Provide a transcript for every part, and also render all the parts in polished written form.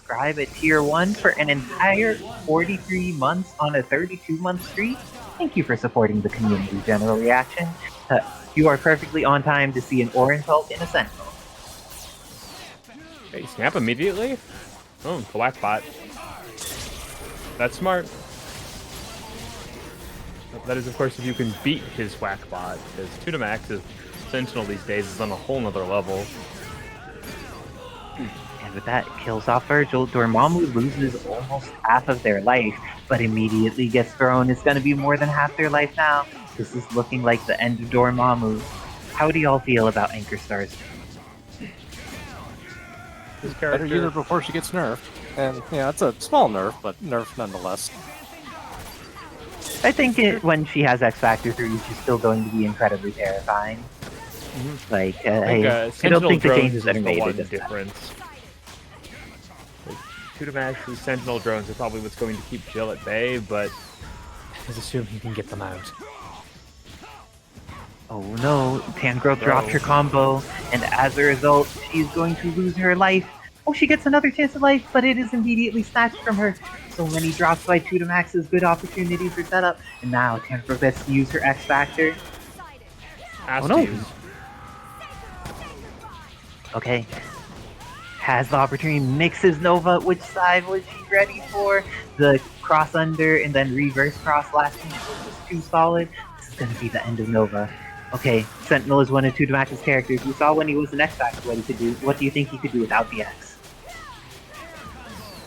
subscribe at tier 1 for an entire 43 months on a 32-month streak. Thank you for supporting the community general reaction. You are perfectly on time to see an orange Hulk in a Sentinel. Hey, snap immediately? Oh, the whack bot. That's smart. That is, of course, if you can beat his whack bot, because 2 to Max's Sentinel these days is on a whole nother level. And with that, kills off Vergil. Dormammu loses almost half of their life, but immediately gets thrown. It's going to be more than half their life now. This is looking like the end of Dormammu. How do y'all feel about Anchor Stars? Better use her before she gets nerfed. And, yeah, it's a small nerf, but nerf nonetheless. I think when she has X Factor 3, she's still going to be incredibly terrifying. Like, I don't think the changes that are made are just difference. Like, 2 to Max's Sentinel drones are probably what's going to keep Jill at bay, but let's assume you can get them out. Oh no, Tangrowth dropped her combo, and as a result, she's going to lose her life. Oh, she gets another chance of life, but it is immediately snatched from her. So many drops by 2 to Max's good opportunity for setup, and now Tangrowth has to use her X Factor. Oh no! Okay. Has the opportunity, mixes Nova. Which side was she ready for? The cross under and then reverse cross last minute was just too solid. This is going to be the end of Nova. Okay, Sentinel is one of 2 to Max's characters. We saw when he was an X Factor what he could do. What do you think he could do without the X?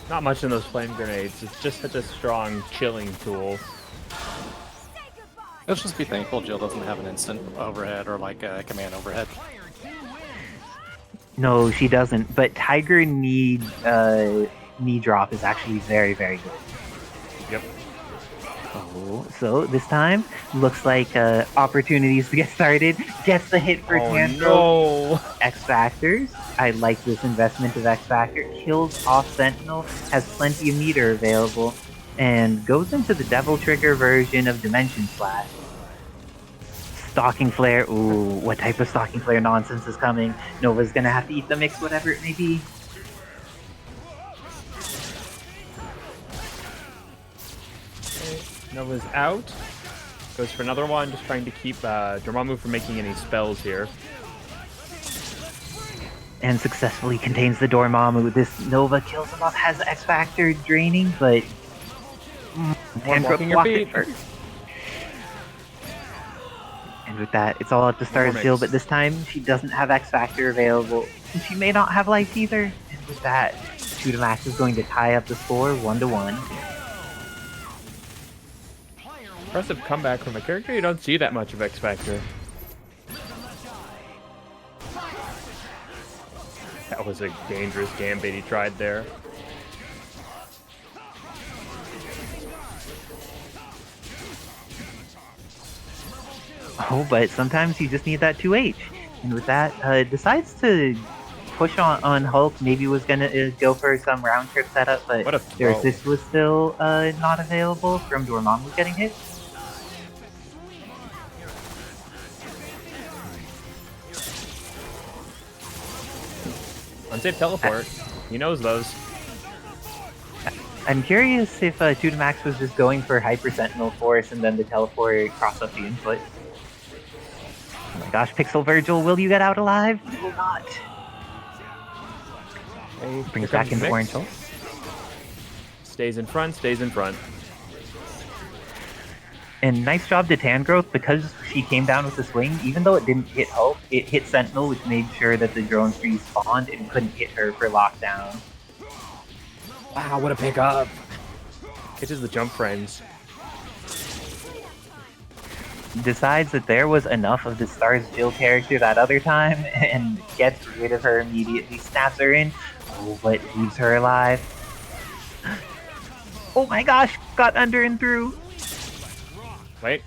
Not much in those flame grenades. It's just such a strong chilling tool. Let's just be thankful Jill doesn't have an instant overhead or like a command overhead. No, she doesn't. But Tiger knee drop is actually very, very good. Yep. Oh, so this time looks like opportunities to get started. Gets the hit for Tangrowth. No. X Factors. I like this investment of X Factor. Kills off Sentinel. Has plenty of meter available. And goes into the Devil Trigger version of Dimension Slash. Stalking Flare. Ooh, what type of Stalking Flare nonsense is coming? Nova's gonna have to eat the mix, whatever it may be. Nova's out. Goes for another one, just trying to keep Dormammu from making any spells here. And successfully contains the Dormammu. This Nova kills him off, has X Factor draining, but Blocking your feet. And with that, it's all up to S.T.A.R.S Jill, but this time she doesn't have X Factor available. And she may not have life either. And with that, 2 to Max is going to tie up the score 1-1. Impressive comeback from a character you don't see that much of X Factor. That was a dangerous Gambit he tried there. Oh, but sometimes you just need that 2H. And with that, decides to push on Hulk. Maybe was going to go for some round trip setup, but their assist was still not available from Dormammu getting hit. Unsafe teleport. He knows those. I'm curious if 2 to Max was just going for Hyper Sentinel Force and then the teleport cross up the input. Oh my gosh, Pixel Vergil, will you get out alive? You will not. Brings back into Orange Hulk. Stays in front, stays in front. And nice job to Tangrowth, because she came down with the swing, even though it didn't hit Hulk, it hit Sentinel, which made sure that the drones respawned and couldn't hit her for lockdown. Wow, what a pickup! Catches the jump frames. Decides that there was enough of the S.T.A.R.S Jill character that other time, and gets rid of her immediately, snaps her in, but leaves her alive. Oh my gosh, got under and through! Wait.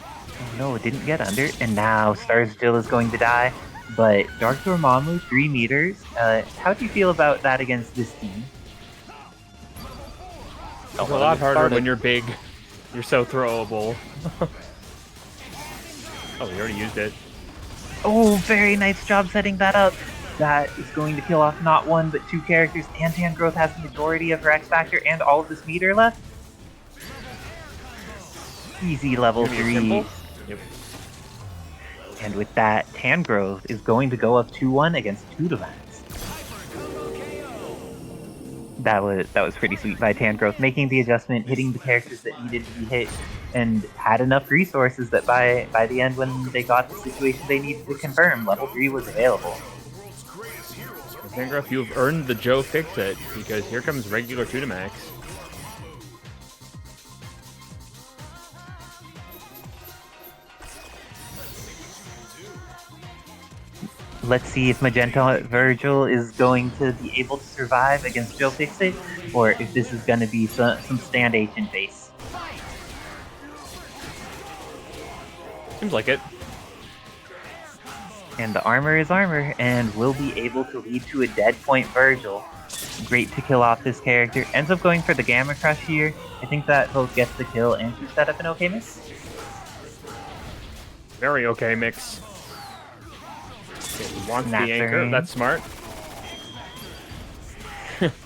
Oh no, it didn't get under, and now S.T.A.R.S Jill is going to die. But Dark Dormammu, 3 meters. How do you feel about that against this team? It's a lot harder when you're big. You're so throwable. Oh, we already used it. Oh, very nice job setting that up. That is going to kill off not one, but two characters, and Tangrowth has the majority of her X Factor and all of this meter left. Easy level 3. Yep. And with that, Tangrowth is going to go up 2-1 against Tudamax. That was pretty sweet by Tangrowth, making the adjustment, hitting the characters that needed to be hit, and had enough resources that by the end, when they got the situation they needed to confirm, level 3 was available. Tangrowth, you've earned the Joe Fix-It, because here comes regular Tudamax. Let's see if Magenta Vergil is going to be able to survive against Joe Fixit, or if this is going to be some stand agent base. Seems like it. And the armor is armor, and will be able to lead to a dead point Vergil. Great to kill off this character. Ends up going for the Gamma Crush here. I think that both gets the kill and to set up an okay miss. Very okay mix. He wants the anchor. Nattering. That's smart.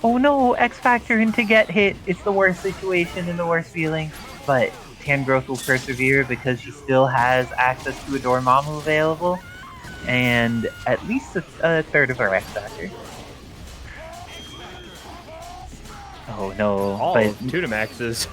Oh no, X Factor into get hit. It's the worst situation and the worst feeling. But Tangrowth will persevere because she still has access to a Dormammu available. And at least a third of her X Factor. Oh no. All but of Tudamax's.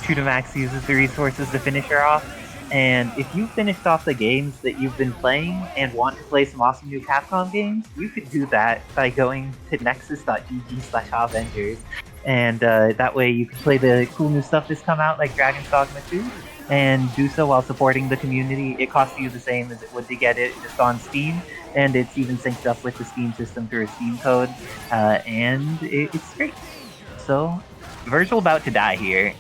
Tudamax uses the resources to finish her off. And if you finished off the games that you've been playing and want to play some awesome new Capcom games, you could do that by going to nexus.gg/HAVENGERS. And that way you can play the cool new stuff that's come out, like Dragon's Dogma 2, and do so while supporting the community. It costs you the same as it would to get it just on Steam, and it's even synced up with the Steam system through a Steam code, and it's great. So, Vergil about to die here.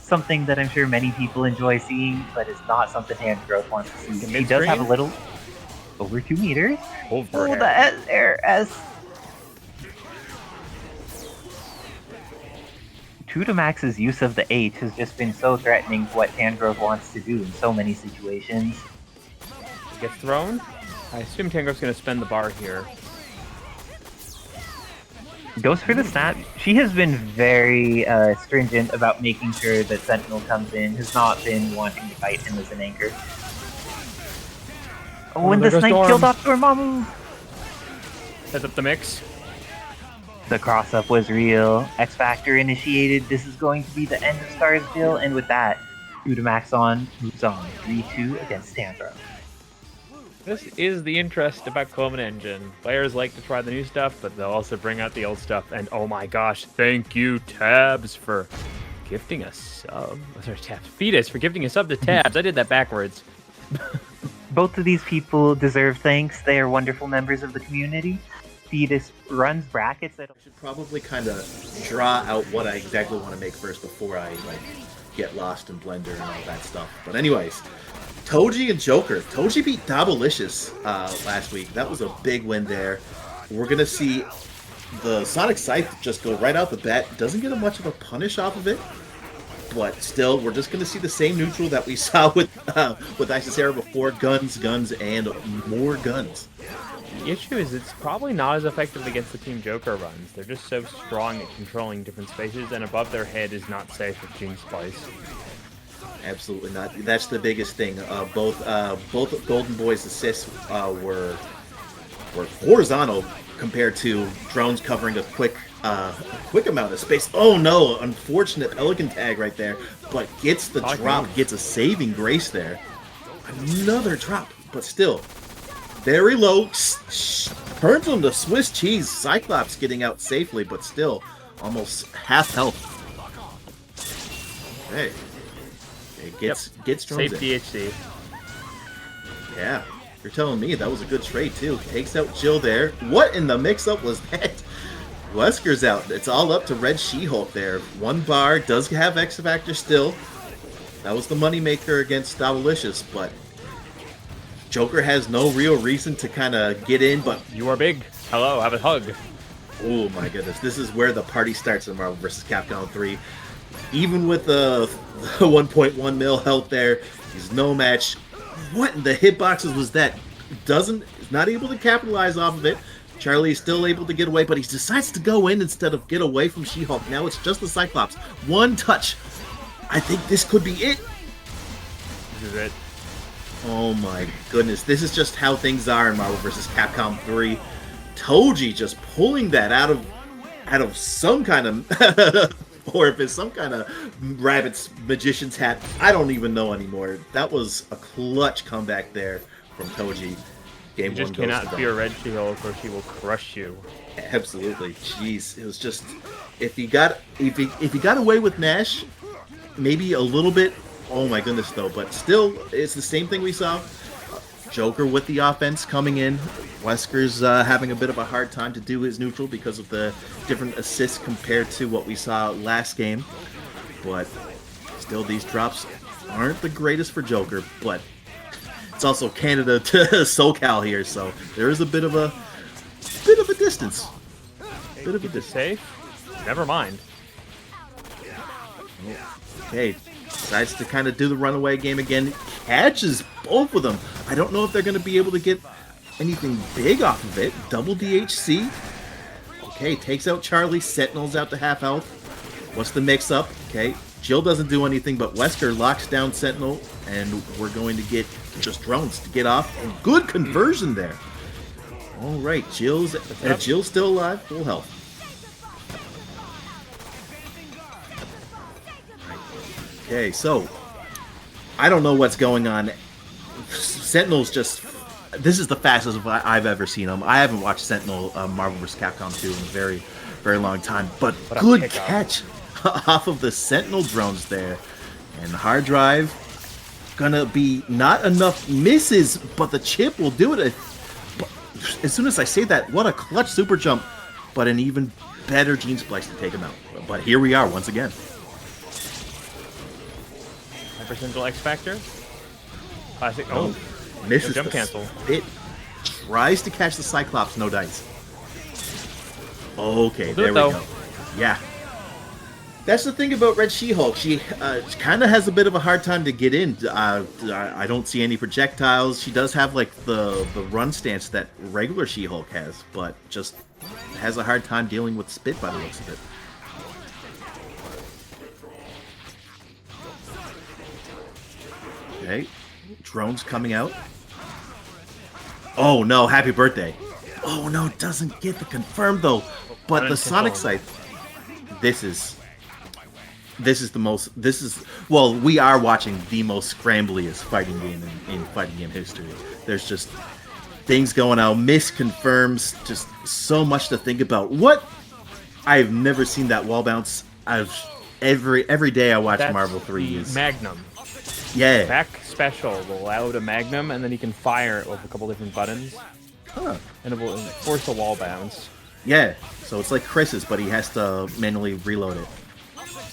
Something that I'm sure many people enjoy seeing, but is not something Tangrowth wants to see. She does have a little over 2 meters. Over the S.T.A.R.S. Tudamax's use of the H has just been so threatening to what Tangrowth wants to do in so many situations. Gets thrown. I assume Tangrowth's going to spend the bar here. Goes for the snap. She has been very stringent about making sure that Sentinel comes in, has not been wanting to fight him as an anchor. Oh, and the snipe killed off Dormammu! Sets up the mix. The cross-up was real. X Factor initiated. This is going to be the end of S.T.A.R.S Bill, and with that, Tudamax moves on 3-2 against Tangrowth. This is the interest about Coleman Engine. Players like to try the new stuff, but they'll also bring out the old stuff. And oh my gosh, thank you, Tabs, for gifting us sub. Sorry, Tabs. Fetus for gifting a sub to Tabs. I did that backwards. Both of these people deserve thanks. They are wonderful members of the community. Fetus runs brackets that I should probably kind of draw out what I exactly want to make first before I get lost in Blender and all that stuff. But anyways, Toji and Joker. Toji beat Dobbilicious last week. That was a big win there. We're going to see the Sonic Scythe just go right out the bat. Doesn't get much of a punish off of it. But still, we're just going to see the same neutral that we saw with Isicera before. Guns, guns, and more guns. The issue is it's probably not as effective against the Team Joker runs. They're just so strong at controlling different spaces, and above their head is not safe with Gene Splice. Absolutely not. That's the biggest thing. Both Golden Boy's assists were horizontal compared to drones covering a quick amount of space. Oh no! Unfortunate Pelican tag right there, but gets the drop, gets a saving grace there. Another drop, but still very low. Turns on the Swiss cheese. Cyclops getting out safely, but still almost half health. Hey. It gets drones Safe in. DHC. Yeah, you're telling me that was a good trade too. Takes out Jill there. What in the mix-up was that? Wesker's out. It's all up to Red She-Hulk there. One bar, does have X Factor still. That was the moneymaker against Dobbilicious, but Joker has no real reason to kind of get in, but... You are big. Hello, have a hug. Oh my goodness, this is where the party starts in Marvel vs. Capcom 3. Even with the 1.1 mil health there, he's no match. What in the hitboxes was that? not able to capitalize off of it. Charlie is still able to get away, but he decides to go in instead of get away from She-Hulk. Now it's just the Cyclops. One touch. I think this could be it. This is it. Oh my goodness. This is just how things are in Marvel vs. Capcom 3. Toji just pulling that out of some kind of orifice, some kind of rabbit's magician's hat. I don't even know anymore. That was a clutch comeback there from Toji. Game You just cannot fear Red She-Hulk or she will crush you. Absolutely. Jeez. It was just if he got away with Nash, maybe a little bit. Oh my goodness though, but still it's the same thing we saw. Joker with the offense coming in. Wesker's having a bit of a hard time to do his neutral because of the different assists compared to what we saw last game. But still, these drops aren't the greatest for Joker, but it's also Canada to SoCal here, so there is a bit of a distance. Bit of a distance. Safe? Never mind. Okay, decides to kind of do the runaway game again. Catches both of them. I don't know if they're going to be able to get anything big off of it. Double DHC. Okay, takes out Charlie. Sentinel's out to half health. What's the mix-up? Okay, Jill doesn't do anything, but Wesker locks down Sentinel, and we're going to get just drones to get off. And good conversion there. All right, Jill's still alive, full health. Okay, so I don't know what's going on. Sentinel's just... This is the fastest I've ever seen him. I haven't watched Sentinel Marvel vs. Capcom 2 in a very, very long time. But good catch off of the Sentinel drones there. And the hard drive, gonna be not enough misses, but the chip will do it. As soon as I say that, what a clutch super jump. But an even better Gene Splice to take him out. But here we are once again. Hypercentual X Factor. Classic. Oh, misses jump the cancel. It tries to catch the Cyclops, no dice. Okay, there we go. Yeah. That's the thing about Red She-Hulk. She kind of has a bit of a hard time to get in. I don't see any projectiles. She does have like the run stance that regular She-Hulk has, but just has a hard time dealing with spit by the looks of it. Okay, drones coming out. Oh no, happy birthday. Oh no, doesn't get the confirm though. But the Sonic Scythe. Well, we are watching the most scrambliest fighting game in fighting game history. There's just things going out, misconfirms, just so much to think about. What? I've never seen that wall bounce. Every day I watch Marvel 3 is Magnum. Yeah. Back special will allow it a Magnum, and then you can fire it with a couple different buttons. Huh. And it will force a wall bounce. Yeah. So it's like Chris's, but he has to manually reload it.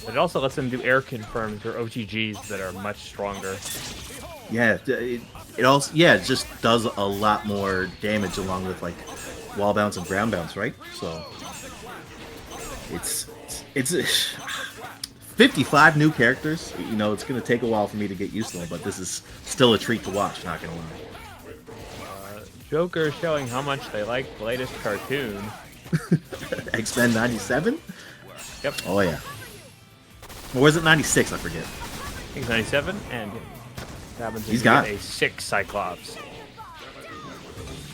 But it also lets them do air confirms or OTGs that are much stronger. Yeah. It also it just does a lot more damage along with like wall bounce and ground bounce, right? So it's 55 new characters. You know, it's going to take a while for me to get used to them, but this is still a treat to watch, not going to lie. Joker showing how much they like the latest cartoon. X-Men 97? Yep. Oh, yeah. Or was it 96? I forget. I think it's 97, and he's got a 6 Cyclops.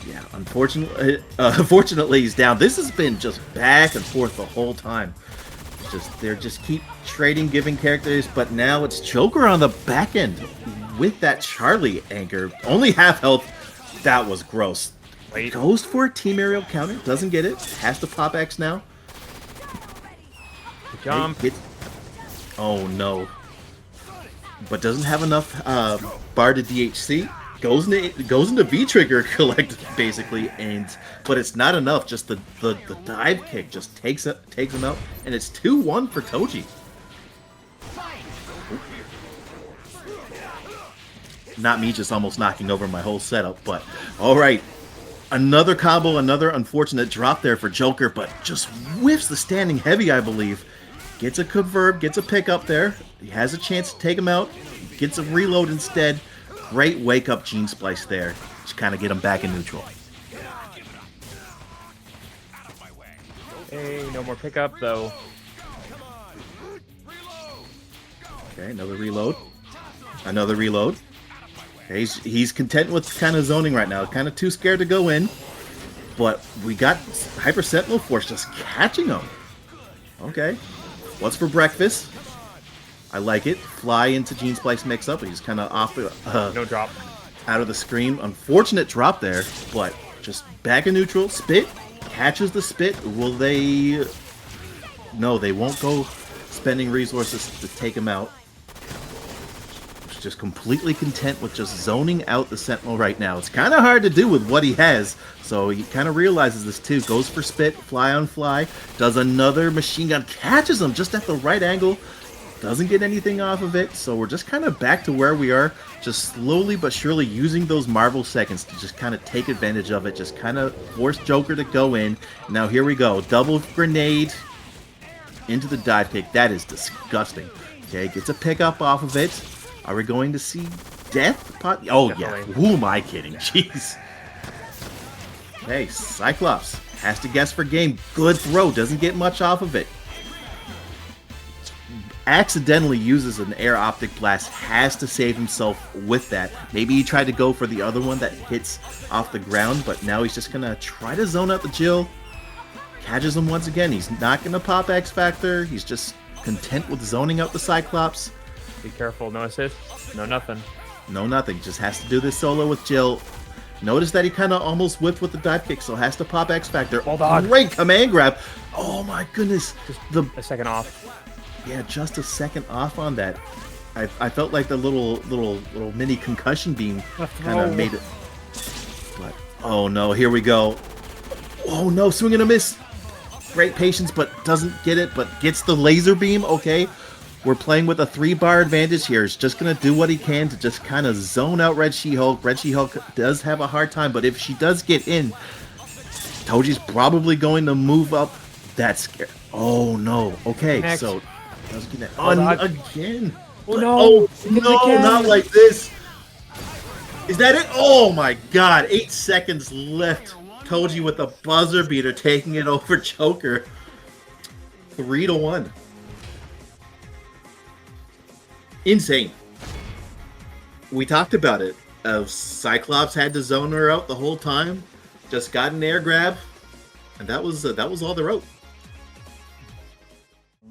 Yeah, unfortunately, he's down. This has been just back and forth the whole time. They're just keep trading, giving characters, but now it's Joker on the back end with that Charlie anchor. Only half health. That was gross. Wait. Goes for a team aerial counter. Doesn't get it. Has to pop X now. Jump. Oh no. But doesn't have enough bar to DHC. Goes into V-trigger collect basically, but it's not enough. Just the dive kick just takes him out, and it's 2-1 for Toji. Not me just almost knocking over my whole setup, but all right. Another combo, another unfortunate drop there for Joker, but just whiffs the standing heavy, I believe. Gets a converb, gets a pick up there. He has a chance to take him out. Gets a reload instead. Great wake-up Gene Splice there to kind of get him back in neutral. Hey, no more pickup though. Okay, another reload. Another reload. Okay, he's content with kind of zoning right now. Kind of too scared to go in. But we got Hyper Sentinel Force just catching him. Okay. What's for breakfast? I like it. Fly into Gene Splice mix-up. He's kind of off No drop. out of the screen. Unfortunate drop there, but just back in neutral. Spit. Catches the spit. Will they... No, they won't go spending resources to take him out. He's just completely content with just zoning out the Sentinel right now. It's kind of hard to do with what he has, so he kind of realizes this too. Goes for spit, fly on fly, does another machine gun, catches him just at the right angle, doesn't get anything off of it, so we're just kind of back to where we are, just slowly but surely using those Marvel seconds to just kind of take advantage of it, just kind of force Joker to go in. Now here we go, double grenade into the dive kick. That is disgusting. Okay, gets a pickup off of it. Are we going to see death? Oh, Definitely. yeah. Who am I kidding? Jeez. Hey, Cyclops has to guess for game. Good throw. Doesn't get much off of it. Accidentally uses an air optic blast. Has to save himself with that. Maybe he tried to go for the other one that hits off the ground, but now he's just going to try to zone out the Jill. Catches him once again. He's not going to pop X Factor. He's just content with zoning out the Cyclops. Be careful, no assist, no nothing. No nothing, just has to do this solo with Jill. Notice that he kind of almost whipped with the dive kick, so has to pop X Factor. Bulldog. Great command grab. Oh my goodness. Just a second off. Yeah, just a second off on that. I felt like the little mini concussion beam kind of made it. But, oh no, here we go. Oh no, swing and a miss. Great patience, but doesn't get it, but gets the laser beam. Okay. We're playing with a 3-bar advantage here. He's just going to do what he can to just kind of zone out Red She-Hulk. Red She-Hulk does have a hard time, but if she does get in, Toji's probably going to move up. That's scary. Oh, no. Okay, Next. so... Doesn't get that. Again. Oh, no. Oh, no, not like this. Is that it? Oh, my God. 8 seconds left. Toji with a buzzer beater taking it over Joker. 3-1. Insane. We talked about it. Cyclops had to zone her out the whole time. Just got an air grab, and that was all they wrote.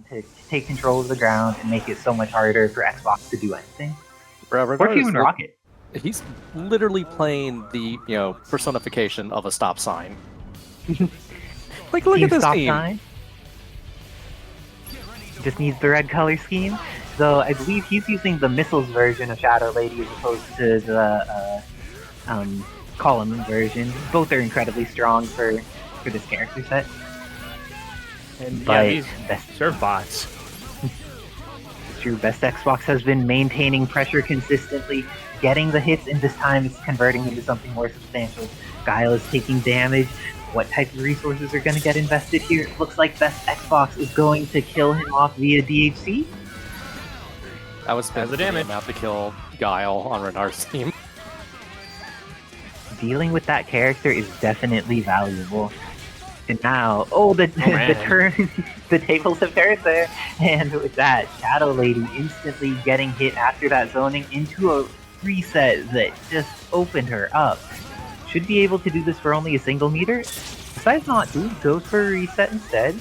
To take control of the ground and make it so much harder for Xbox to do anything. Or Renard even is Rocket. He's literally playing the personification of a stop sign. Like, look Team at this stop team. sign. Just needs the red color scheme. Though I believe he's using the missiles version of Shadow Lady as opposed to the column version. Both are incredibly strong for this character set. And But yeah, these best Servbots. true, best Xbox has been maintaining pressure consistently, getting the hits, and this time it's converting into something more substantial. Guile is taking damage. What type of resources are going to get invested here? Looks like best Xbox is going to kill him off via DHC. That was spent the damage. amount to kill Guile on Renard's team. Dealing with that character is definitely valuable. And now, the man. the tables have turned there, and with that, Shadow Lady instantly getting hit after that zoning into a reset that just opened her up. Should be able to do this for only a single meter. Decides not to, goes for a reset instead.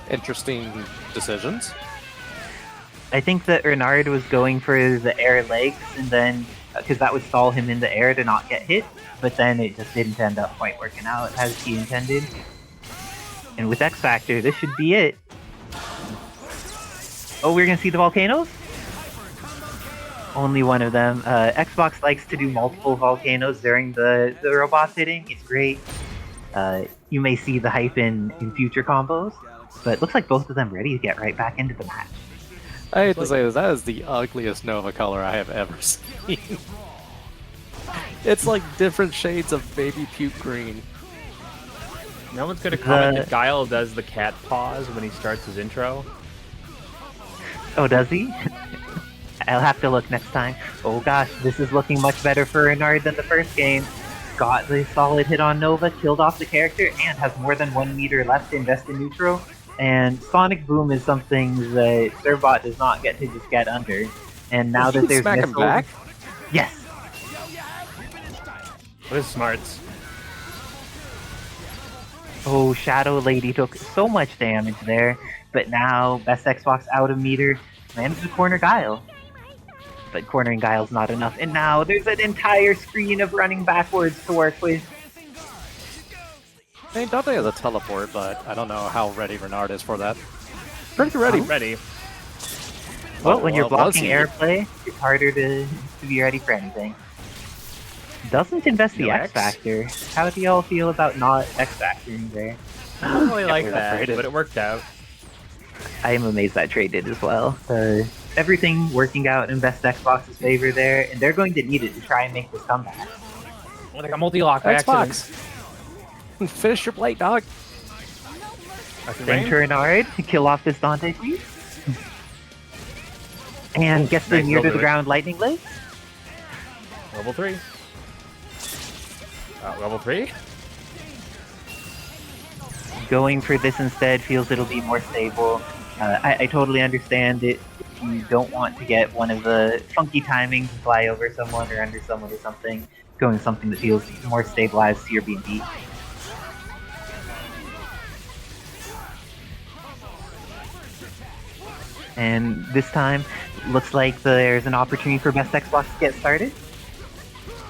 Interesting decisions. I think that Renard was going for the air legs, and then because that would stall him in the air to not get hit, but then it just didn't end up quite working out as he intended. And with X Factor, this should be it. Oh, we're gonna see the volcanoes? Only one of them. Xbox likes to do multiple volcanoes during the robots hitting. It's great. You may see the hype in future combos, but it looks like both of them ready to get right back into the match. I hate to say this, that is the ugliest Nova color I have ever seen. It's like different shades of baby puke green. No one's gonna comment that Guile does the cat pause when he starts his intro. Oh, does he? I'll have to look next time. Oh gosh, this is looking much better for Renard than the first game. got the solid hit on Nova, killed off the character, and has more than 1 meter left to invest in neutral. And Sonic Boom is something that Servbot does not get to just get under. And now that there's smack him missiles, back? yes. What is smarts? Oh, Shadow Lady took so much damage there, but now Best Xbox out of meter managed to corner Guile. But cornering Guile's not enough, and now there's an entire screen of running backwards to work with. I mean, Dante has a teleport, but I don't know how ready Renard is for that. Pretty ready. Ready. Well, when you're well, was blocking he? airplay, it's harder to be ready for anything. Doesn't invest the No X X? Factor. How do y'all feel about not X Factoring there? I don't really like we that, upgraded. but it worked out. I am amazed that trade did as well. Everything working out in Best Xbox's favor there, and they're going to need it to try and make this comeback. Oh, they got multi-lock by accident. Xbox. Finish your plate, dog. Thank Renard to kill off this Dante, please. And gets the Nice, near they'll to do the it. ground lightning leg. Level 3. Level 3? Going for this instead feels it'll be more stable. I totally understand it. If you don't want to get one of the funky timings, fly over someone or under someone or something, going something that feels more stabilized to your BNB. And this time, looks like there's an opportunity for Best Xbox to get started.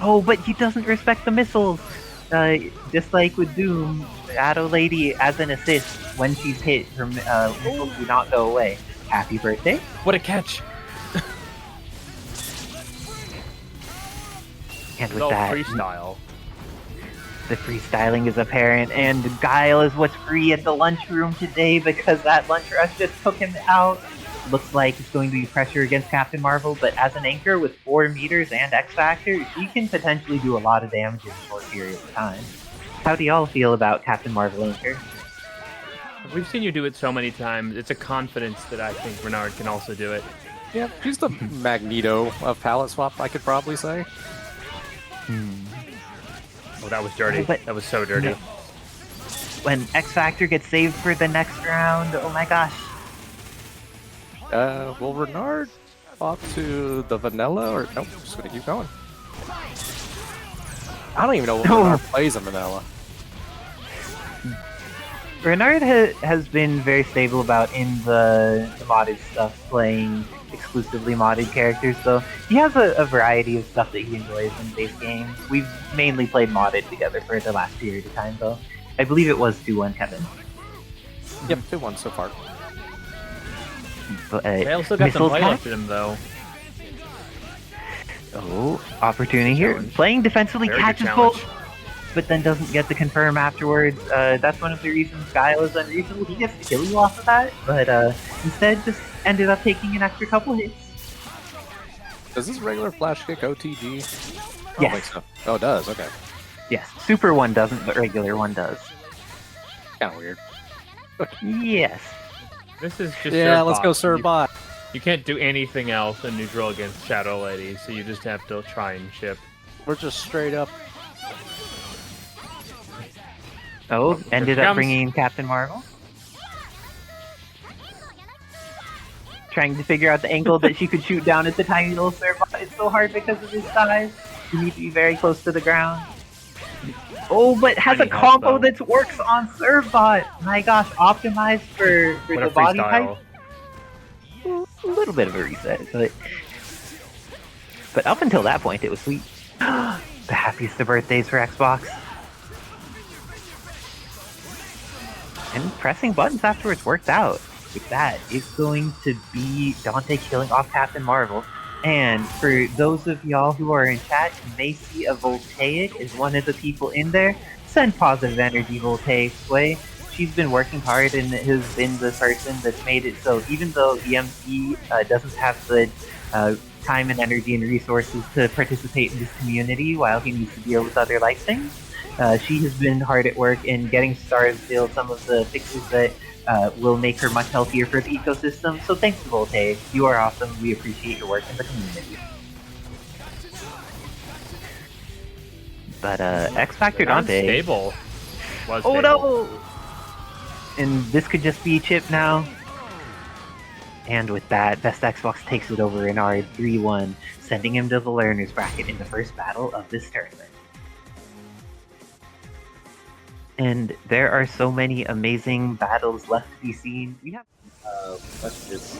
Oh, but he doesn't respect the missiles! Just like with Doom, Shadow Lady as an assist, when she's hit, her missiles do not go away. Happy birthday. What a catch! And with All that, freestyle. the freestyling is apparent, and Guile is what's free at the lunchroom today because that lunch rush just took him out. Looks like it's going to be pressure against Captain Marvel, but as an anchor with 4 meters and X Factor, she can potentially do a lot of damage in a short period of time. How do y'all feel about Captain Marvel anchor? We've seen you do it so many times. It's a confidence that I think Renard can also do it. Yeah, she's the Magneto of palette swap, I could probably say. Oh, that was dirty. But- That was so dirty. No. When X Factor gets saved for the next round, oh my gosh. Will Renard swap to the vanilla, or nope, just gonna keep going. I don't even know what Renard plays in vanilla. Renard has been very stable about in the modded stuff, playing exclusively modded characters, so he has a variety of stuff that he enjoys in base games. We've mainly played modded together for the last period of time, though. I believe it was 2-1 Kevin. Yep, 2-1 so far. But, They also got some missiles play hack? left in him, though. Oh, opportunity here. Challenge. Playing defensively, Very good catches challenge. both, but then doesn't get the confirm afterwards. That's one of the reasons Guile is unreasonable. He gets to kill you off of that, but instead just ended up taking an extra couple hits. Does this regular flash kick OTG? I don't Yes. think so. Oh, it does, okay. Yes, super one doesn't, but regular one does. Kinda weird. Yes. This is just Yeah, let's go Servbot. Servbot. You can't do anything else in neutral against Shadow Lady, so you just have to try and chip. We're just straight up. Oh, ended Here up comes. bringing in Captain Marvel. Trying to figure out the angle that she could shoot down at the tiny little Servbot. It's so hard because of his size. You need to be very close to the ground. Oh, but has a Tiny health, combo though. that works on Servbot. My gosh, optimized for What the a body freestyle. type. A little bit of a reset, but up until that point, it was sweet. The happiest of birthdays for Xbox. And pressing buttons afterwards worked out. With that, it's going to be Dante killing off Captain Marvel. And for those of y'all who are in chat, you may see a Voltaic is one of the people in there. Send positive energy Voltaic's way. She's been working hard and has been the person that's made it so even though EMP doesn't have the time and energy and resources to participate in this community while he needs to deal with other life things, she has been hard at work in getting S.T.A.R.S build some of the fixes that will make her much healthier for the ecosystem. So thanks to Voltaic, you are awesome. We appreciate your work in the community. But X Factor Not Dante. stable. Was Oh stable. no! And this could just be Chip now. And with that, Best Xbox takes it over Renard 3-1, sending him to the learner's bracket in the first battle of this tournament. And there are so many amazing battles left to be seen. We have It's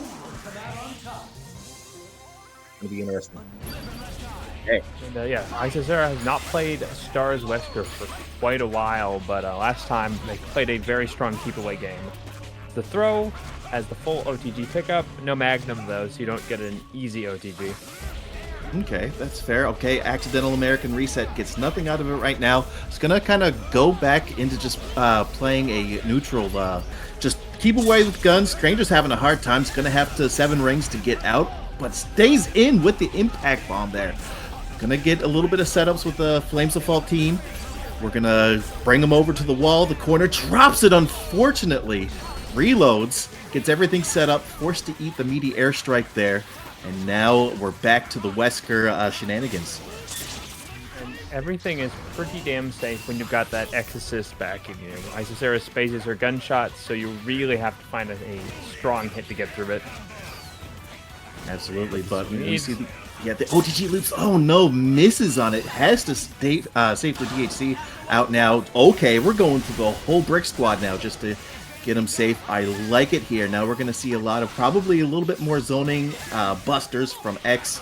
gonna be interesting. Hey, And yeah, Isicera has not played S.T.A.R.S Wesker for quite a while, but last time they played a very strong keep-away game. The throw has the full OTG pickup, no Magnum though, so you don't get an easy OTG. okay, that's fair. Okay, Accidental American Reset gets nothing out of it right now. It's gonna kind of go back into just playing a neutral, just keep away with guns. Stranger's having a hard time. It's gonna have to 7 rings to get out, but stays in with the impact bomb there. Gonna get a little bit of setups with the Flames of Fall team. We're gonna bring him over to the wall, the corner, drops it unfortunately. Reloads, gets everything set up, forced to eat the meaty airstrike there. And now we're back to the Wesker shenanigans. And everything is pretty damn safe when you've got that X assist backing you. Isicera spaces her gunshots, so you really have to find a strong hit to get through it. Absolutely, but we see the OTG loops. Oh no, misses on it. Has to stay safely DHC out now. Okay, we're going to the whole brick squad now just to get him safe. I like it here. Now we're going to see a lot of probably a little bit more zoning busters from X.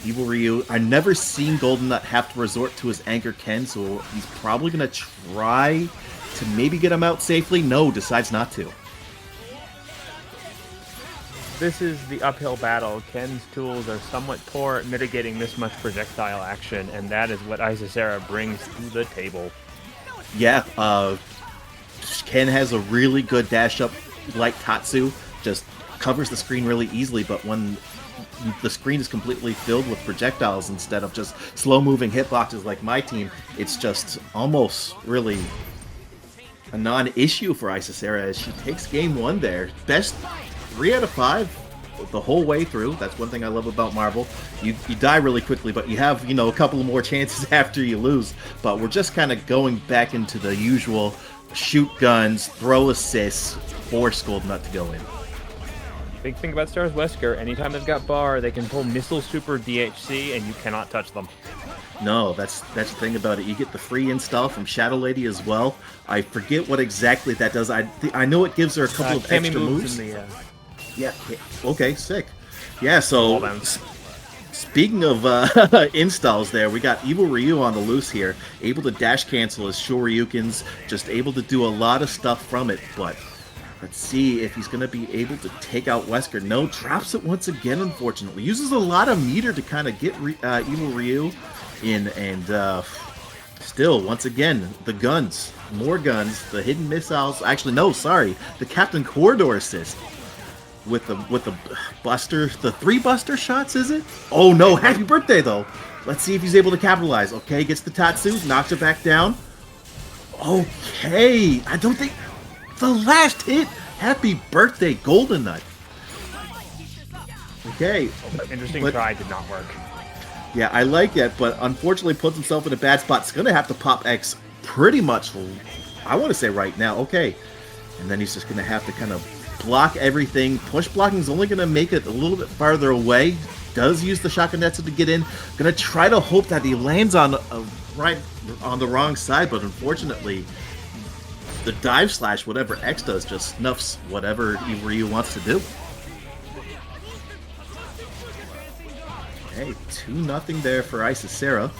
Evil Ryu. I've never seen GoldenNut have to resort to his Anchor Ken, so he's probably going to try to maybe get him out safely. No, decides not to. This is the uphill battle. Ken's tools are somewhat poor at mitigating this much projectile action, and that is what Isicera brings to the table. Yeah, Ken has a really good dash up like Tatsu, just covers the screen really easily, but when the screen is completely filled with projectiles instead of just slow moving hitboxes like my team, it's just almost really a non-issue for Isicera as she takes game 1 there. Best 3 out of 5 the whole way through. That's one thing I love about Marvel. You die really quickly, but you have, a couple of more chances after you lose. But we're just kind of going back into the usual shoot guns, throw assists, force GoldenNut to go in. Big thing about S.T.A.R.S Wesker, anytime they've got bar, they can pull Missile Super DHC and you cannot touch them. No, that's the thing about it. You get the free install from Shadow Lady as well. I forget what exactly that does. I know it gives her a couple of extra moves. In the, Yeah, okay, sick. Yeah, so speaking of installs there, we got Evil Ryu on the loose here, able to dash cancel his Shoryukens, just able to do a lot of stuff from it, but let's see if he's going to be able to take out Wesker. No, drops it once again, unfortunately. Uses a lot of meter to kind of get Evil Ryu in, and still, once again, the guns, more guns, the hidden missiles, actually, no, sorry, the Captain Corridor assist. With the buster, the 3 buster shots, is it? Oh no, happy birthday though. Let's see if he's able to capitalize. Okay, gets the Tatsu, knocks it back down. Okay, I don't think the last hit. Happy birthday, GoldenNut. Okay. Interesting try, did not work. Yeah, I like that, but unfortunately puts himself in a bad spot. It's gonna have to pop X pretty much, I want to say right now. Okay. And then he's just gonna have to kind of block everything. Push blocking is only going to make it a little bit farther away. Does use the Shakunetsu to get in. Going to try to hope that he lands on right on the wrong side, but unfortunately, the dive slash, whatever X does, just snuffs whatever Ryu wants to do. Okay, 2-0 there for Isicera.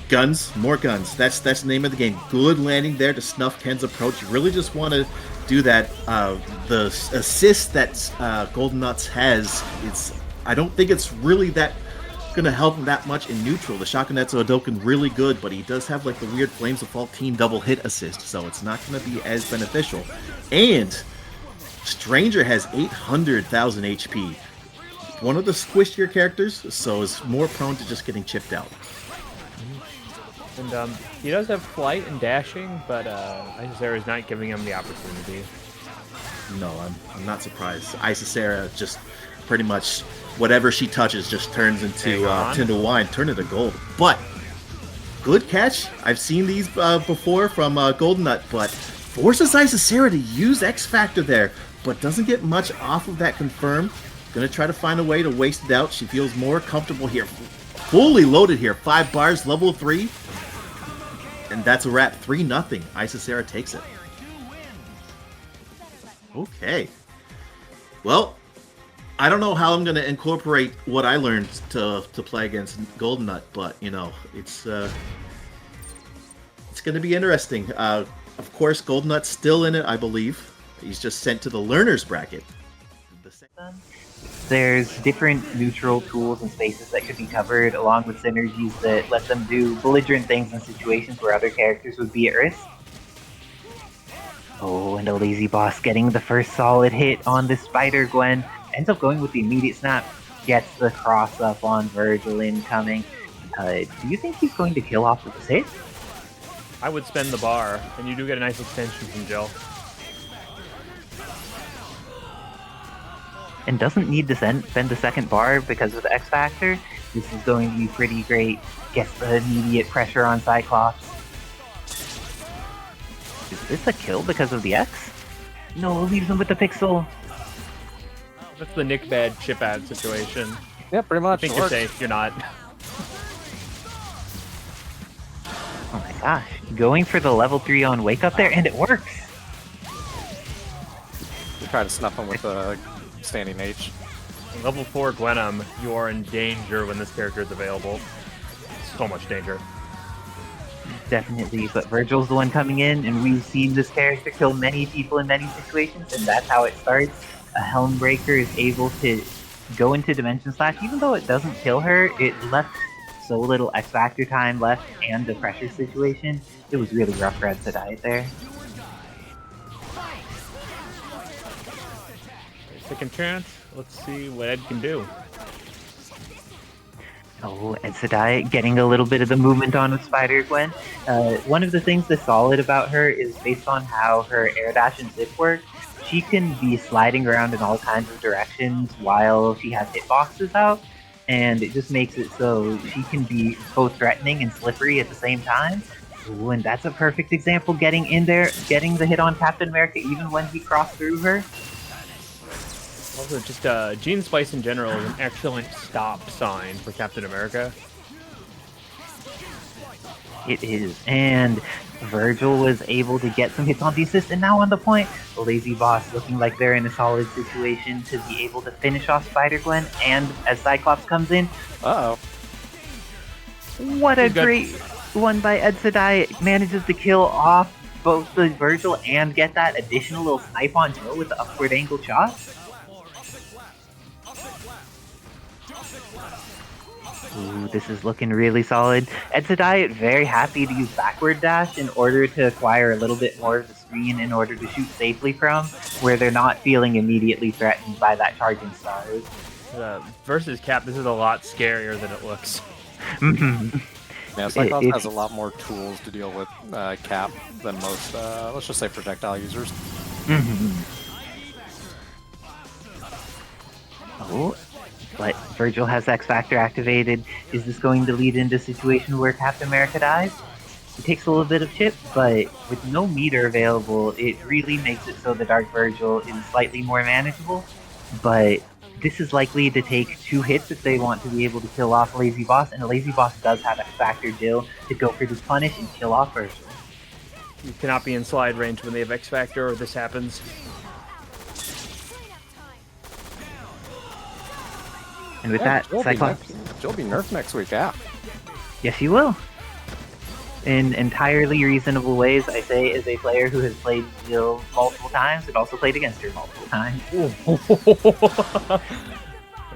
Guns, more guns. That's the name of the game. Good landing there to snuff Ken's approach. You really just want to do that. The assist that GoldenNut has, I don't think it's really that gonna help him that much in neutral. The Shakunetsu Hadoken really good, but he does have like the weird Flames of Fall team double hit assist, so it's not gonna be as beneficial. And Stranger has 800,000 HP. One of the squishier characters, so is more prone to just getting chipped out. And he does have flight and dashing, but Isicera is not giving him the opportunity. No, I'm not surprised. Isicera just pretty much whatever she touches just turns into tin to wine, turn into gold. But good catch. I've seen these before from GoldenNut, but forces Isicera to use X Factor there, but doesn't get much off of that confirm. Gonna try to find a way to waste it out. She feels more comfortable here. Fully loaded here. 5 bars, level 3. And that's a wrap. 3-0. Isicera takes it. Okay. Well, I don't know how I'm going to incorporate what I learned to play against GoldenNut, but, you know, it's going to be interesting. Of course, GoldenNut's still in it, I believe. He's just sent to the learner's bracket. There's different neutral tools and spaces that could be covered, along with synergies that let them do belligerent things in situations where other characters would be at risk. Oh, and a lazy boss getting the first solid hit on the Spider-Gwen. Ends up going with the immediate snap. Gets the cross up on Vergil incoming. Do you think he's going to kill off with this hit? I would spend the bar, and you do get a nice extension from Jill. And doesn't need to spend the second bar because of the X Factor. This is going to be pretty great. Gets the immediate pressure on Cyclops. Is this a kill because of the X? No, leaves him with the pixel. That's the NickBad chip ad situation. Yeah, pretty much. I think you're safe, you're not. Oh my gosh. Going for the level 3 on Wake Up there, and it works! You try to snuff him with a standing H. Level 4 Gwenum, you are in danger when this character is available. So much danger. Definitely, but Vergil's the one coming in, and we've seen this character kill many people in many situations, and that's how it starts. A Helmbreaker is able to go into Dimension Slash. Even though it doesn't kill her, it left so little X Factor time left and the pressure situation. It was really rough for Edsadiet there. Second chance. Let's see what Ed can do. Oh, Edsadiet getting a little bit of the movement on with Spider-Gwen. One of the things that's solid about her is based on how her air dash and zip work. She can be sliding around in all kinds of directions while she has hitboxes out, and it just makes it so she can be both threatening and slippery at the same time. Ooh, and that's a perfect example, getting in there, getting the hit on Captain America even when he crossed through her. Also, just Gene Spice in general is an excellent stop sign for Captain America. It is, and Vergil was able to get some hits on the assist, and now on the point, the Lazy Boss looking like they're in a solid situation to be able to finish off Spider-Gwen, and as Cyclops comes in, Uh-oh. what a great one by Edsadiet, manages to kill off both the Vergil and get that additional little snipe on Jill with the upward angle shot. Ooh, this is looking really solid. Edsadiet very happy to use backward dash in order to acquire a little bit more of the screen in order to shoot safely from, where they're not feeling immediately threatened by that charging stars. Versus Cap, this is a lot scarier than it looks. Yeah, Cyclops has a lot more tools to deal with Cap than most, let's just say, projectile users. Oh, but Vergil has X Factor activated. Is this going to lead into a situation where Captain America dies? It takes a little bit of chip, but with no meter available, it really makes it so the Dark Vergil is slightly more manageable. But this is likely to take 2 hits if they want to be able to kill off a Lazy Boss, and a Lazy Boss does have X Factor Jill to go for this punish and kill off Vergil. You cannot be in slide range when they have X Factor or this happens. And with that, Cyclops... Jill will be nerfed next week, yeah. Yes, you will. In entirely reasonable ways, I say, as a player who has played Jill multiple times and also played against her multiple times.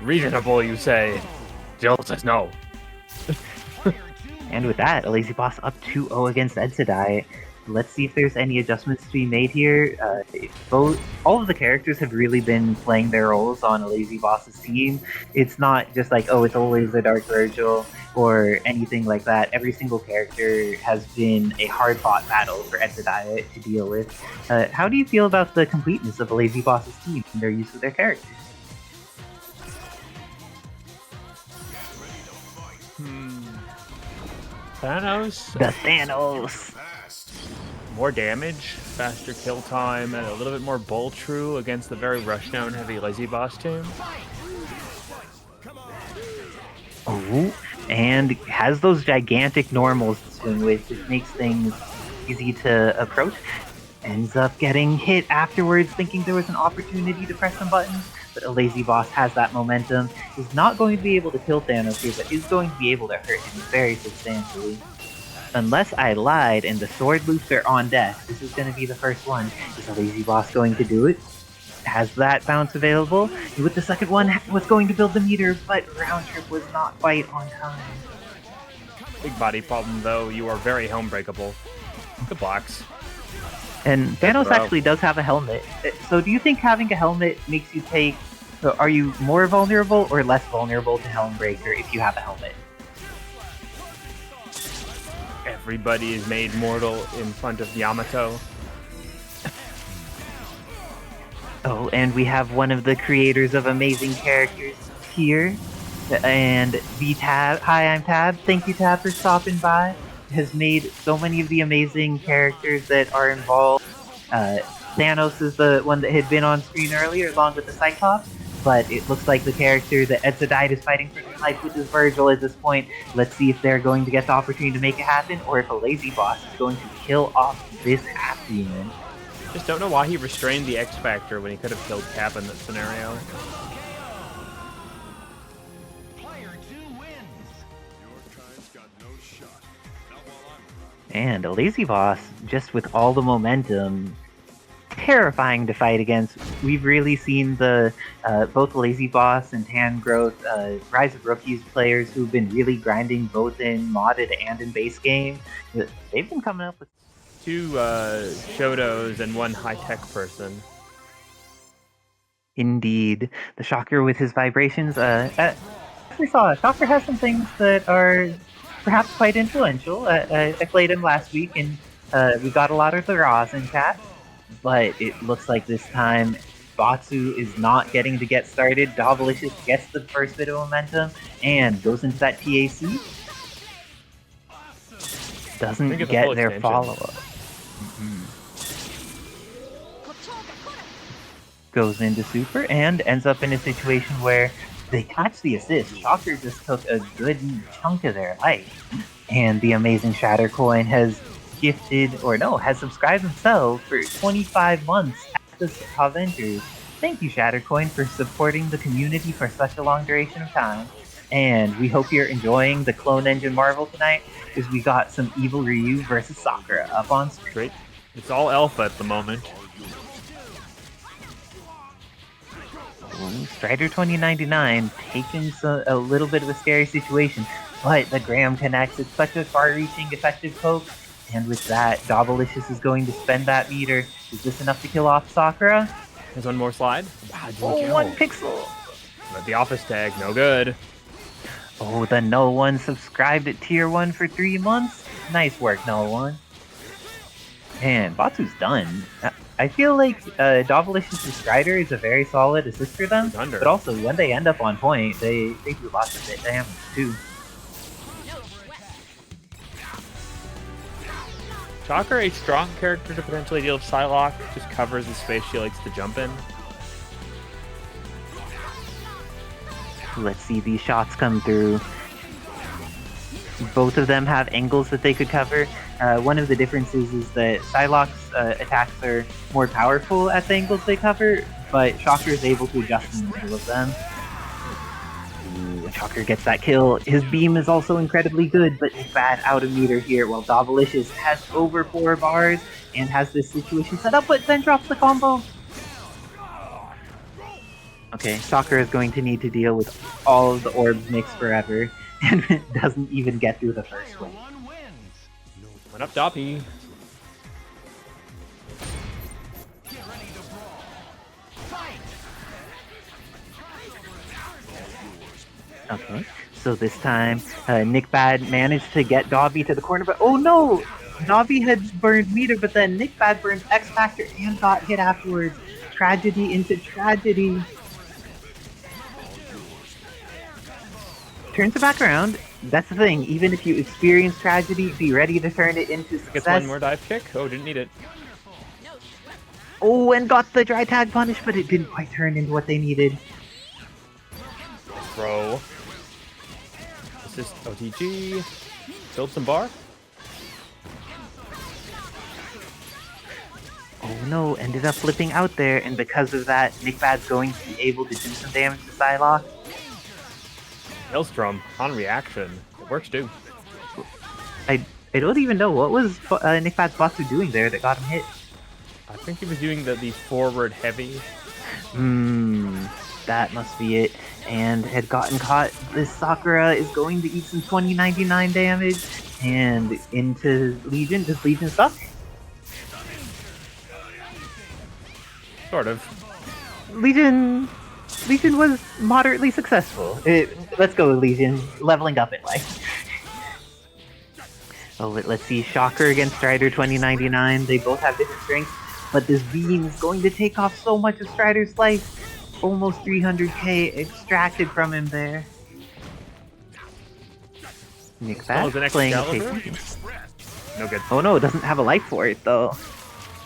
Reasonable, you say. Jill says no. And with that, a Lazy Boss up 2-0 against Edsadiet. Let's see if there's any adjustments to be made here. All of the characters have really been playing their roles on a Lazy Boss's team. It's not just like, oh, it's always the Dark Vergil or anything like that. Every single character has been a hard-fought battle for Edsadiet to deal with. How do you feel about the completeness of a Lazy Boss's team and their use of their characters? Thanos. The Thanos. More damage, faster kill time, and a little bit more bowl true against the very rush down heavy lazy boss team. Oh, and has those gigantic normals to swing with, which makes things easy to approach. Ends up getting hit afterwards, thinking there was an opportunity to press some buttons, but a lazy boss has that momentum. Is not going to be able to kill Thanos here, but is going to be able to hurt him very substantially. Unless I lied and the sword loops are on deck, this is going to be the first one. Is the lazy boss going to do it? Has that bounce available? With the second one, was going to build the meter, but round trip was not quite on time. Big body problem though, you are very helm breakable. Good blocks. And Thanos actually does have a helmet. So do you think having a helmet makes you take... So are you more vulnerable or less vulnerable to Helm Breaker if you have a helmet? Everybody is made mortal in front of Yamato. Oh, and we have one of the creators of amazing characters here. And the Tab. Hi, I'm Tab. Thank you, Tab, for stopping by. Has made so many of the amazing characters that are involved. Thanos is the one that had been on screen earlier, along with the Cyclops. But it looks like the character that Edsadiet is fighting for their life with is Vergil at this point. Let's see if they're going to get the opportunity to make it happen, or if a lazy boss is going to kill off this half-demon. Just don't know why he restrained the X Factor when he could have killed Cap in that scenario. And a lazy boss, just with all the momentum, terrifying to fight against. We've really seen the both lazy boss and Tangrowth, Rise of Rookies players who've been really grinding both in modded and in base game. They've been coming up with 2 Shotos and 1 high-tech person. Indeed. The Shocker with his vibrations. We saw Shocker has some things that are perhaps quite influential. I played him last week and we got a lot of the Raws in chat. But it looks like this time Batsu is not getting to get started. Dobbilicious gets the first bit of momentum and goes into that TAC. Doesn't get their follow-up. Goes into super and ends up in a situation where they catch the assist. Shocker just took a good chunk of their life. And the amazing Shatter Coin has has subscribed himself for 25 months at the HAVENGERS. Thank you, Shattercoin, for supporting the community for such a long duration of time. And we hope you're enjoying the Clone Engine Marvel tonight, because we got some Evil Ryu versus Sakura up on screen. Great. It's all alpha at the moment. Strider 2099 taking a little bit of a scary situation, but the Graham connects. It's such a far-reaching, effective poke. And with that, Dobbilicious is going to spend that meter. Is this enough to kill off Sakura? There's one more slide. Oh, 1 pixel! But the office tag, no good. Oh, the No One subscribed at tier 1 for 3 months? Nice work, No One. And Batsu's done. I feel like Dobbilicious' Strider is a very solid assist for them, but also when they end up on point, they do lots of hit damage too. Shocker, a strong character to potentially deal with Psylocke, just covers the space she likes to jump in. Let's see these shots come through. Both of them have angles that they could cover. One of the differences is that Psylocke's attacks are more powerful at the angles they cover, but Shocker is able to adjust in the middle of them. Ooh, Shocker gets that kill. His beam is also incredibly good, but NickBad out of meter here, while Dobbilicious has over 4 bars and has this situation set up, but then drops the combo. Okay, Shocker is going to need to deal with all of the orbs mixed forever, and doesn't even get through the first wave. Went up Doppy. Okay, so this time, NickBad managed to get Dobby to the corner, but oh no! Dobby had burned meter, but then NickBad burned X Factor and got hit afterwards. Tragedy into tragedy. Turns it back around, That's the thing. Even if you experience tragedy, be ready to turn it into Gets success. one more dive kick. Oh, didn't need it. Oh, and got the dry tag punish, but it didn't quite turn into what they needed. Throw. Assist OTG. Build some bar. Oh no, ended up flipping out there, and because of that, NickBad's going to be able to do some damage to Psylocke. Hailstrom on reaction. It works too. I don't even know what was NickBad's Batsu doing there that got him hit. I think he was doing the forward heavy. That must be it. And had gotten caught. This Sakura is going to eat some 2099 damage. And into Legion. Does Legion suck? Sort of. Legion was moderately successful. Let's go, Legion. Leveling up in life. Oh, let's see. Shocker against Strider 2099. They both have different strengths. But this beam is going to take off so much of Strider's life. Almost 300k extracted from him there. NickBad playing chase. No good. Oh no, it doesn't have a life for it though.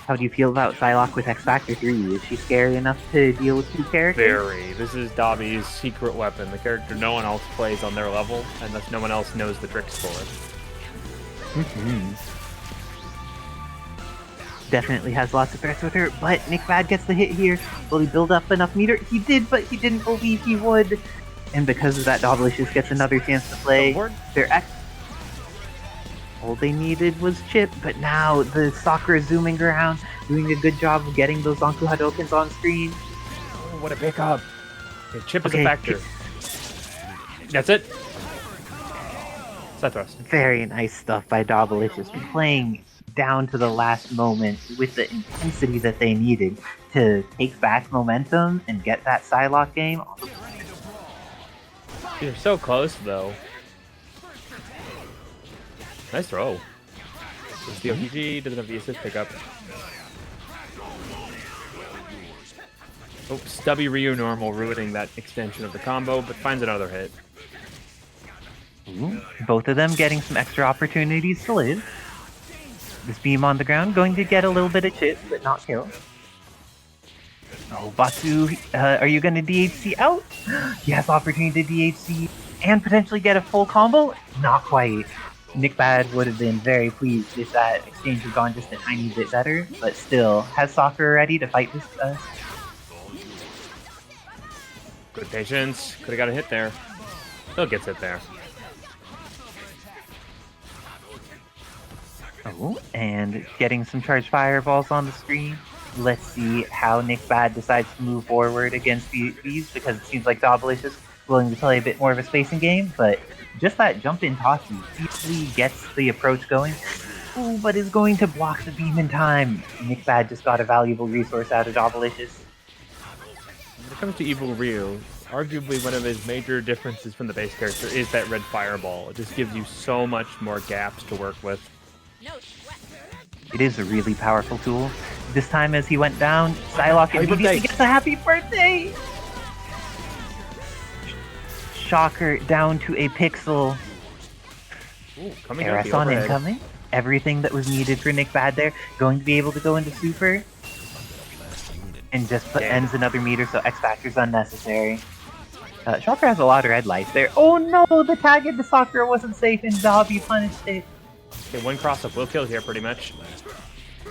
How do you feel about Psylocke with X Factor 3? Is she scary enough to deal with two characters? Very. This is Dobby's secret weapon. The character no one else plays on their level, and thus no one else knows the tricks for it. Definitely has lots of threats with her, but NickBad gets the hit here. Will he build up enough meter? He did, but he didn't believe he would. And because of that, Dobbilicious gets another chance to play. All they needed was Chip, but now the Sakura zooming around, doing a good job of getting those Zanku Hadokens on screen. Oh, what a pickup! Okay, Chip is a factor. That's it. S.T.A.R.S. Very nice stuff by Dobbilicious, playing down to the last moment with the intensity that they needed to take back momentum and get that Psylocke game on the board. They're so close, though. Nice throw. It's the OPG, doesn't have the assist pickup. Oh, Stubby Ryu normal ruining that extension of the combo, but finds another hit. Ooh, both of them getting some extra opportunities to live. This beam on the ground going to get a little bit of chip, but not kill. Oh, Batsu, are you going to DHC out? He has opportunity to DHC and potentially get a full combo? Not quite. NickBad would have been very pleased if that exchange had gone just a tiny bit better, but still, has Sakura ready to fight this? Good patience. Could have got a hit there. Still gets it there. Oh, and getting some charged fireballs on the screen. Let's see how NickBad decides to move forward against these, because it seems like Dobbilicious is willing to play a bit more of a spacing game, but just that jump in tossy easily gets the approach going. Ooh, but is going to block the beam in time. NickBad just got a valuable resource out of Dobbilicious. When it comes to Evil Ryu, arguably one of his major differences from the base character is that red fireball. It just gives you so much more gaps to work with. It is a really powerful tool. This time as he went down, Psylocke immediately gets a happy birthday! Shocker down to a pixel. Ooh, coming S.T.A.R.S. on incoming. Everything that was needed for NickBad there. Going to be able to go into super. And just ends another meter, so X Factor's unnecessary. Shocker has a lot of red life there. Oh no, the tag into Sakura wasn't safe and Dobby punished it. Okay, one cross-up will kill here, pretty much.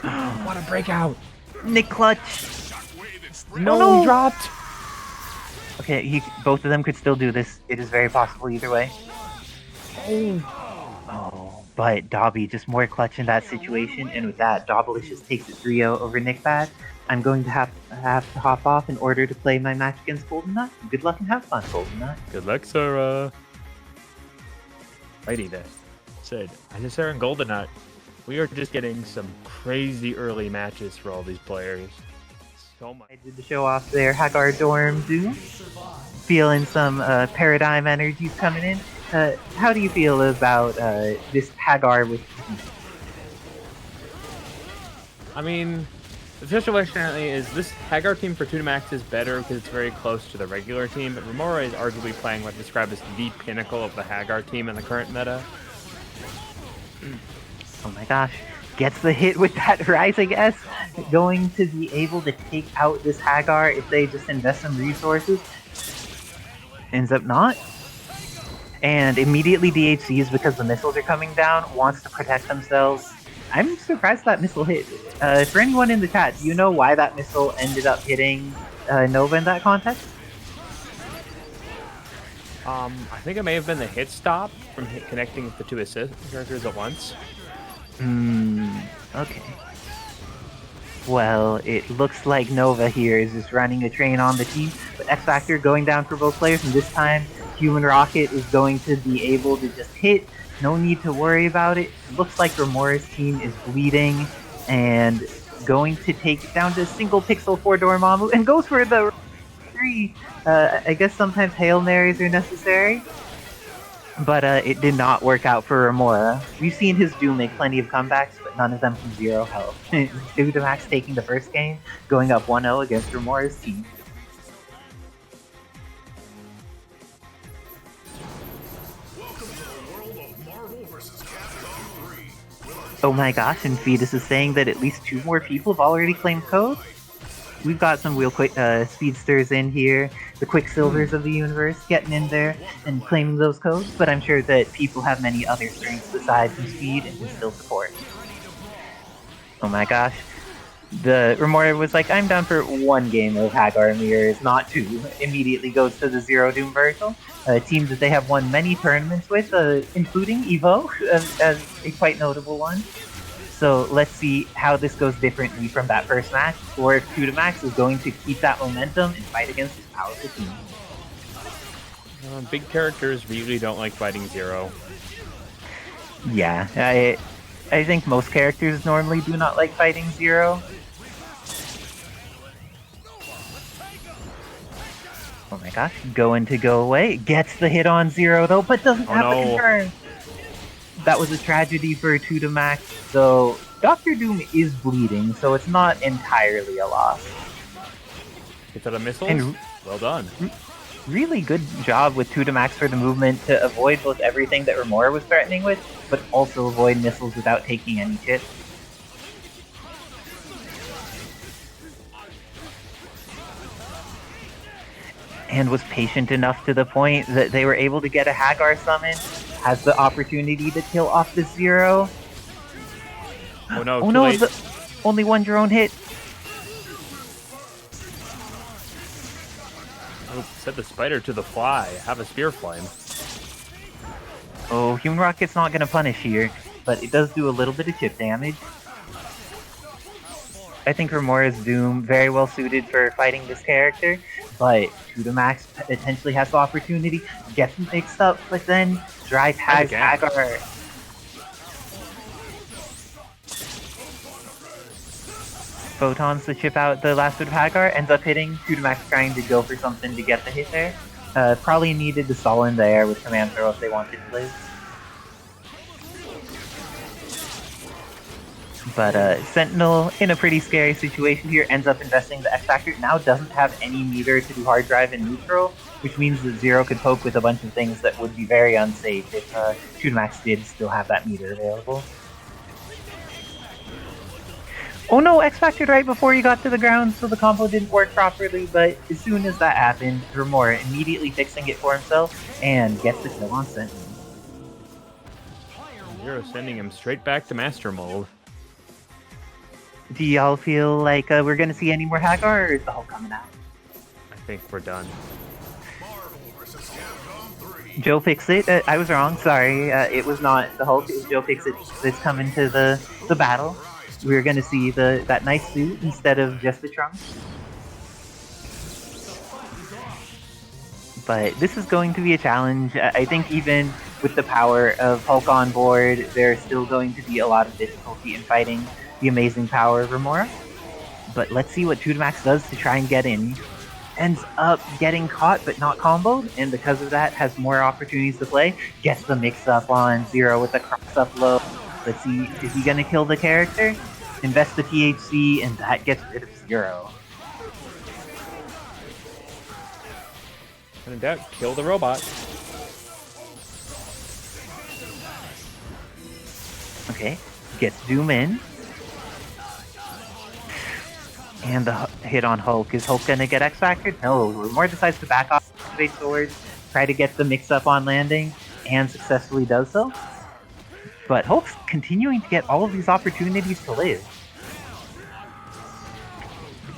What a breakout! Nick clutch! No, he dropped! Okay, both of them could still do this. It is very possible either way. Oh, but Dobby just more clutch in that situation, and with that, Dobbilicious takes it 3-0 over NickBad. I'm going to have to hop off in order to play my match against GoldenNut. Good luck and have fun, GoldenNut. Good luck, Sarah. Righty then. Said, Isicera and GoldenNut. We are just getting some crazy early matches for all these players. So much. I did the show off there, Haggar Dormammu. Feeling some paradigm energies coming in. How do you feel about this Haggar with... I mean, The situation is this Haggar team for 2-Max is better because it's very close to the regular team, but Romora is arguably playing what described as the pinnacle of the Haggar team in the current meta. Oh my gosh. Gets the hit with that Rising S. Going to be able to take out this Haggar if they just invest some resources. Ends up not. And immediately DHCs because the missiles are coming down, wants to protect themselves. I'm surprised that missile hit. For anyone in the chat, do you know why that missile ended up hitting Nova in that context? I think it may have been the hit stop from connecting with the two assist characters at once. Okay. Well, it looks like Nova here is just running a train on the team, but X Factor going down for both players, and this time Human Rocket is going to be able to just hit. No need to worry about it. Looks like Romora's team is bleeding and going to take it down to a single pixel for Dormammu and goes for the 3. I guess sometimes Hail Marys are necessary, but it did not work out for Romora. We've seen his Doom make plenty of comebacks, but none of them from 0 health. 2-Max taking the first game, going up 1-0 against Romora's team. Oh my gosh, and Fetus is saying that at least 2 more people have already claimed code. We've got some real quick speedsters in here, the Quicksilvers of the universe, getting in there and claiming those codes, but I'm sure that people have many other strengths aside from speed and can still support. Oh my gosh. The Remora was like, I'm down for 1 game of Haggar Mirrors, not 2. Immediately goes to the Zero Doom Vergil, a team that they have won many tournaments with, including EVO, as a quite notable one. So let's see how this goes differently from that first match, or if 2-Max is going to keep that momentum and fight against this powerful team. Big characters really don't like fighting Zero. Yeah, I think most characters normally do not like fighting Zero. Oh my gosh, going to go away. Gets the hit on Zero though, but doesn't have the confirm. That was a tragedy for 2-Max, so Dr. Doom is bleeding, so it's not entirely a loss. Hits out of missiles? And well done. Really good job with 2-Max for the movement to avoid both everything that Romora was threatening with, but also avoid missiles without taking any hits. And was patient enough to the point that they were able to get a Haggar summon, has the opportunity to kill off the Zero. Oh no, oh no, only 1 drone hit. Oh, set the spider to the fly, have a spear flame. Oh, Human Rocket's not gonna punish here, but it does do a little bit of chip damage. I think Remora's Doom very well suited for fighting this character, but 2-Max potentially has the opportunity, gets mixed up, but then Drive has Haggar. Photons to chip out the last bit of Haggar, ends up hitting 2-Max trying to go for something to get the hit there. Probably needed to stall in the air with command throw if they wanted to live. But Sentinel, in a pretty scary situation here, ends up investing the X Factor. Now doesn't have any meter to do hard drive in neutral, which means that Zero could poke with a bunch of things that would be very unsafe if 2-Max did still have that meter available. Oh no, X Factored right before he got to the ground, so the combo didn't work properly, but as soon as that happened, Romora immediately fixing it for himself, and gets the kill on Sentinel. Zero sending him straight back to Master Mold. Do y'all feel like we're gonna see any more Haggar, or is the Hulk coming out? I think we're done. Joe Fixit, I was wrong, sorry. It was not the Hulk, it was Joe Fixit that's coming to the battle. We're gonna see that nice suit instead of just the trunks. But this is going to be a challenge. I think even with the power of Hulk on board, there's still going to be a lot of difficulty in fighting the amazing power of Romora. But let's see what 2-Max does to try and get in. Ends up getting caught but not comboed, and because of that has more opportunities to play. Gets the mix up on Zero with the cross up low. Let's see, is he gonna kill the character? invest the THC, and that gets rid of Zero. When in doubt, kill the robot. Okay, gets Doom in. And the hit on Hulk. Is Hulk gonna get X-Factored? No, Romora decides to back off, activate swords, try to get the mix-up on landing, and successfully does so. But Hulk's continuing to get all of these opportunities to live.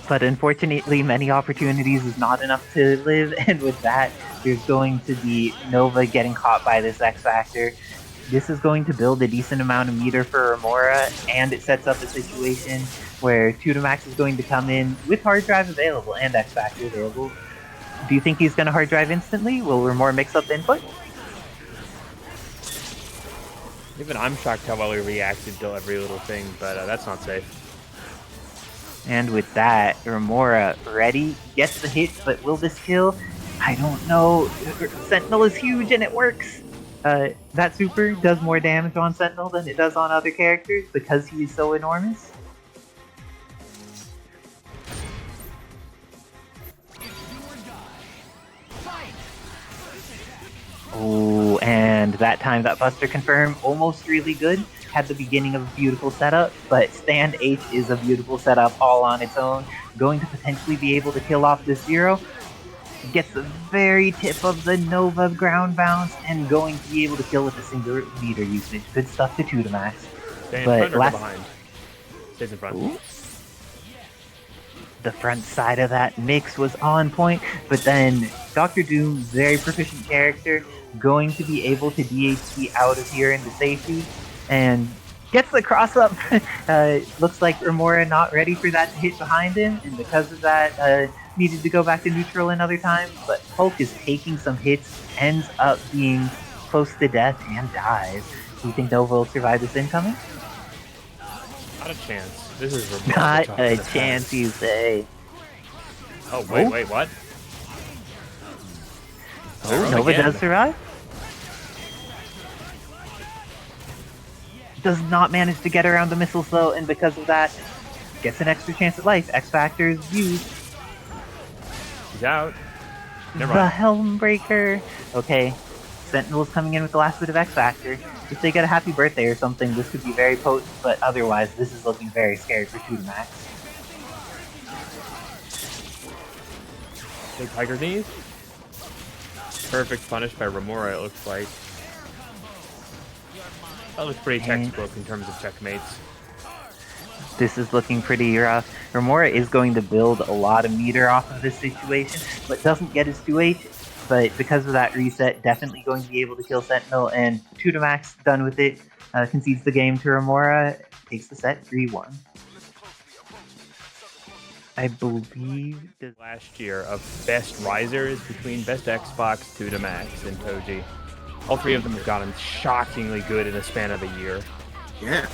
But unfortunately, many opportunities is not enough to live, and with that, there's going to be Nova getting caught by this X-Factor. This is going to build a decent amount of meter for Romora, and it sets up a situation where Tutamax is going to come in with hard drive available and X-Factor available. Do you think he's going to hard drive instantly? Will Romora mix up input? Even I'm shocked how well he reacted to every little thing, but that's not safe. And with that, Romora ready, gets the hit, but will this kill? I don't know. Sentinel is huge and it works. That super does more damage on Sentinel than it does on other characters because he is so enormous. Oh, and that time that Buster confirmed, almost really good. Had the beginning of a beautiful setup, but Stand H is a beautiful setup all on its own. Going to potentially be able to kill off this Zero. Gets the very tip of the Nova ground bounce and going to be able to kill with a single meter usage. Good stuff to Tutamax. Stay in But front or last... go behind? Stays in front. Ooh. The front side of that mix was on point, but then Dr. Doom, very proficient character, going to be able to DHC out of here into safety, and gets the cross up. Looks like Romora not ready for that to hit behind him, and because of that, needed to go back to neutral another time, but Hulk is taking some hits, ends up being close to death, and dies. Do you think Nova will survive this incoming? Not a chance. This is Romora. Not a chance, you say. Oh, wait, what? Oh, Nova again. does survive? Does not manage to get around the missiles though, and because of that, gets an extra chance at life. X-Factor is used. He's out. Never The mind. Helmbreaker. Okay, Sentinel's coming in with the last bit of X-Factor. If they get a happy birthday or something, this could be very potent, but otherwise, this is looking very scary for Tutamax. Big tiger knees. Perfect punish by Romora, it looks like. That looks pretty textbook in terms of checkmates. This is looking pretty rough. Romora is going to build a lot of meter off of this situation, but doesn't get his 2H. But because of that reset, definitely going to be able to kill Sentinel, and Tutamax done with it, concedes the game to Romora, takes the set 3-1. I believe the Last year of best risers between Best Xbox, Tutamax, and Toji. All three of them have gotten shockingly good in a span of a year. Yeah,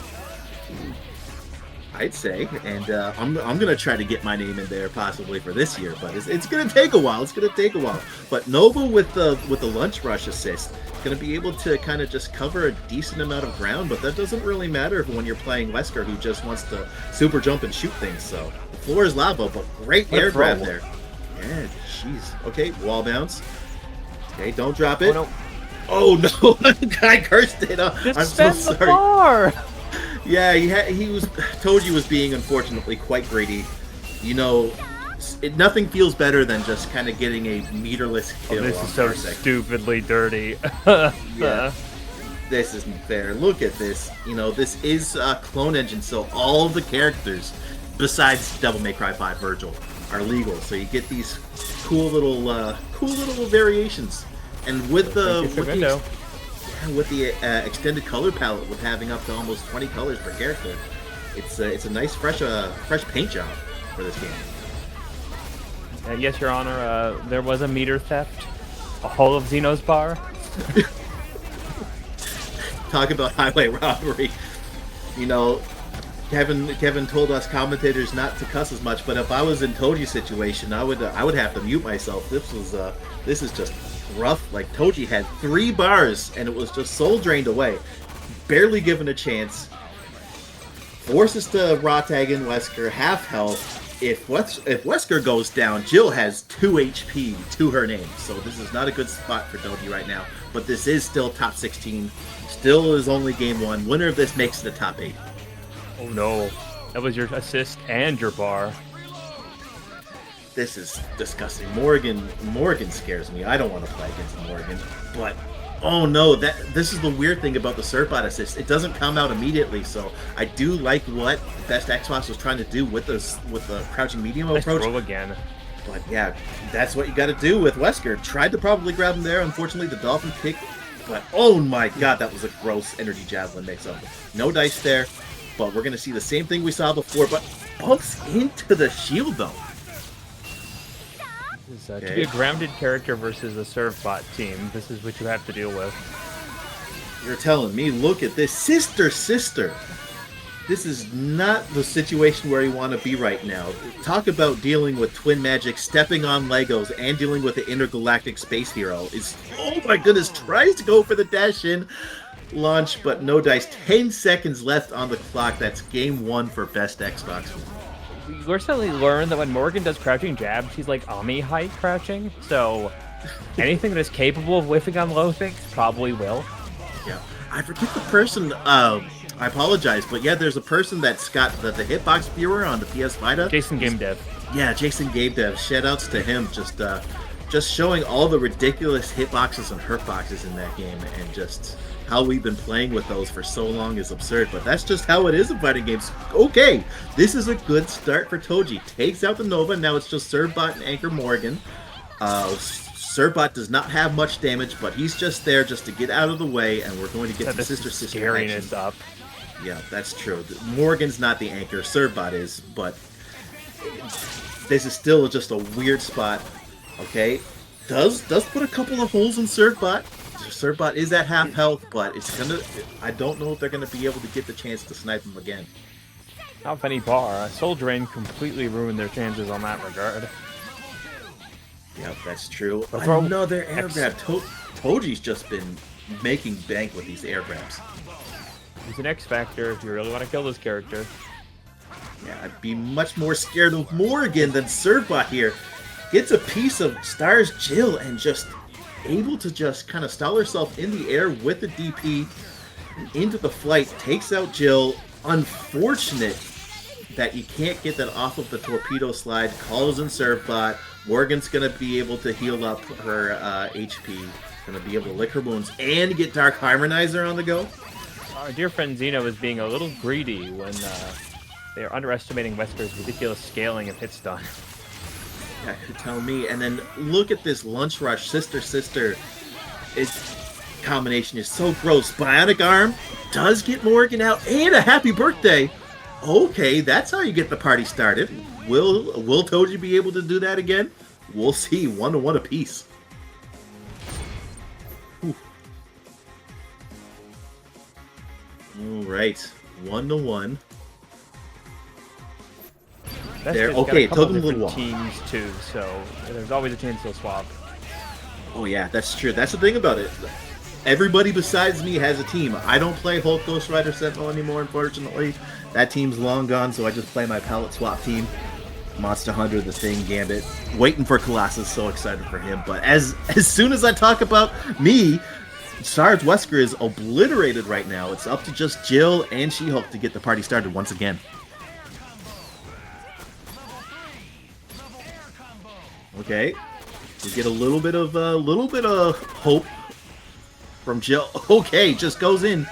I'd say, and I'm gonna try to get my name in there possibly for this year, but it's gonna take a while. It's gonna take a while. But Nova with the lunch rush assist, gonna be able to kind of just cover a decent amount of ground, but that doesn't really matter when you're playing Wesker, who just wants to super jump and shoot things. So the floor is lava, but great air grab there. Yeah, jeez. Okay, wall bounce. Okay, don't drop it. Oh, no. Oh no! I cursed it. Just I'm so spend the sorry. bar! Yeah, he was. Toji was being unfortunately quite greedy. You know, nothing feels better than just kind of getting a meterless kill. Oh, this on is so Parsec. stupidly dirty. Yeah. This isn't fair. Look at this. You know, this is Clone Engine, so all of the characters, besides Devil May Cry 5 Vergil, are legal. So you get these cool little variations. And with the extended color palette, with having up to almost 20 colors per character, it's a nice fresh paint job for this game. Yes, Your Honor, there was a meter theft. A whole of Xeno's bar. Talk about highway robbery. You know, Kevin told us commentators not to cuss as much, but if I was in Toji's situation, I would have to mute myself. This is just rough. Like, Toji had 3 bars and it was just soul drained away, barely given a chance. forces to raw tag in Wesker, half health. If Wesker goes down, Jill has 2 HP to her name, so this is not a good spot for Toji right now. But this is still top 16. Still is only game 1. Winner of this makes it the top 8. Oh no, that was your assist and your bar. This is disgusting. Morgan scares me. I don't want to play against Morgan, but oh no, this is the weird thing about the Servbot assist. It doesn't come out immediately, so I do like what Best Xbox was trying to do with the crouching medium Nice approach. throw again. But yeah, that's what you got to do with Wesker. Tried to probably grab him there. Unfortunately, the Dolphin kick. But oh my god, that was a gross energy javelin mix-up. No dice there, but we're gonna see the same thing we saw before. But bumps into the shield though. To be a grounded character versus a Servbot team, this is what you have to deal with. You're telling me, look at this. Sister. This is not the situation where you want to be right now. Talk about dealing with twin magic, stepping on Legos, and dealing with the intergalactic space hero. Oh my goodness, tries to go for the dash in launch, but no dice. 10 seconds left on the clock. That's game 1 for Best Xbox. We recently learned that when Morgan does crouching jabs, she's like Ami height crouching, so anything that is capable of whiffing on low things probably will. Yeah, I forget the person. I apologize, but yeah, there's a person that's got the hitbox viewer on the PS Vita. Jason Game Dev. Yeah, Jason Game Dev. Shoutouts to him. Just showing all the ridiculous hitboxes and hurtboxes in that game, and just how we've been playing with those for so long is absurd. But that's just how it is in fighting games. Okay, this is a good start for Toji. Takes out the Nova. Now it's just Servbot and Anchor Morgan. Servbot does not have much damage, but he's just there just to get out of the way, and we're going to get the sister scariness up. Yeah, that's true. Morgan's not the anchor, Servbot is, but this is still just a weird spot. Okay, does put a couple of holes in Servbot. Servbot is at half health, but I don't know if they're gonna be able to get the chance to snipe him again. Not if any bar. Soul Drain completely ruined their chances on that regard. Yep, that's true. Throw Another air grab. Toji's just been making bank with these air grabs. He's an X Factor if you really want to kill this character. Yeah, I'd be much more scared of Morgan than Servbot here. Gets a piece of S.T.A.R.S Jill and just able to just kind of stall herself in the air with the DP into the flight. Takes out Jill. Unfortunate that you can't get that off of the torpedo slide. Calls in Servbot. Morgan's going to be able to heal up her HP. Going to be able to lick her wounds and get Dark Harmonizer on the go. Our dear friend Xeno is being a little greedy when they are underestimating Wesker's ridiculous scaling of hit stun. Yeah, you tell me. And then look at this lunch rush, sister. Its combination is so gross. Bionic Arm does get Morgan out, and a happy birthday. Okay, that's how you get the party started. Will Toji be able to do that again? We'll see. 1-1 apiece. All right, 1-1. There. Okay, it took them a little while. Teams too, so there's always a chance they'll swap. Oh yeah, that's true. That's the thing about it. Everybody besides me has a team. I don't play Hulk, Ghost Rider, Sentinel anymore, unfortunately. That team's long gone, so I just play my palette swap team. Monster Hunter, The Thing, Gambit. Waiting for Colossus, so excited for him. But as soon as I talk about me, S.T.A.R.S Wesker is obliterated right now. It's up to just Jill and She-Hulk to get the party started once again. Okay, we get a little bit of hope from Jill. Okay, just goes in.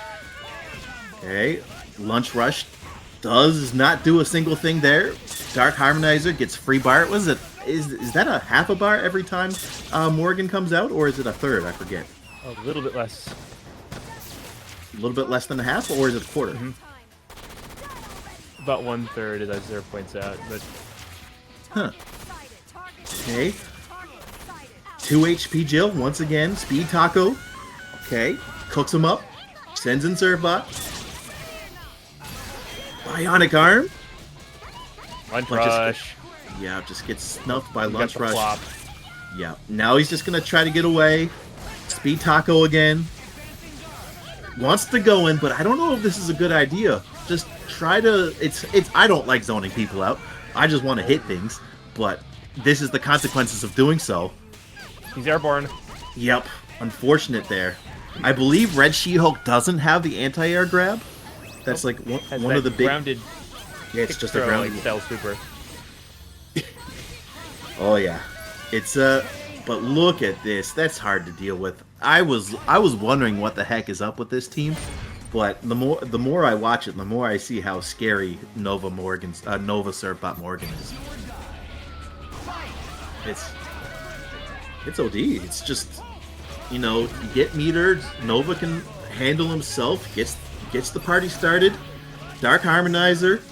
Okay, Lunch Rush does not do a single thing there. Dark Harmonizer gets free bar. Was it? Is that a half a bar every time Morgan comes out, or is it a third? I forget. A little bit less. A little bit less than a half, or is it a quarter? Mm-hmm. About 1/3, as Zero points out, but. Huh. Okay. 2 HP Jill, once again. Speed Taco. Okay. Cooks him up. Sends in Servbot. Bionic Arm. Lunch Rush. Yeah, just gets snuffed by You Lunch got the Rush. flop. Yeah. Now he's just going to try to get away. Speed Taco again. Wants to go in, but I don't know if this is a good idea. Just try to. It's. I don't like zoning people out. I just want to hit things, but this is the consequences of doing so. He's airborne. Yep. Unfortunate there. I believe Red She-Hulk doesn't have the anti-air grab. That's like one of the big. Grounded. Yeah, it's just a grounded. Like Cell Super. Oh yeah, it's But look at this. That's hard to deal with. I was wondering what the heck is up with this team, but the more I watch it, the more I see how scary Nova Servbot Morgan is. It's OD. It's just, you know, you get metered. Nova can handle himself. Gets the party started. Dark Harmonizer.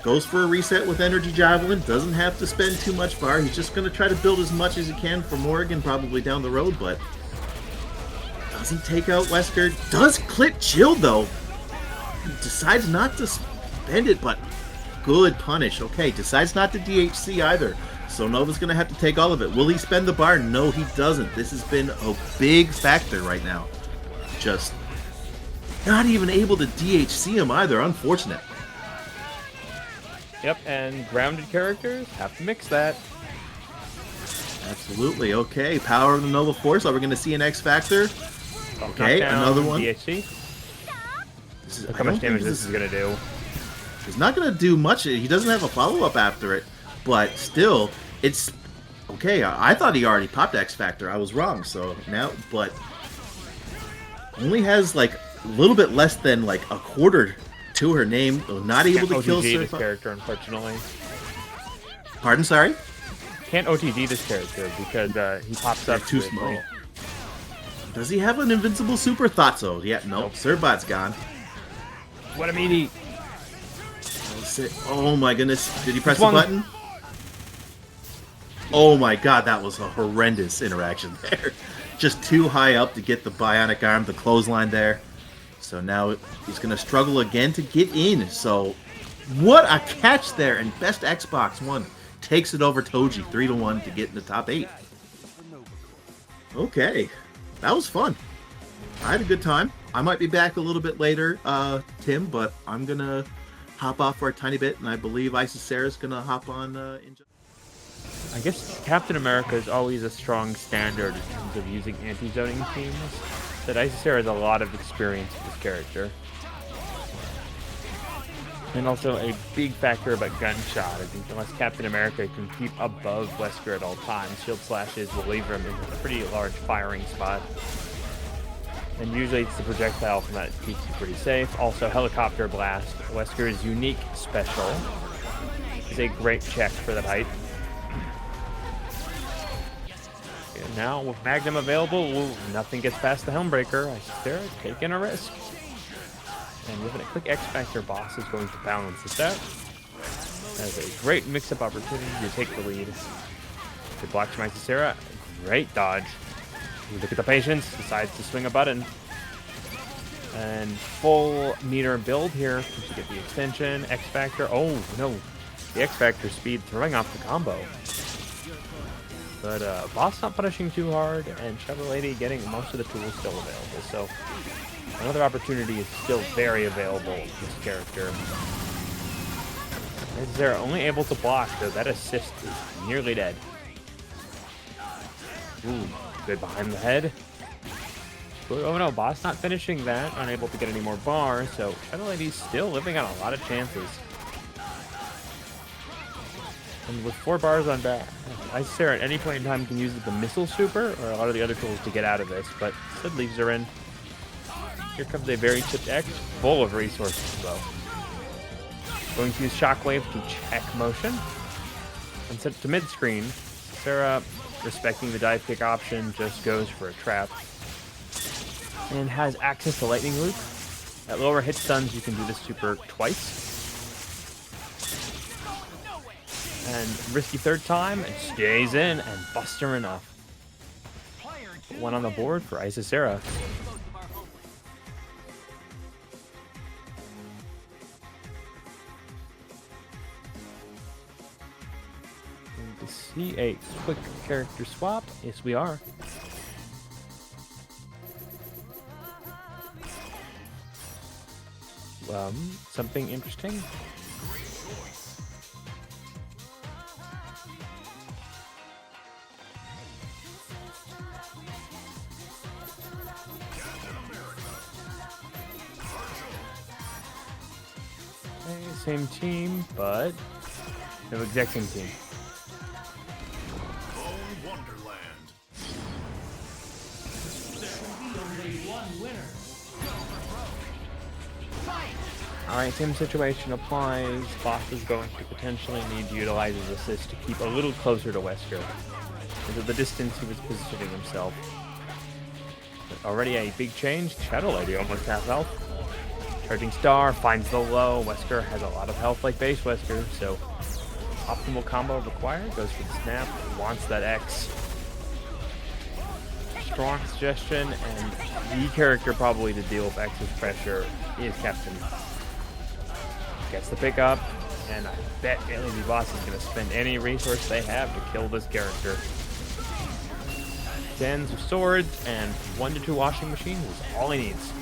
Goes for a reset with Energy Javelin. Doesn't have to spend too much bar. He's just going to try to build as much as he can for Morgan probably down the road, but doesn't take out Wesker. Does clip Chill, though. Decides not to spend it, but good punish. Okay, decides not to DHC either. So Nova's going to have to take all of it. Will he spend the bar? No, he doesn't. This has been a big factor right now. Just not even able to DHC him either. Unfortunate. Yep, and grounded characters have to mix that. Absolutely. Okay, Power of the Nova Force. Are we going to see an X Factor? Okay, another one. DHC. Look how much damage this is going to do. He's not going to do much. He doesn't have a follow-up after it. But still, it's... Okay, I thought he already popped X Factor. I was wrong, so now... But... Only has, like, a little bit less than, like, a quarter to her name. Not able to kill this character, unfortunately. Pardon, sorry? Can't OTG this character because he pops up too small. Does he have an invincible super? Thought so. Yeah, nope. Servbot's gone. What a meaty. Oh my goodness. Did he press the button? Oh my god, that was a horrendous interaction there. Just too high up to get the bionic arm, the clothesline there. So now he's going to struggle again to get in. So what a catch there. And best Xbox One takes it over Toji 3-1 to get in the top 8. Okay. That was fun. I had a good time. I might be back a little bit later, Tim, but I'm going to hop off for a tiny bit. And I believe Isicera is going to hop on in just... I guess Captain America is always a strong standard in terms of using anti-zoning teams. That Isicera has a lot of experience with this character. And also a big factor about gunshot. I think unless Captain America can keep above Wesker at all times, shield slashes will leave him in a pretty large firing spot. And usually it's the projectile from that keeps you pretty safe. Also, Helicopter Blast, Wesker's unique special, is a great check for that height. And now with Magnum available, nothing gets past the Helmbreaker. Isicera taking a risk. And with a quick X Factor, Boss is going to balance this out. That is a great mix-up opportunity to take the lead. Good block from Isicera. Great dodge. Look at the patience. Decides to swing a button. And full meter build here to get the extension. X Factor. Oh no. The X Factor speed throwing off the combo. But Boss not punishing too hard, and Chevrolet getting most of the tools still available. So another opportunity is still very available with this character. Isicera only able to block, though that assist is nearly dead. Ooh, good behind the head. Oh no, Boss not finishing that, unable to get any more bars, so Chevrolet's still living on a lot of chances. And with 4 bars on back, Isicera at any point in time can use the missile super or a lot of the other tools to get out of this, but Sid leaves her in. Here comes a very chipped X, full of resources though. Going to use Shockwave to check motion. And set to mid-screen. Isicera, respecting the dive kick option, just goes for a trap. And has access to Lightning Loop. At lower hit stuns, you can do this super twice. And risky third time, and stays in, and Buster enough. Put one on the board for Isicera. To see a quick character swap. Yes, we are. something interesting. Okay, same team, but no exact same team. Alright, same situation applies. Boss is going to potentially need to utilize his assist to keep a little closer to Wesker. Because of the distance he was positioning himself. But already a big change. Shadow Lady almost half health. Charging Star finds the low. Wesker has a lot of health like base Wesker, so optimal combo required. Goes for the snap. Wants that X. Strong suggestion, and the character probably to deal with X's pressure is Captain. Gets the pickup, and I bet LED Boss is going to spend any resource they have to kill this character. Tens of swords and 1 to 2 washing machines is all he needs.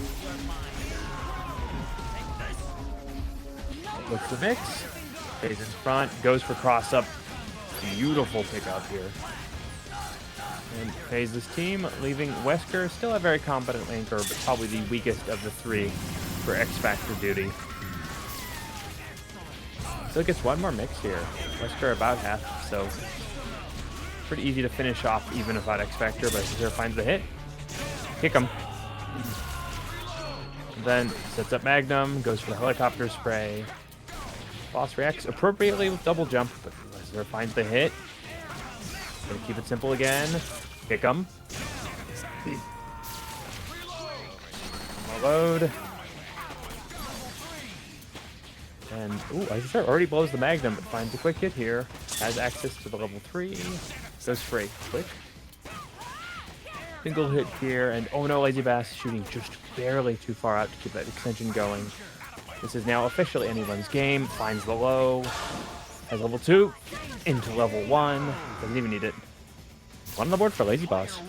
Looks the mix, stays in front, goes for cross up. Beautiful pickup here. And phase this team, leaving Wesker still a very competent anchor, but probably the weakest of the 3 for X Factor duty. Still gets 1 more mix here. Wesker about half, so pretty easy to finish off even without X Factor, but Isicera finds the hit. Kick him. And then sets up Magnum, goes for the helicopter spray. Boss reacts appropriately with double jump, but Isicera finds the hit. Gonna keep it simple again. Kick him. Load. And, ooh, Isicera already blows the Magnum, but finds a quick hit here. Has access to the level 3. Goes for a quick single hit here. And, oh no, Lazy Bass shooting just barely too far out to keep that extension going. This is now officially anyone's game. Finds the low. Has level 2. Into level 1. Doesn't even need it. 1 on the board for Lazy Boss.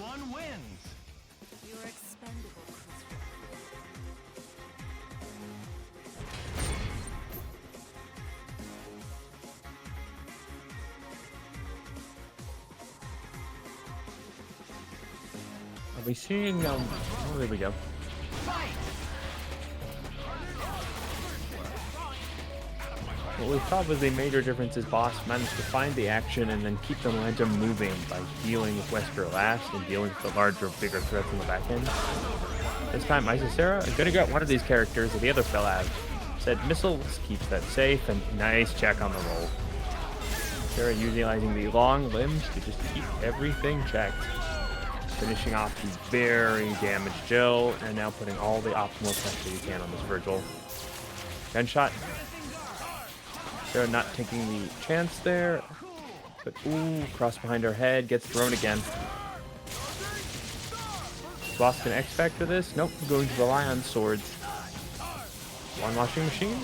Are we seeing, oh, there we go. What we thought was a major difference is Boss managed to find the action and then keep the momentum moving by dealing with Wesker last and dealing with the larger, bigger threats in the back end. This time, Isicera is going to get one of these characters that the other fell out. Said missiles, keeps that safe, and nice check on the roll. Isicera utilizing the long limbs to just keep everything checked. Finishing off the very damaged Jill, and now putting all the optimal pressure you can on this Vergil. Gunshot. They're not taking the chance there, but ooh, cross behind her head, gets thrown again. Boss can X Factor this? Nope, going to rely on swords. 1 washing machine.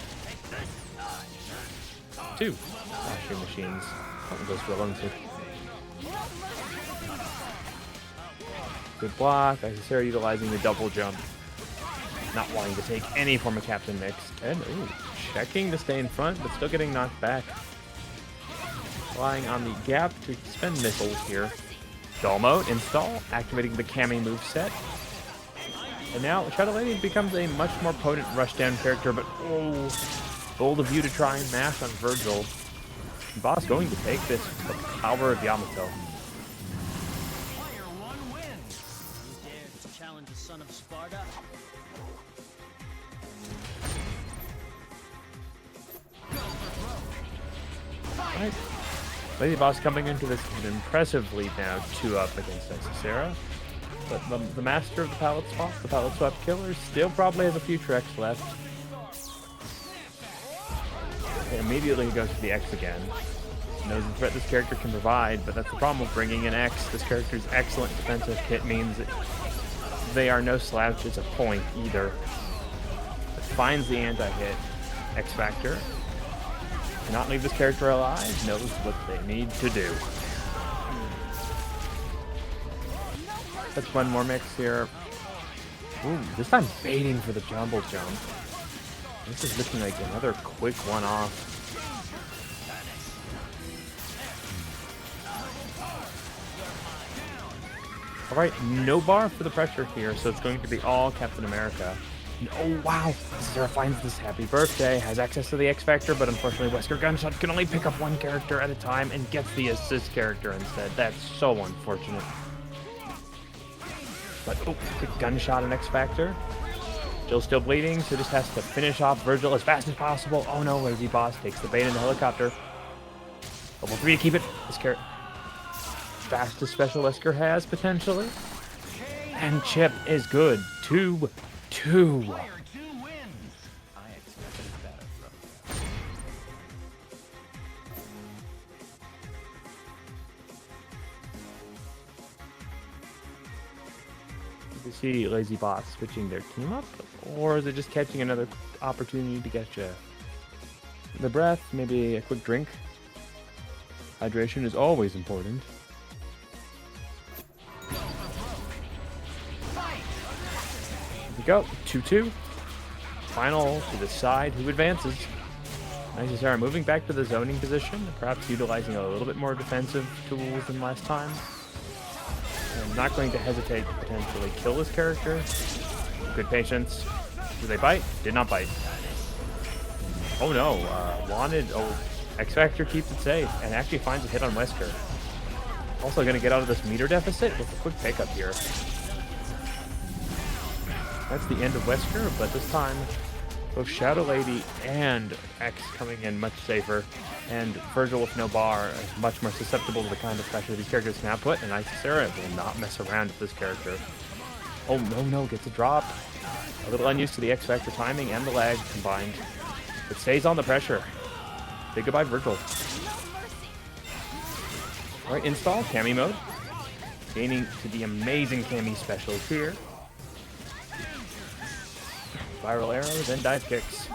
2 washing machines. That one goes for a lone switch. Good block. Isicera utilizing the double jump. Not wanting to take any form of Captain Mix. And ooh, checking to stay in front, but still getting knocked back. Relying on the gap to spend missiles here. Dull mode, install, activating the Kami move set. And now Shadow Lady becomes a much more potent rushdown character, but oh, bold of you to try and mash on Vergil. Boss going to take this with the power of Yamato. Son of Sparta. Right. Lady Boss coming into this with an impressive lead now, 2-up against Isicera. But the master of the pallet swap, the pallet swap killer, still probably has a few treks left. Okay, immediately he goes for the X again. Knows the threat this character can provide, but that's the problem with bringing in X. This character's excellent defensive kit means that they are no slouches at point either. But finds the anti-hit X Factor. Cannot leave this character alive, knows what they need to do. That's 1 more mix here. Ooh, this time baiting for the jumble jump. This is looking like another quick one-off. Alright, no bar for the pressure here, so it's going to be all Captain America. Oh wow! Isicera finds this happy birthday, has access to the X Factor, but unfortunately Wesker Gunshot can only pick up one character at a time and gets the assist character instead. That's so unfortunate. But oh, quick gunshot and X Factor. Still bleeding, so just has to finish off Vergil as fast as possible. Oh no, Lazy Boss takes the bait in the helicopter. Level 3 to keep it. This character. Fastest special Wesker has, potentially. And Chip is good. 2-2. You see Lazy Boss switching their team up? Or is it just catching another opportunity to get you the breath? Maybe a quick drink? Hydration is always important. Go 2-2. Final to decide who advances. Isicera moving back to the zoning position, perhaps utilizing a little bit more defensive tools than last time. I'm not going to hesitate to potentially kill this character. Good patience. Do they bite? Did not bite. Oh no, X Factor keeps it safe and actually finds a hit on Wesker. Also going to get out of this meter deficit with a quick pickup here. That's the end of Wesker, but this time both Shadow Lady and X coming in much safer, and Vergil with no bar is much more susceptible to the kind of pressure these characters can output, and Isicera will not mess around with this character. Oh no, gets a drop. A little unused to the X Factor timing and the lag combined. It stays on the pressure. Say goodbye, Vergil. Alright, install Cami mode. Gaining to the amazing Cami specials here. Viral arrows and dive kicks.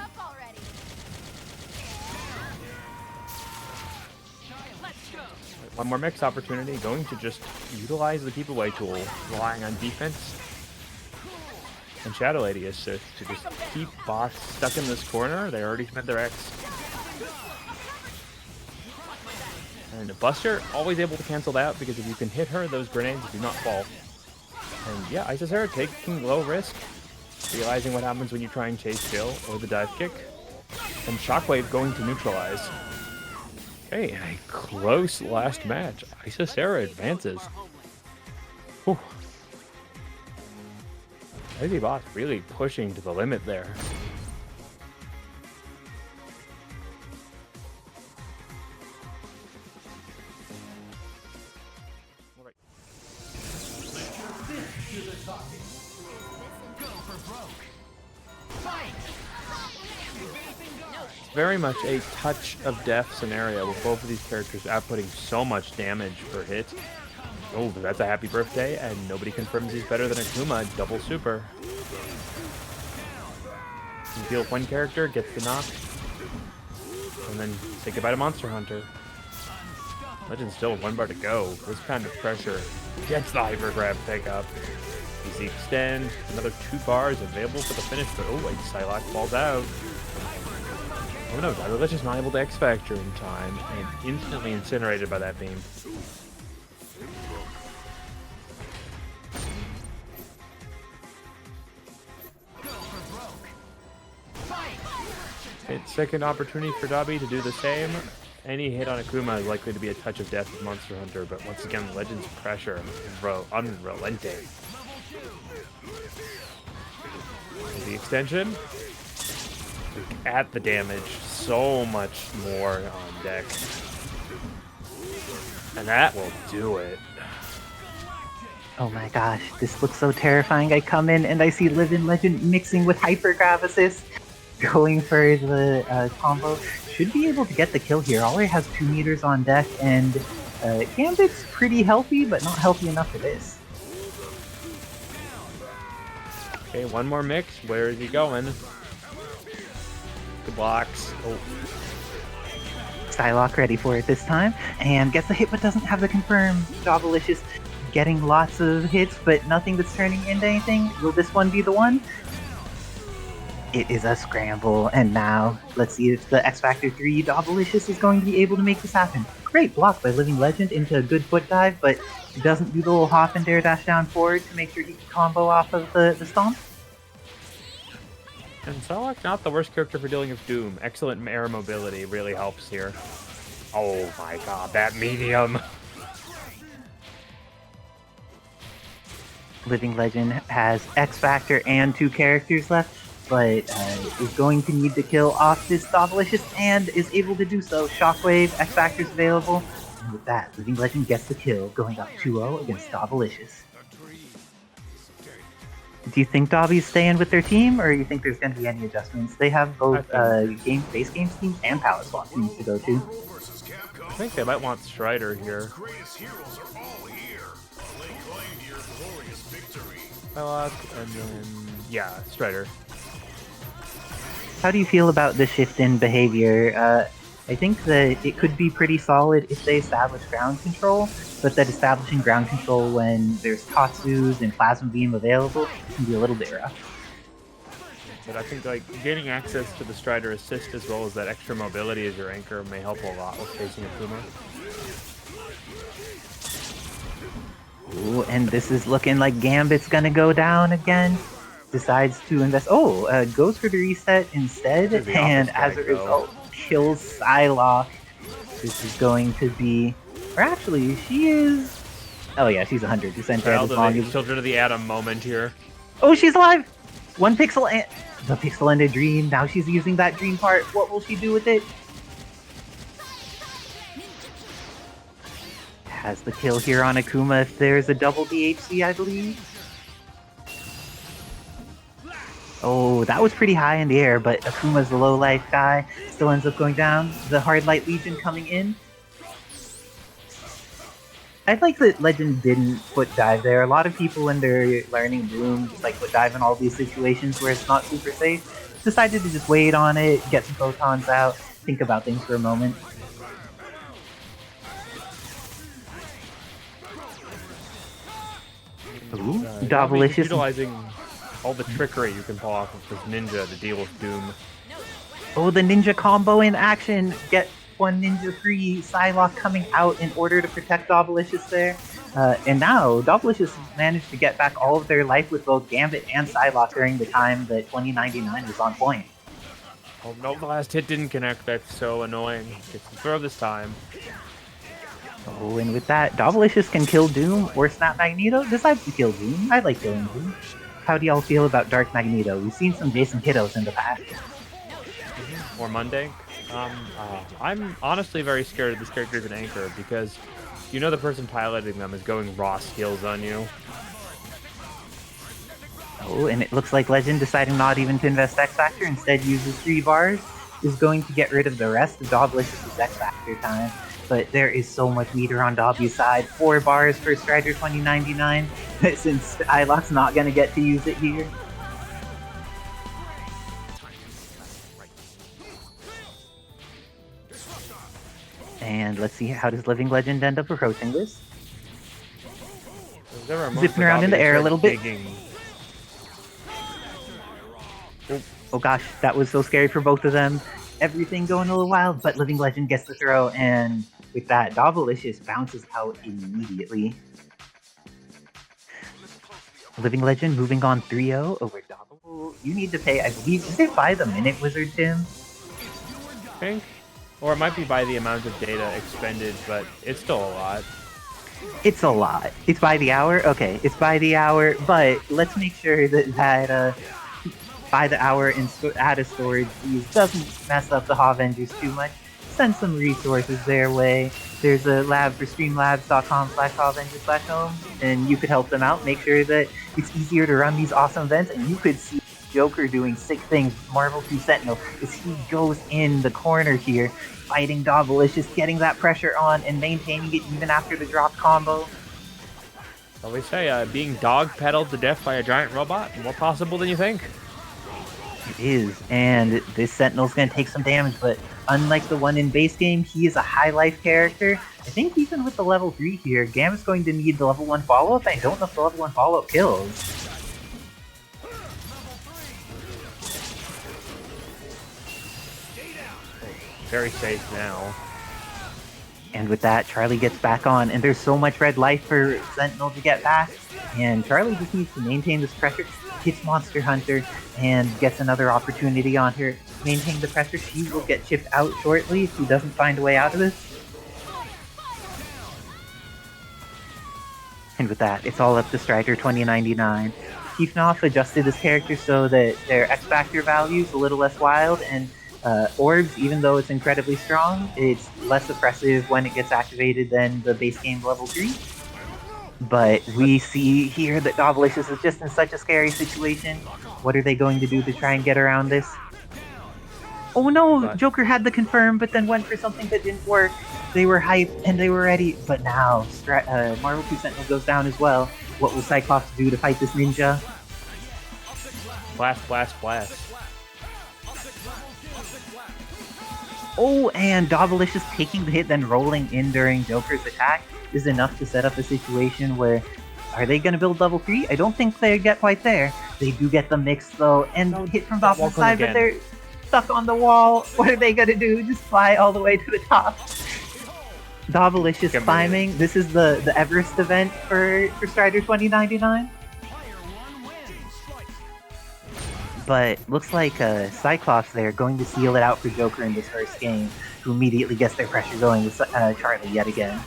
One more mix opportunity, going to just utilize the keep away tool, relying on defense and Shadow Lady assist to just keep bots stuck in this corner. They already spent their X. And Buster, always able to cancel that, because if you can hit her, those grenades do not fall. And yeah, Isicera taking low risk, realizing what happens when you try and chase kill or the dive kick. And Shockwave going to neutralize. Okay, a close last match. Isicera advances. Whew. Lazy Boss really pushing to the limit there. Very much a touch of death scenario with both of these characters outputting so much damage per hit. Oh, that's a happy birthday, and nobody confirms he's better than Akuma. Double super. You deal with one character, gets the knock, and then say goodbye to Monster Hunter. Legend's still with 1 bar to go. This kind of pressure gets the hyper grab pickup. Easy extend, another 2 bars available for the finish, but oh, wait, Psylocke falls out. Oh no, Dobbilicious not able to X Factor in time, and instantly incinerated by that beam. Okay, second opportunity for Dobby to do the same. Any hit on Akuma is likely to be a touch of death with Monster Hunter, but once again, Legend's pressure is unrelenting. The extension. At the damage, so much more on deck. And that will do it. Oh my gosh, this looks so terrifying. I come in and I see Live in Legend mixing with Hyper Grav Assist, going for the combo. Should be able to get the kill here. Already has 2 meters on deck, and Gambit's pretty healthy, but not healthy enough for this. Okay, one more mix. Where is he going? Good blocks. Oh. Psylocke ready for it this time, and gets the hit but doesn't have the confirm. Dobbilicious getting lots of hits, but nothing that's turning into anything. Will this one be the one? It is a scramble, and now let's see if the X Factor 3 Dobbilicious is going to be able to make this happen. Great block by Living Legend into a good foot dive, but he doesn't do the little hop and dare dash down forward to make sure he can combo off of the stomp. And Psylocke, not the worst character for dealing with Doom. Excellent air mobility really helps here. Oh my god, that medium! Living Legend has X Factor and 2 characters left, but is going to need to kill off this Dobbilicious and is able to do so. Shockwave, X Factor's available, and with that, Living Legend gets the kill, going up 2-0 against Dobbilicious. Do you think Dobby's staying with their team, or do you think there's going to be any adjustments? They have both base game teams and power swap teams to go to. I think they might want Strider here. Psylocke, and then yeah, Strider. How do you feel about the shift in behavior? I think that it could be pretty solid if they establish ground control, but that establishing ground control when there's Tatsus and Plasma Beam available can be a little bit rough. But I think like gaining access to the Strider assist as well as that extra mobility as your anchor may help a lot with facing Akuma. Ooh, and this is looking like Gambit's gonna go down again. Decides to invest. Oh, goes for the reset instead, and as a result, kills Psylocke. This is going to be, or actually, she is. Oh yeah, she's 100% dead as long as. Children of the Atom moment here. Oh, she's alive. One pixel and the pixel and a dream. Now she's using that dream part. What will she do with it? Has the kill here on Akuma if there's a double DHC, I believe. Oh, that was pretty high in the air, but Akuma's the low life guy. Still ends up going down. The Hard Light Legion coming in. I like that Legend didn't foot dive there. A lot of people in their learning bloom just like foot dive in all these situations where it's not super safe. Decided to just wait on it, get some photons out, think about things for a moment. Ooh, Dobbilicious. Utilizing all the trickery you can pull off of this ninja to deal with Doom. Oh, the ninja combo in action. Get one ninja free. Psylocke coming out in order to protect Dobbilicious there. And now, Dobbilicious managed to get back all of their life with both Gambit and Psylocke during the time that 2099 was on point. Oh no, the last hit didn't connect. That's so annoying. Gets the throw this time. Oh, and with that, Dobbilicious can kill Doom or Snap Magneto. Decides to kill Doom. I like killing Doom. How do y'all feel about Dark Magneto? We've seen some Jason Kiddos in the past. Or Monday. I'm honestly very scared of this character as an anchor because you know the person piloting them is going raw skills on you. Oh, and it looks like Legend deciding not even to invest X Factor, instead uses 3 bars, is going to get rid of the rest of Dobbilicious's X Factor time. But there is so much meter on Dobby's side. 4 bars for Strider 2099, since Psylocke's not going to get to use it here. And let's see, how does Living Legend end up approaching this? Zipping around in the air a little bit. Oh gosh, that was so scary for both of them. Everything going a little wild, but Living Legend gets the throw, and with that, Dobbilicious bounces out immediately. Living Legend moving on 3-0 over Dobble. You need to pay, I believe, is it by the minute, Wizard Tim? I think. Or it might be by the amount of data expended, but it's still a lot. It's a lot. It's by the hour? Okay, it's by the hour, but let's make sure that by the hour and add a storage fees doesn't mess up the HAVENGERS too much. Send some resources their way. There's a lab for streamlabs.com/HAVENGERS/home, and you could help them out. Make sure that it's easier to run these awesome events, and you could see Joker doing sick things. Marvel 2 Sentinel, as he goes in the corner here, fighting Dobbilicious, getting that pressure on and maintaining it even after the drop combo. So we say, being dog pedaled to death by a giant robot, more possible than you think. It is, and this Sentinel's going to take some damage, but unlike the one in base game, he is a high life character. I think even with the level 3 here, Gambit's going to need the level 1 follow-up. I don't know if the level 1 follow-up kills. very safe now. And with that, Charlie gets back on, and there's so much red life for Sentinel to get back. And Charlie just needs to maintain this pressure, hits Monster Hunter, and gets another opportunity on her. Maintain the pressure, she will get chipped out shortly if he doesn't find a way out of this. And with that, it's all up to Strider 2099. Kiefer adjusted his character so that their X-Factor value is a little less wild, and Orbs, even though it's incredibly strong, it's less oppressive when it gets activated than the base game level 3. But we see here that Dobbilicious is just in such a scary situation. What are they going to do to try and get around this? Oh no! Joker had the confirm, but then went for something that didn't work. They were hyped and they were ready, but now Marvel 2 Sentinel goes down as well. What will Cyclops do to fight this ninja? Blast, blast, blast. Oh, and Dobbilicious taking the hit, then rolling in during Joker's attack is enough to set up a situation where, are they going to build level 3? I don't think they get quite there. They do get the mix though, and hit from the opposite side, but they're stuck on the wall. What are they going to do? Just fly all the way to the top. Dobbilicious climbing. This is the Everest event for Strider 2099. But looks like Cyclops there going to seal it out for Joker in this first game, who immediately gets their pressure going with Charlie yet again.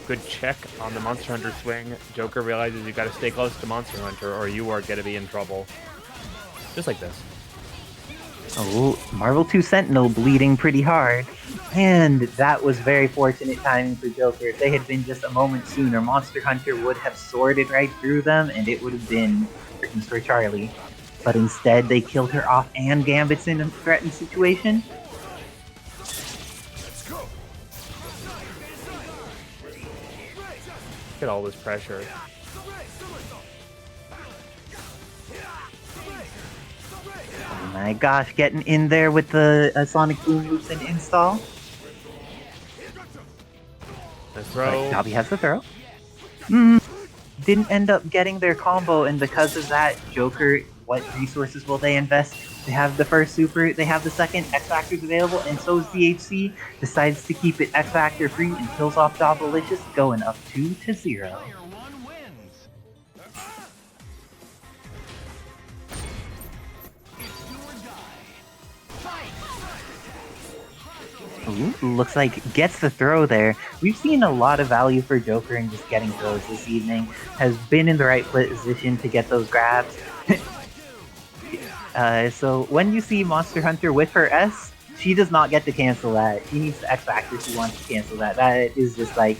Good check on the Monster Hunter swing. Joker realizes you gotta stay close to Monster Hunter or you are gonna be in trouble. Just like this. Oh, Marvel 2 Sentinel bleeding pretty hard. And that was very fortunate timing for Joker. If they had been just a moment sooner, Monster Hunter would have sorted right through them and it would have been curtains for Charlie. But instead, they killed her off and Gambit's in a threatened situation. Look at all this pressure. Oh my gosh, getting in there with the Sonic Boom Loops and install. The throw. Dobby has the throw. Didn't end up getting their combo, and because of that, Joker, what resources will they invest? They have the first super, they have the second, X-Factor's available, and so is DHC. Decides to keep it X-Factor free and kills off Dobbilicious, going up 2-0. Ooh, looks like gets the throw there. We've seen a lot of value for Joker in just getting throws this evening. Has been in the right position to get those grabs. So when you see Monster Hunter with her S, she does not get to cancel that. She needs the X-Factor if she wants to cancel that. That is just like,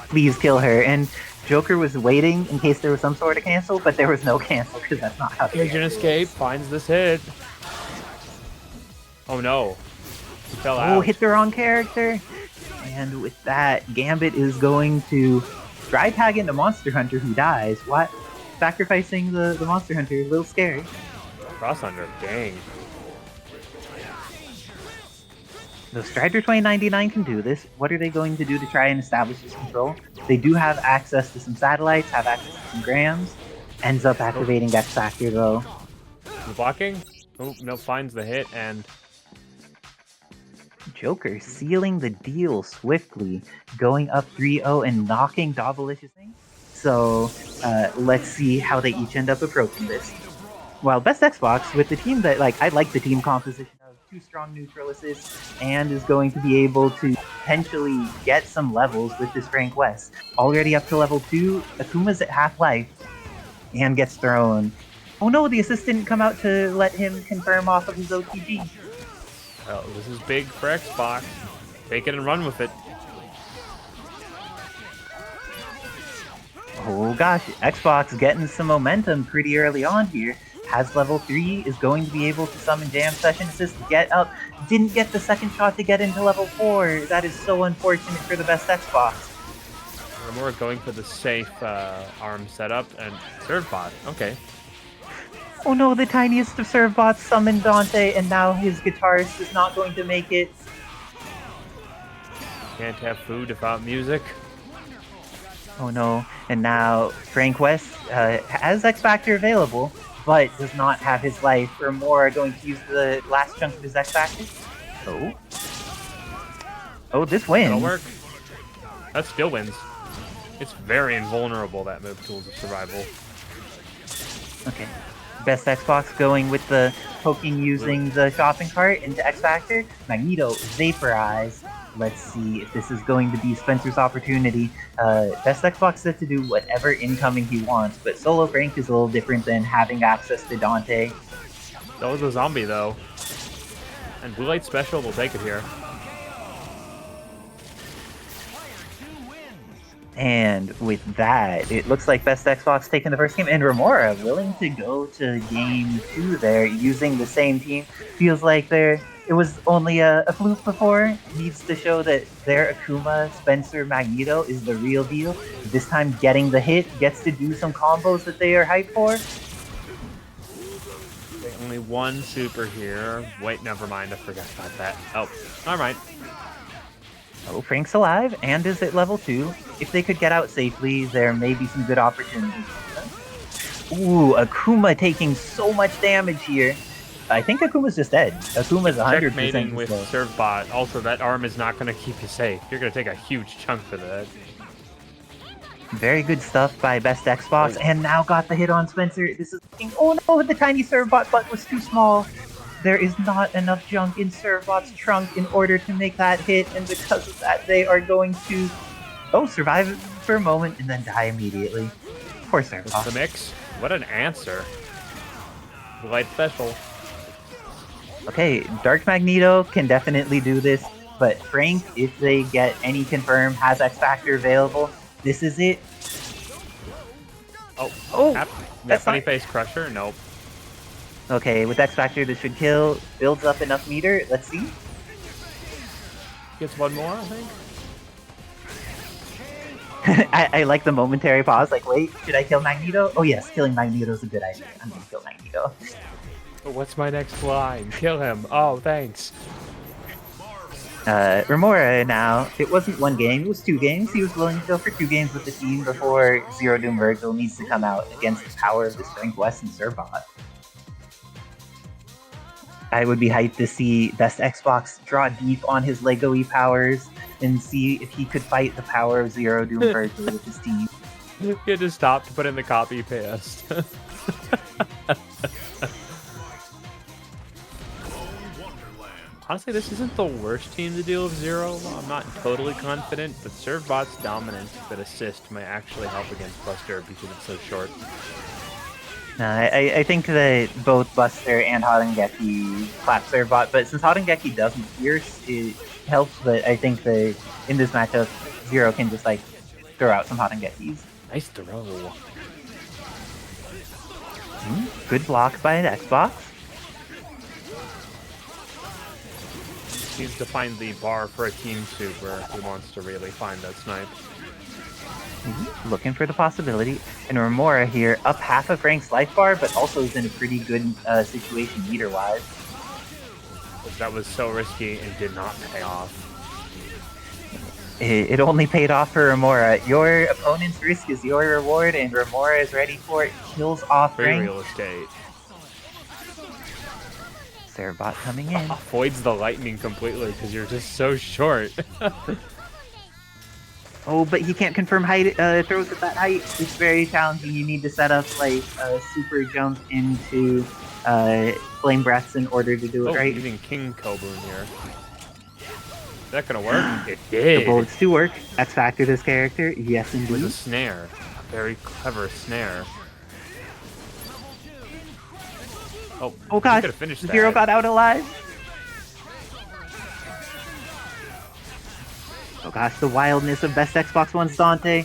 please kill her. And Joker was waiting in case there was some sort of cancel, but there was no cancel because that's not how Agent Escape finds this hit. Oh no. He fell out. Oh, hit the wrong character. And with that, Gambit is going to dry tag into Monster Hunter, who dies. What? Sacrificing the Monster Hunter, a little scary. Cross under, dang. The Strider 2099 can do this. What are they going to do to try and establish this control? They do have access to some satellites, have access to some grams. Ends up activating X-Factor though. The blocking? Oh, no, finds the hit and... Joker sealing the deal swiftly, going up 3-0 and knocking Dobbilicious. So let's see how they each end up approaching this. Well, best Xbox with the team that, like, I like the team composition of 2 strong neutral assists and is going to be able to potentially get some levels with this Frank West. Already up to level 2, Akuma's at half life and gets thrown. Oh no, the assist didn't come out to let him confirm off of his OTG. Well, this is big for Xbox. Take it and run with it. Oh gosh, Xbox getting some momentum pretty early on here. Has level 3, is going to be able to summon Jam Session Assist to get up. Didn't get the second shot to get into level 4. That is so unfortunate for the best Xbox. Romora going for the safe arm setup and Servbot. Okay. Oh no, the tiniest of Servbots summoned Dante, and now his guitarist is not going to make it. Can't have food without music. Oh no, and now Frank West has X-Factor available, but does not have his life. Romora going to use the last chunk of his X-Factor. Oh. Oh, this That'll wins. work. That still wins. It's very invulnerable, that move, Tools of Survival. Okay. Best Xbox going with the poking using the shopping cart into X Factor. Magneto Vaporize. Let's see if this is going to be Spencer's opportunity. Best Xbox set to do whatever incoming he wants, but solo Frank is a little different than having access to Dante. That was a zombie, though. And Blue Light Special will take it here. And with that, it looks like Best Xbox taking the first game, and Romora willing to go to game 2 there using the same team. Feels like it was only a fluke before. Needs to show that their Akuma, Spencer, Magneto is the real deal. This time getting the hit, gets to do some combos that they are hyped for. Only one super here. Wait, never mind. I forgot about that. Oh, alright. Oh, Frank's alive and is at level 2. If they could get out safely, there may be some good opportunities. Ooh, Akuma taking so much damage here. I think Akuma's just dead. Akuma's 100% Checkmating with dead. Servbot. Also, that arm is not going to keep you safe. You're going to take a huge chunk for that. Very good stuff by Best Xbox, and now got the hit on Spencer. This is looking, oh no, the tiny Servbot butt was too small. There is not enough junk in Servbot's trunk in order to make that hit, and because of that, they are going to, survive for a moment and then die immediately. Poor What's the Servbot. mix? What an answer. Light Special. Okay, Dark Magneto can definitely do this, but Frank, if they get any confirm, has X Factor available. This is it. Oh, that that's funny not- face crusher? Nope. Okay, with X Factor, this should kill. Builds up enough meter. Let's see. Gets one more, I think. I like the momentary pause. Like, wait, should I kill Magneto? Oh yes, killing Magneto is a good idea. I'm gonna kill Magneto. But what's my next line? Kill him. Oh, thanks. Romora now. It wasn't one game, it was 2 games. He was willing to go for 2 games with the team before Zero Doom Vergil needs to come out against the power of the Strength West and Servbot. I would be hyped to see Best Xbox draw deep on his Lego-y powers and see if he could fight the power of Zero Doom Vergil with his team. You had to stop to put in the copy paste. Honestly, this isn't the worst team to deal with Zero. I'm not totally confident, but Servbot's dominant, but assist might actually help against Buster because it's so short. I think that both Buster and Hadengeki clap Servbot, but since Hadengeki doesn't pierce, it helps, but I think that in this matchup, Zero can just like throw out some Hadengekis. Nice throw. Good block by an Xbox. Needs to find the bar for a team super. He wants to really find that snipe. Looking for the possibility. And Romora here, up half of Frank's life bar, but also is in a pretty good situation meter-wise. That was so risky and did not pay off. It only paid off for Romora. Your opponent's risk is your reward, and Romora is ready for it. Kills off Free Frank. real estate. Servbot coming in. Avoids the lightning completely because you're just so short. Oh, but he can't confirm height, throws at that height. It's very challenging. You need to set up like a super jump into flame breaths in order to do it right. Using King Koboon here. Is that gonna work? It did. The bullets do work. X Factor this character. Yes, It was a indeed. snare. A very clever snare. Oh, Oh gosh, could have finished that. Zero got out alive. Oh gosh, the wildness of Best Xbox One's Dante,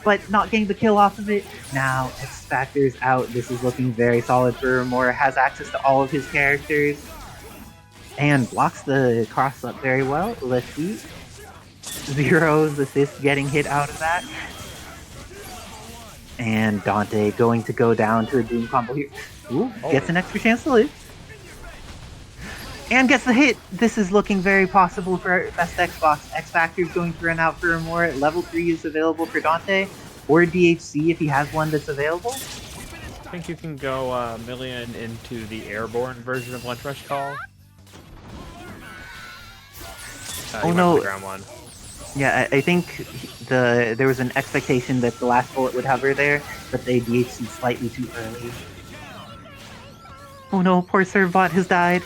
but not getting the kill off of it. Now X Factor's out. This is looking very solid for Romora. Has access to all of his characters and blocks the cross up very well. Let's see. Zero's assist getting hit out of that. And Dante going to go down to a Doom combo here. Ooh, gets an extra chance to live. And gets the hit! This is looking very possible for Best Xbox. X Factor's going to run out for Romora. Level 3 is available for Dante. Or DHC if he has one that's available. I think you can go million into the airborne version of Lunch Rush Call. Oh, he went no. for the ground one. Yeah, I think there was an expectation that the last bullet would hover there, but they DHC'd slightly too early. Oh no, poor Servbot has died.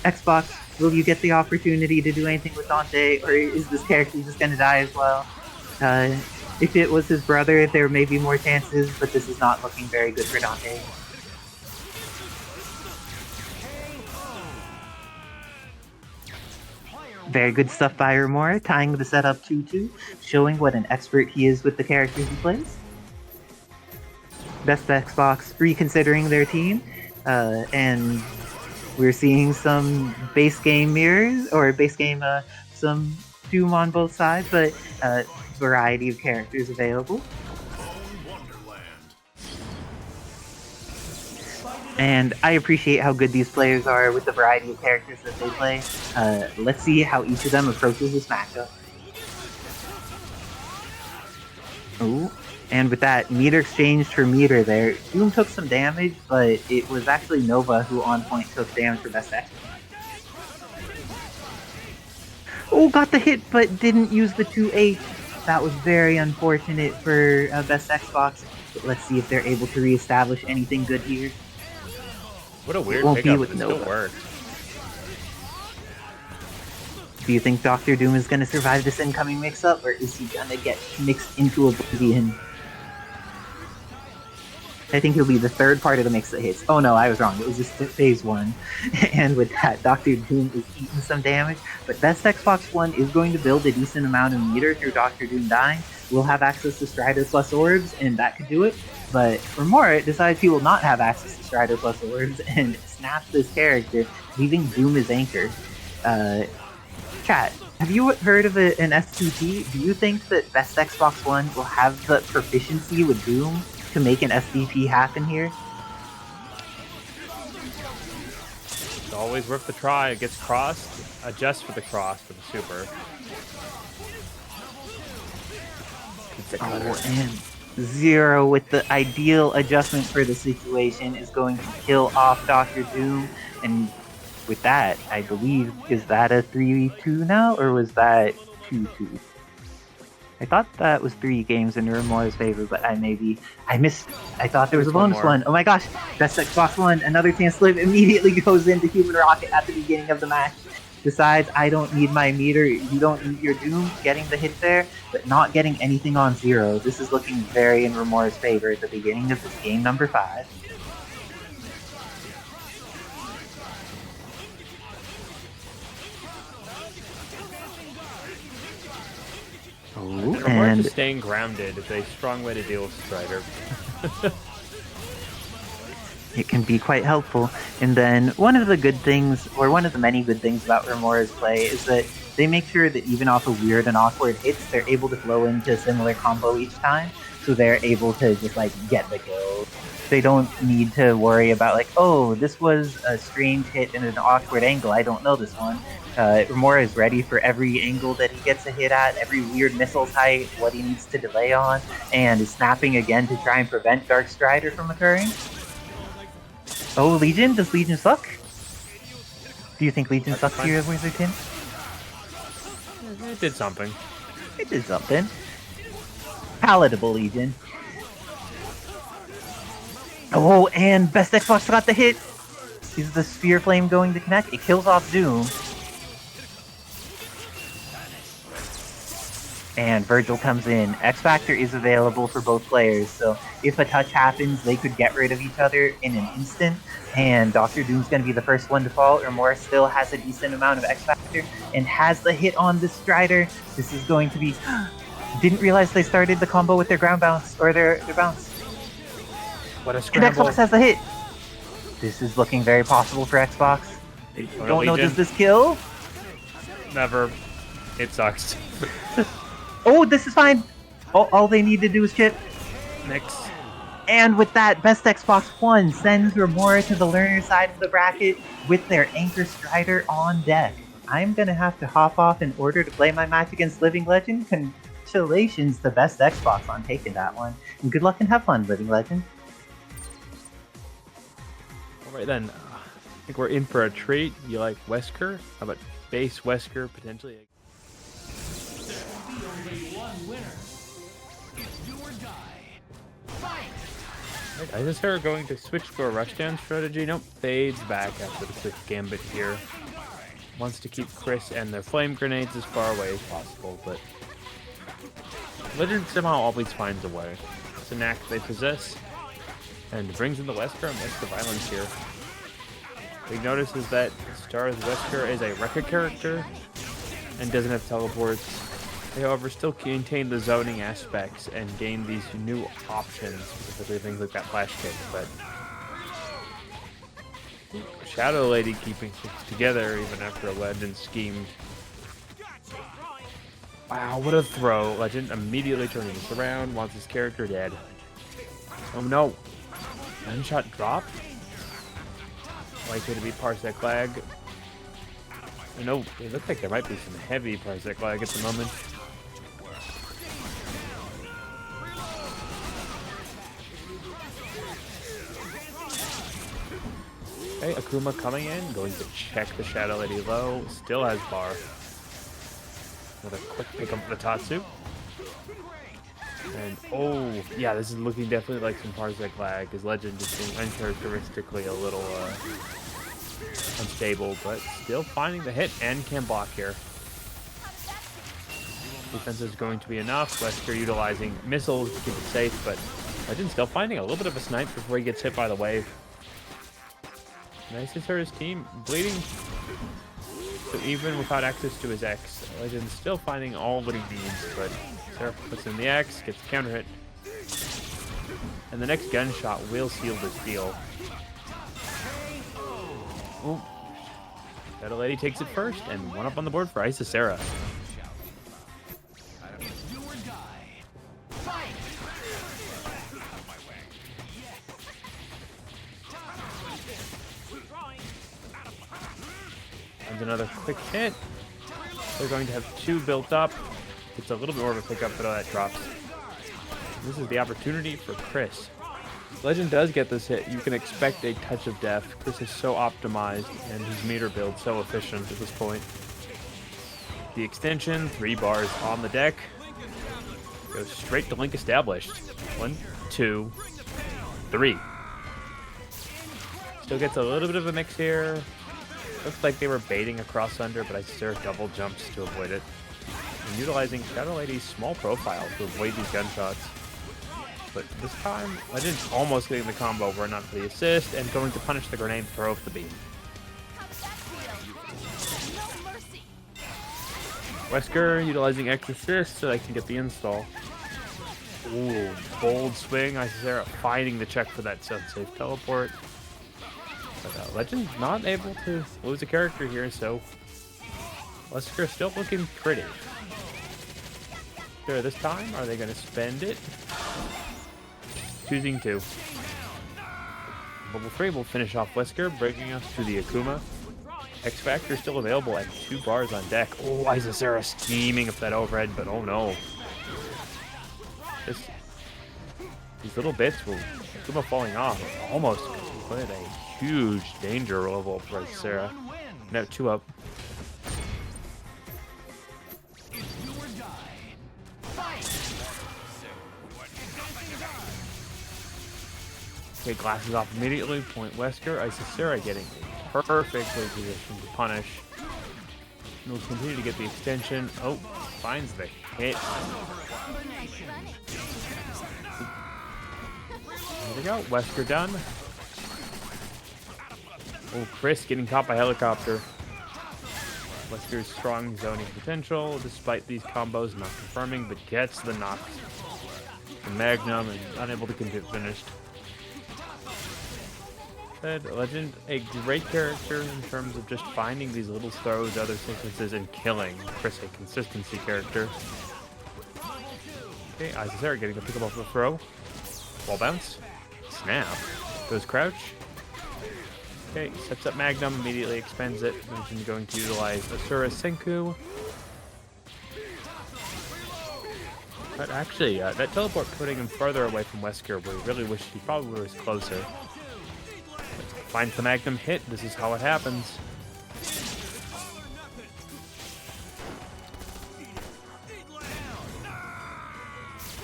Xbox, will you get the opportunity to do anything with Dante, or is this character just gonna die as well? If it was his brother, there may be more chances, but this is not looking very good for Dante. Very good stuff by Romora, tying the setup 2-2, showing what an expert he is with the characters he plays. Best Xbox reconsidering their team, and we're seeing some base game mirrors, or base game, some Doom on both sides, but variety of characters available. And I appreciate how good these players are with the variety of characters that they play. Let's see how each of them approaches this matchup. Ooh, and with that, meter exchanged for meter there. Doom took some damage, but it was actually Nova who on point took damage for best X. Oh, got the hit, but didn't use the 2-8. That was very unfortunate for best Xbox. But let's see if they're able to reestablish anything good here. What a weird won't be pickup, with but it still Nova. worked. Do you think Dr. Doom is going to survive this incoming mix-up, or is he going to get mixed into oblivion? I think he'll be the third part of the mix that hits. Oh no, I was wrong. It was just phase 1. And with that, Dr. Doom is eating some damage, but best Xbox One is going to build a decent amount of meter through Dr. Doom dying. We'll have access to Strider plus orbs, and that could do it. But Romora decides he will not have access to Strider plus orbs and snaps this character, leaving Doom as anchor. Chat, have you heard of an STP? Do you think that best Xbox One will have the proficiency with Doom to make an SDP happen here? It's always worth the try. It gets crossed. Adjust for the cross for the super. Oh, and Zero with the ideal adjustment for the situation is going to kill off Dr. Doom. And with that, I believe, is that a 3-2 now, or was that 2-2? I thought that was 3 games in Romora's favor, but I missed. I thought there was a bonus one. Oh my gosh, best Xbox One, another chance to live, immediately goes into Human Rocket at the beginning of the match. Decides, I don't need my meter, you don't need your Doom, getting the hit there, but not getting anything on Zero. This is looking very in Romora's favor at the beginning of this game number 5. Oh, and just staying grounded is a strong way to deal with Strider. It can be quite helpful. And then one of the good things, or one of the many good things about Romora's play is that they make sure that even off of weird and awkward hits, they're able to flow into a similar combo each time. So they're able to just like get the kill. They don't need to worry about like, oh, this was a strange hit in an awkward angle. I don't know this one. Romora is ready for every angle that he gets a hit at, every weird missile height, what he needs to delay on, and is snapping again to try and prevent Dark Strider from occurring. Oh, Legion? Does Legion suck? Do you think Legion sucks here, Wizardkin? It did something. It did something. Palatable Legion. Oh, and best Xbox got the hit! Is the Sphere Flame going to connect? It kills off Doom. And Vergil comes in. X Factor is available for both players, so if a touch happens, they could get rid of each other in an instant, and Dr. Doom's going to be the first one to fall. Romora still has a decent amount of X Factor, and has the hit on the Strider. This is going to be... Didn't realize they started the combo with their ground bounce, or their bounce. What a scramble. And Xbox has the hit! This is looking very possible for Xbox. I don't know, does this kill? Never. It sucks. Oh, this is fine. All they need to do is chip. Next. And with that, best Xbox One sends Romora to the learner side of the bracket with their Anchor Strider on deck. I'm gonna have to hop off in order to play my match against Living Legend. Congratulations to best Xbox on taking that one. And good luck and have fun, Living Legend. Alright then. I think we're in for a treat. You like Wesker? How about base Wesker potentially? Right, Isicera going to switch to a rushdown strategy. Nope, fades back after the quick Gambit here. Wants to keep Chris and their flame grenades as far away as possible, but Legend somehow always finds a way. It's a knack they possess, and brings in the Wesker and Wesker violence here. Big notice is that S.T.A.R.S Wesker is a record character and doesn't have teleports. They, however, still maintain the zoning aspects and gain these new options, specifically things like that flash kick. But Shadow Lady keeping things together even after a Legend schemed. Wow, what a throw. Legend immediately turning this around, wants his character dead. Oh no. Gunshot drop? Likely to be Parsec lag. No, it looks like there might be some heavy Parsec lag at the moment. Okay, Akuma coming in, going to check the Shadow Lady low. Still has bar. Another quick pick up the Tatsu. And oh, yeah, this is looking definitely like some Parsec lag. His Legend is being uncharacteristically a little unstable, but still finding the hit and can block here. Defense is going to be enough. Wesker utilizing missiles to keep it safe, but Legend still finding a little bit of a snipe before he gets hit by the wave. Nice to his team bleeding. So even without access to his X, Legend's still finding all what he needs, but Sarah puts in the X, gets the counter hit. And the next gunshot will seal this deal. Ooh. Shadow Lady takes it first, and one up on the board for Isicera. And another quick hit. They're going to have two built up. It's a little bit more of a pickup, but that drops. This is the opportunity for Chris. Legend does get this hit. You can expect a touch of death. Chris is so optimized, and his meter build so efficient at this point. The extension, 3 bars on the deck. Goes straight to link established. 1, 2, 3. Still gets a little bit of a mix here. Looks like they were baiting a cross under, but Isicera double jumps to avoid it. And utilizing Shadow Lady's small profile to avoid these gunshots. But this time, Legend's almost getting the combo were not for the assist, and going to punish the grenade throw of the beam. Wesker utilizing X assist so they can get the install. Ooh, bold swing. Isicera finding the check for that safe teleport. But Legend's not able to lose a character here, so Wesker still looking pretty. Sure, this time, are they going to spend it? Choosing to. Level 3 will finish off Wesker, bringing us to the Akuma. X Factor still available at 2 bars on deck. Oh, Isicera steaming up that overhead, but oh no. These little bits will Akuma falling off. Almost completed a huge danger level for Isicera. Now 2 up. Okay, glasses off immediately. Point Wesker. Isicera getting perfectly positioned to punish. And will continue to get the extension. Oh, finds the hit. There we go. Wesker done. Oh, Chris getting caught by helicopter. Wesker's strong zoning potential, despite these combos not confirming, but gets the knock. The Magnum and unable to get it finished. Legend, a great character in terms of just finding these little throws, other sequences, and killing. Chris, a consistency character. Okay, Isicera getting a pick up off the throw. Wall bounce. Snap. Goes crouch. Okay, sets up Magnum, immediately expends it. Legend going to utilize Asura Senku. But actually, that teleport putting him further away from Wesker, where he really wished he probably was closer. Finds the Magnum hit. This is how it happens.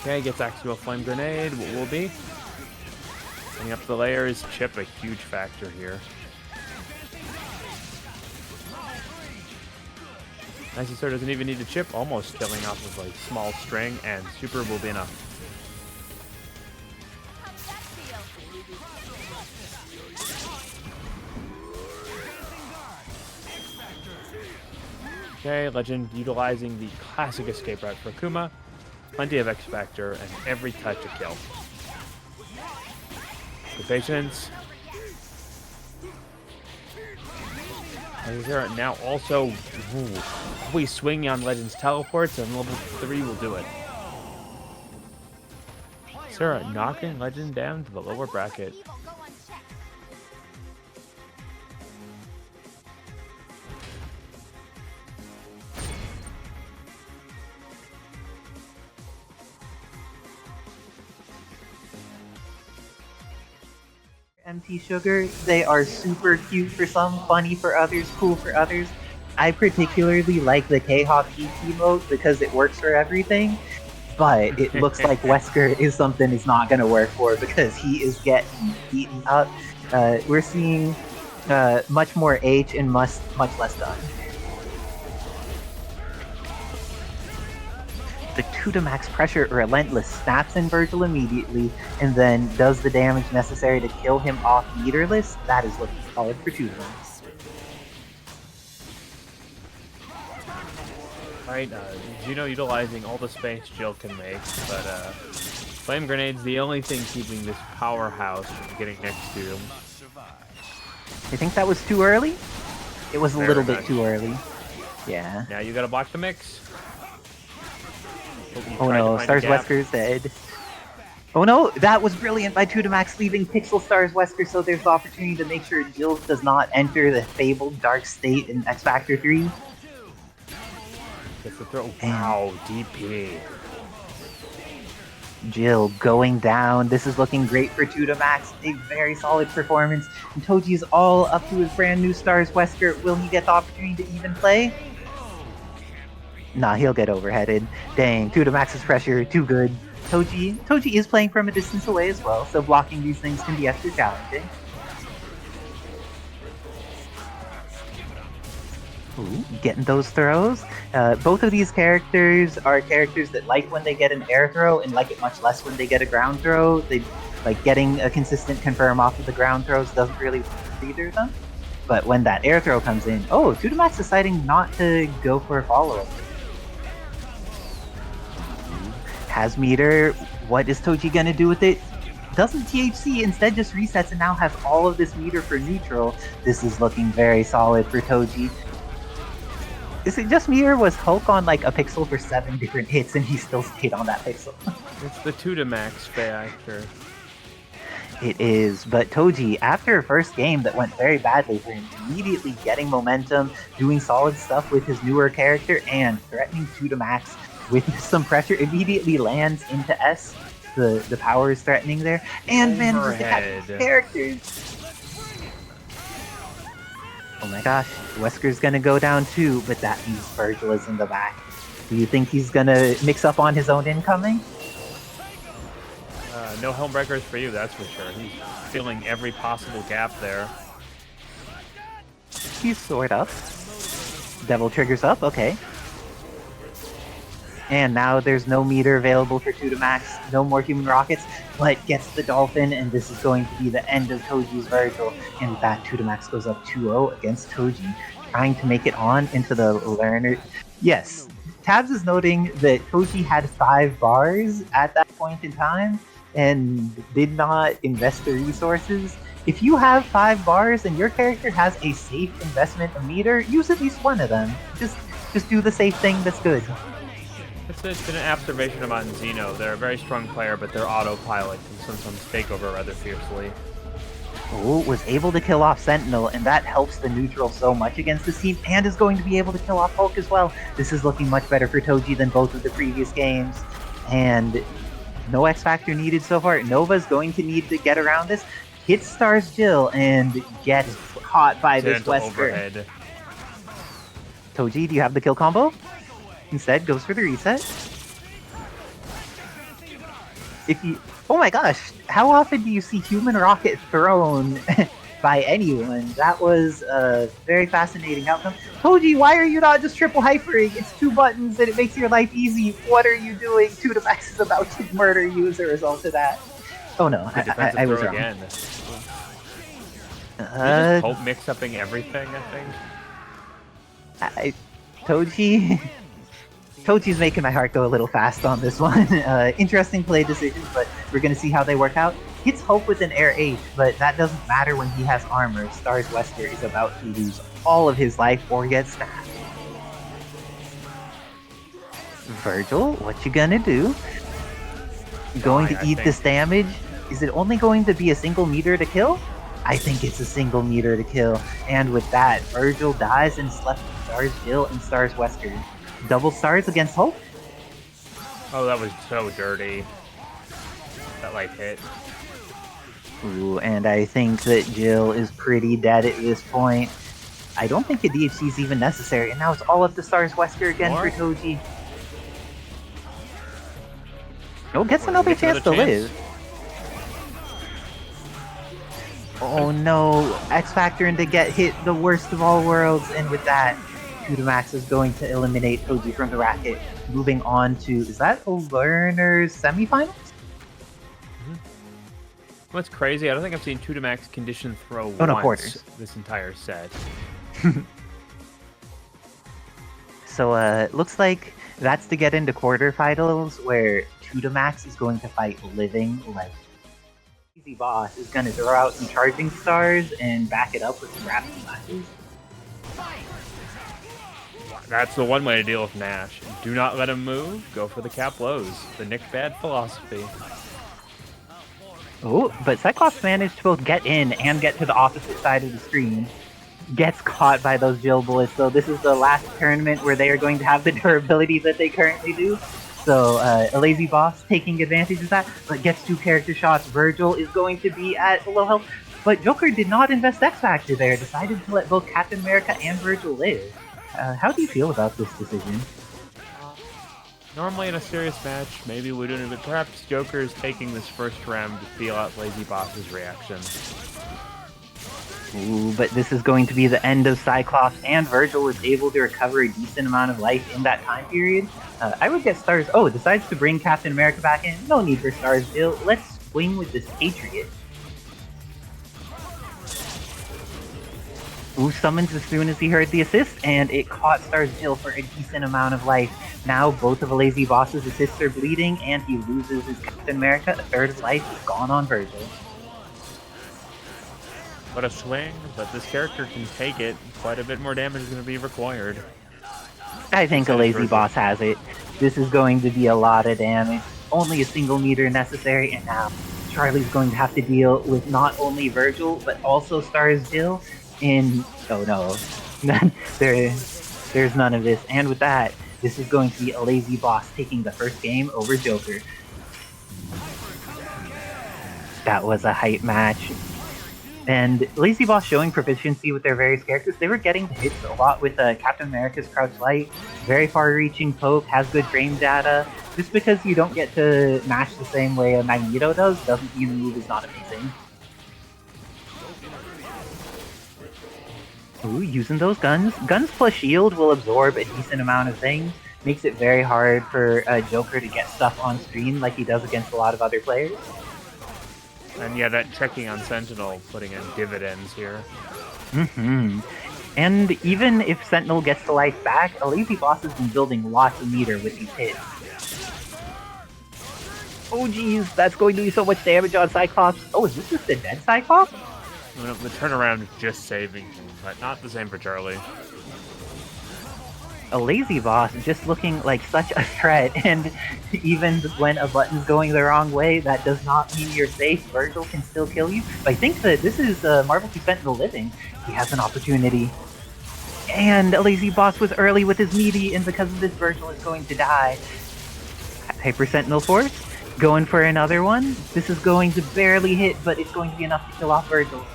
Okay, gets access to a flame grenade. What will be? Getting up the layers. Chip a huge factor here. Isicera doesn't even need to chip, almost killing off of like small string, and super will be enough. Okay, Legend utilizing the classic escape route for Akuma. Plenty of X Factor and every touch a kill. Good patience. Isicera now also always swinging on Legend's teleports, and level 3 will do it. Isicera knocking Legend down to the lower bracket. MT Sugar, they are super cute for some, funny for others, cool for others. I particularly like the K-Hop Peak emote because it works for everything, but it looks like Wesker is something it's not going to work for because he is getting beaten up. We're seeing much more H and much less done. The 2 to max pressure relentless snaps in Vergil immediately and then does the damage necessary to kill him off meterless. That is looking solid for 2 to max. Alright, Gino utilizing all the space Jill can make, but flame grenade's the only thing keeping this powerhouse from getting next to him. I think that was too early? It was a Very little much. bit too early. Yeah. Now you gotta block the mix. Oh no, S.T.A.R.S Wesker's dead. Oh no, that was brilliant by 2 to max, leaving Pixel S.T.A.R.S Wesker, so there's the opportunity to make sure Jill does not enter the fabled dark state in X Factor 3. Gets the throw. Wow, DP. Jill going down. This is looking great for 2 to max. A very solid performance. And Toji's all up to his brand new S.T.A.R.S Wesker. Will he get the opportunity to even play? Nah, he'll get overheaded. Dang, 2 to max's pressure, too good. Toji is playing from a distance away as well, so blocking these things can be extra challenging. Ooh, getting those throws. Both of these characters are characters that like when they get an air throw and like it much less when they get a ground throw. They like getting a consistent confirm off of the ground throws doesn't really work for either of them. But when that air throw comes in, oh, 2 to max deciding not to go for a follow-up. Has meter. What is Toji gonna do with it? Doesn't THC, instead just resets and now has all of this meter for neutral. This is looking very solid for Toji. Is it just me or was Hulk on like a pixel for 7 different hits and he still stayed on that pixel? It's the 2 to max factor. It is, but Toji, after a first game that went very badly for him, immediately getting momentum, doing solid stuff with his newer character, and threatening 2 to max with some pressure, immediately lands into S. The power is threatening there, and manages to catch his characters. Oh my gosh, Wesker's gonna go down too, but that means Vergil is in the back. Do you think he's gonna mix up on his own incoming? No helm breakers for you, that's for sure. He's filling every possible gap there. He's sort of. Devil triggers up, okay. And now there's no meter available for 2 to max, no more human rockets, but gets the dolphin, and this is going to be the end of Toji's Vergil. And that 2 to max goes up 2-0 against Toji, trying to make it on into the learner. Yes, Tabs is noting that Toji had 5 bars at that point in time, and did not invest the resources. If you have 5 bars and your character has a safe investment of meter, use at least one of them. Just do the safe thing that's good. It's an observation about Zeno. They're a very strong player, but their autopilot can sometimes take over rather fiercely. Oh, was able to kill off Sentinel, and that helps the neutral so much against this team, and is going to be able to kill off Hulk as well. This is looking much better for Toji than both of the previous games. And no X Factor needed so far. Nova's going to need to get around this. Hits S.T.A.R.S Jill and gets caught by this Wesker. Overhead. Toji, do you have the kill combo? Instead, goes for the reset. if you, oh my gosh, how often do you see human rocket thrown by anyone? That was a very fascinating outcome. Toji, why are you not just triple hypering? It's 2 buttons and it makes your life easy. What are you doing? Max is about to murder you as a result of that. Oh no, Good defensive I was throw wrong. again. You just hope mix-upping everything, I think. Toji's making my heart go a little fast on this one. Interesting play decisions, but we're going to see how they work out. Hits Hope with an Air H, but that doesn't matter when he has armor. S.T.A.R.S Wesker is about to lose all of his life or get snapped. Vergil, what you gonna do? Going to eat this damage? Is it only going to be a single meter to kill? I think it's a single meter to kill. And with that, Vergil dies and is left with S.T.A.R.S Jill and S.T.A.R.S Wesker. Double stars against Hope? Oh, that was so dirty. That life hit. Ooh, and I think that Jill is pretty dead at this point. I don't think a DHC is even necessary, and now it's all up to S.T.A.R.S Wesker again for Toji. Oh, gets another chance to live. Oh no, X Factor and to get hit the worst of all worlds, and with that, Max is going to eliminate Toji from the racket. Moving on to, is that a Learner's semifinals? What's crazy, I don't think I've seen Max condition throw once quarters. this entire set. So looks like that's to get into quarterfinals where Max is going to fight Living Legend. Easy Boss is going to throw out some charging stars and back it up with some rapid flashes. That's the one way to deal with Nash. Do not let him move. Go for the cap lows. The NickBad philosophy. Oh, but Cyclops managed to both get in and get to the opposite side of the screen. Gets caught by those Jill bullets, so this is the last tournament where they are going to have the durability that they currently do. So a Lazy Boss taking advantage of that, but gets 2 character shots. Vergil is going to be at low health, but Joker did not invest X Factor there, decided to let both Captain America and Vergil live. How do you feel about this decision? Normally in a serious match, maybe we wouldn't, but perhaps Joker is taking this first round to feel out Lazy Boss's reaction. Ooh, but this is going to be the end of Cyclops, and Vergil was able to recover a decent amount of life in that time period. I would get S.T.A.R.S. Oh, decides to bring Captain America back in. No need for S.T.A.R.S. Jill. Let's swing with this Patriot. Ooh, summons as soon as he heard the assist, and it caught S.T.A.R.S. Jill for a decent amount of life. Now both of a Lazy Boss's assists are bleeding, and he loses his Captain America. A third of life is gone on Vergil. What a swing, but this character can take it. Quite a bit more damage is going to be required. I think a Lazy Boss has it. This is going to be a lot of damage. Only a single meter necessary, and now Charlie's going to have to deal with not only Vergil, but also S.T.A.R.S. Jill. Oh no, there's none of this. And with that, this is going to be a Lazy Boss taking the first game over Joker. That was a hype match. And Lazy Boss showing proficiency with their various characters. They were getting hits a lot with Captain America's Crouch Light. Very far-reaching poke, has good frame data. Just because you don't get to mash the same way a Magneto does, doesn't mean the move is not amazing. Ooh, using those guns. Guns plus shield will absorb a decent amount of things. Makes it very hard for Joker to get stuff on screen like he does against a lot of other players. And yeah, that checking on Sentinel putting in dividends here. And even if Sentinel gets the life back, a Lazy Boss has been building lots of meter with these hits. Oh geez, that's going to do so much damage on Cyclops. Oh, is this just a dead Cyclops? Well, the turnaround is just saving him, but not the same for Charlie. A Lazy Boss just looking like such a threat, and even when a button's going the wrong way, that does not mean you're safe. Vergil can still kill you. But I think that this is Marvel 2 Sentinel living. He has an opportunity. And a Lazy Boss was early with his meaty, and because of this, Vergil is going to die. Hyper Sentinel Force, going for another one. This is going to barely hit, but it's going to be enough to kill off Vergil.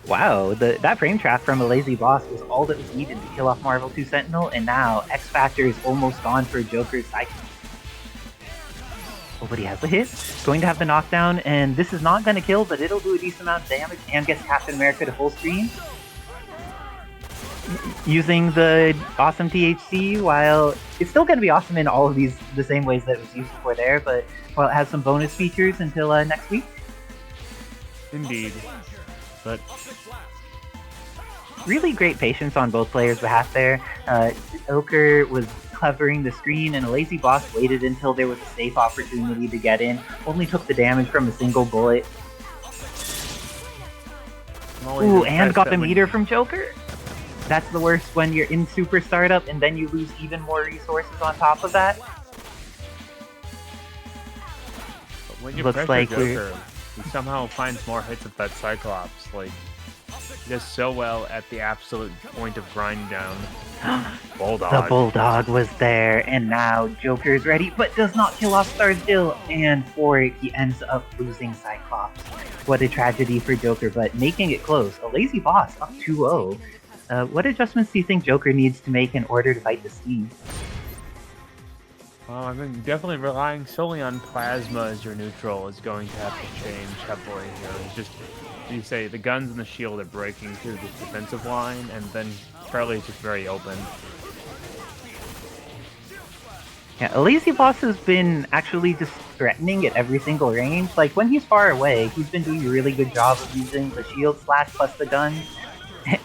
Wow, that frame trap from a lazy boss was all that was needed to kill off Marvel 2 Sentinel, and now X Factor is almost gone for Joker's Cyclops. Oh, but he has the hit, going to have the knockdown, and this is not going to kill, but it'll do a decent amount of damage and gets Captain America to full screen. Using the awesome THC, while it's still going to be awesome in all of these the same ways that it was used before there, but while it has some bonus features until next week. Indeed. But really great patience on both players' behalf there. Joker was covering the screen, and a lazy boss waited until there was a safe opportunity to get in. Only took the damage from a single bullet. Ooh, and got the meter from Joker. That's the worst when you're in super startup and then you lose even more resources on top of that. But when you Looks pressure like Joker, he somehow finds more hits with that Cyclops. Like, he does so well at the absolute point of grind down. Bulldog. The Bulldog was there, and now Joker is ready, but does not kill off Vergil, and for it, he ends up losing Cyclops. What a tragedy for Joker, but making it close. A lazy boss, up 2-0. What adjustments do you think Joker needs to make in order to fight the Steam? Well, I think definitely relying solely on Plasma as your neutral is going to have to change heavily here. It's just, you say, the guns and the shield are breaking through this defensive line, and then Charlie is just very open. Yeah, a lazy boss has been actually just threatening at every single range. Like, when he's far away, he's been doing a really good job of using the shield slash plus the gun,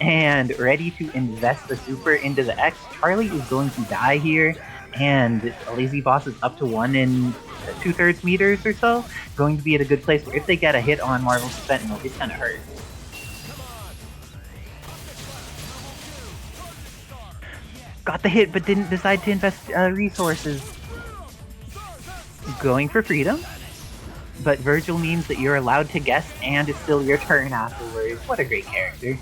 and ready to invest the super into the X. Charlie is going to die here, and a lazy boss is up to 1 in 2/3 meters or so, going to be at a good place where if they get a hit on Marvel's Sentinel, it's gonna hurt. Got the hit, but didn't decide to invest resources. Going for freedom, but Vergil means that you're allowed to guess, and it's still your turn afterwards. What a great character.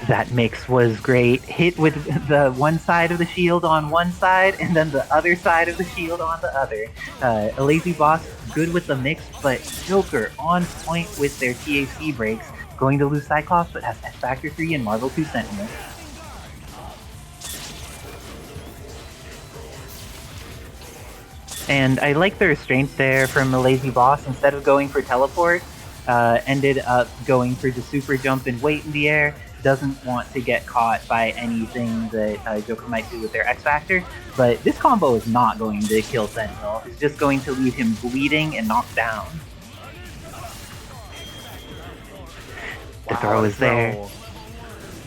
That mix was great. Hit with the one side of the shield on one side, and then the other side of the shield on the other. A lazy boss, good with the mix, but Joker on point with their TAC breaks. Going to lose Cyclops, but has S Factor 3 and Marvel 2 Sentinel. And I like the restraint there from the lazy boss. Instead of going for teleport, ended up going for the super jump and wait in the air. Doesn't want to get caught by anything that Joker might do with their X Factor, but this combo is not going to kill Sentinel. It's just going to leave him bleeding and knocked down. The throw is there.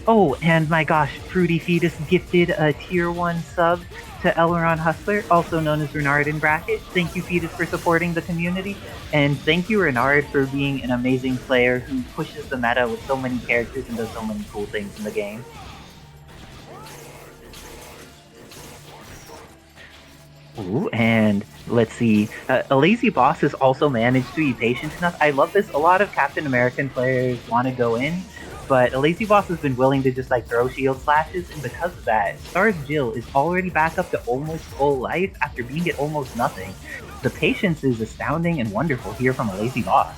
Oh, and my gosh, Fruity Fetus gifted a tier 1 sub to Elron Hustler, also known as Renard in bracket. Thank you, Fetus, for supporting the community. And thank you, Renard, for being an amazing player who pushes the meta with so many characters and does so many cool things in the game. Ooh, and let's see. A lazy boss has also managed to be patient enough. I love this. A lot of Captain American players want to go in, but a lazy boss has been willing to just like throw shield slashes, and because of that, S.T.A.R.S Jill is already back up to almost full life after being at almost nothing. The patience is astounding and wonderful here from a lazy boss.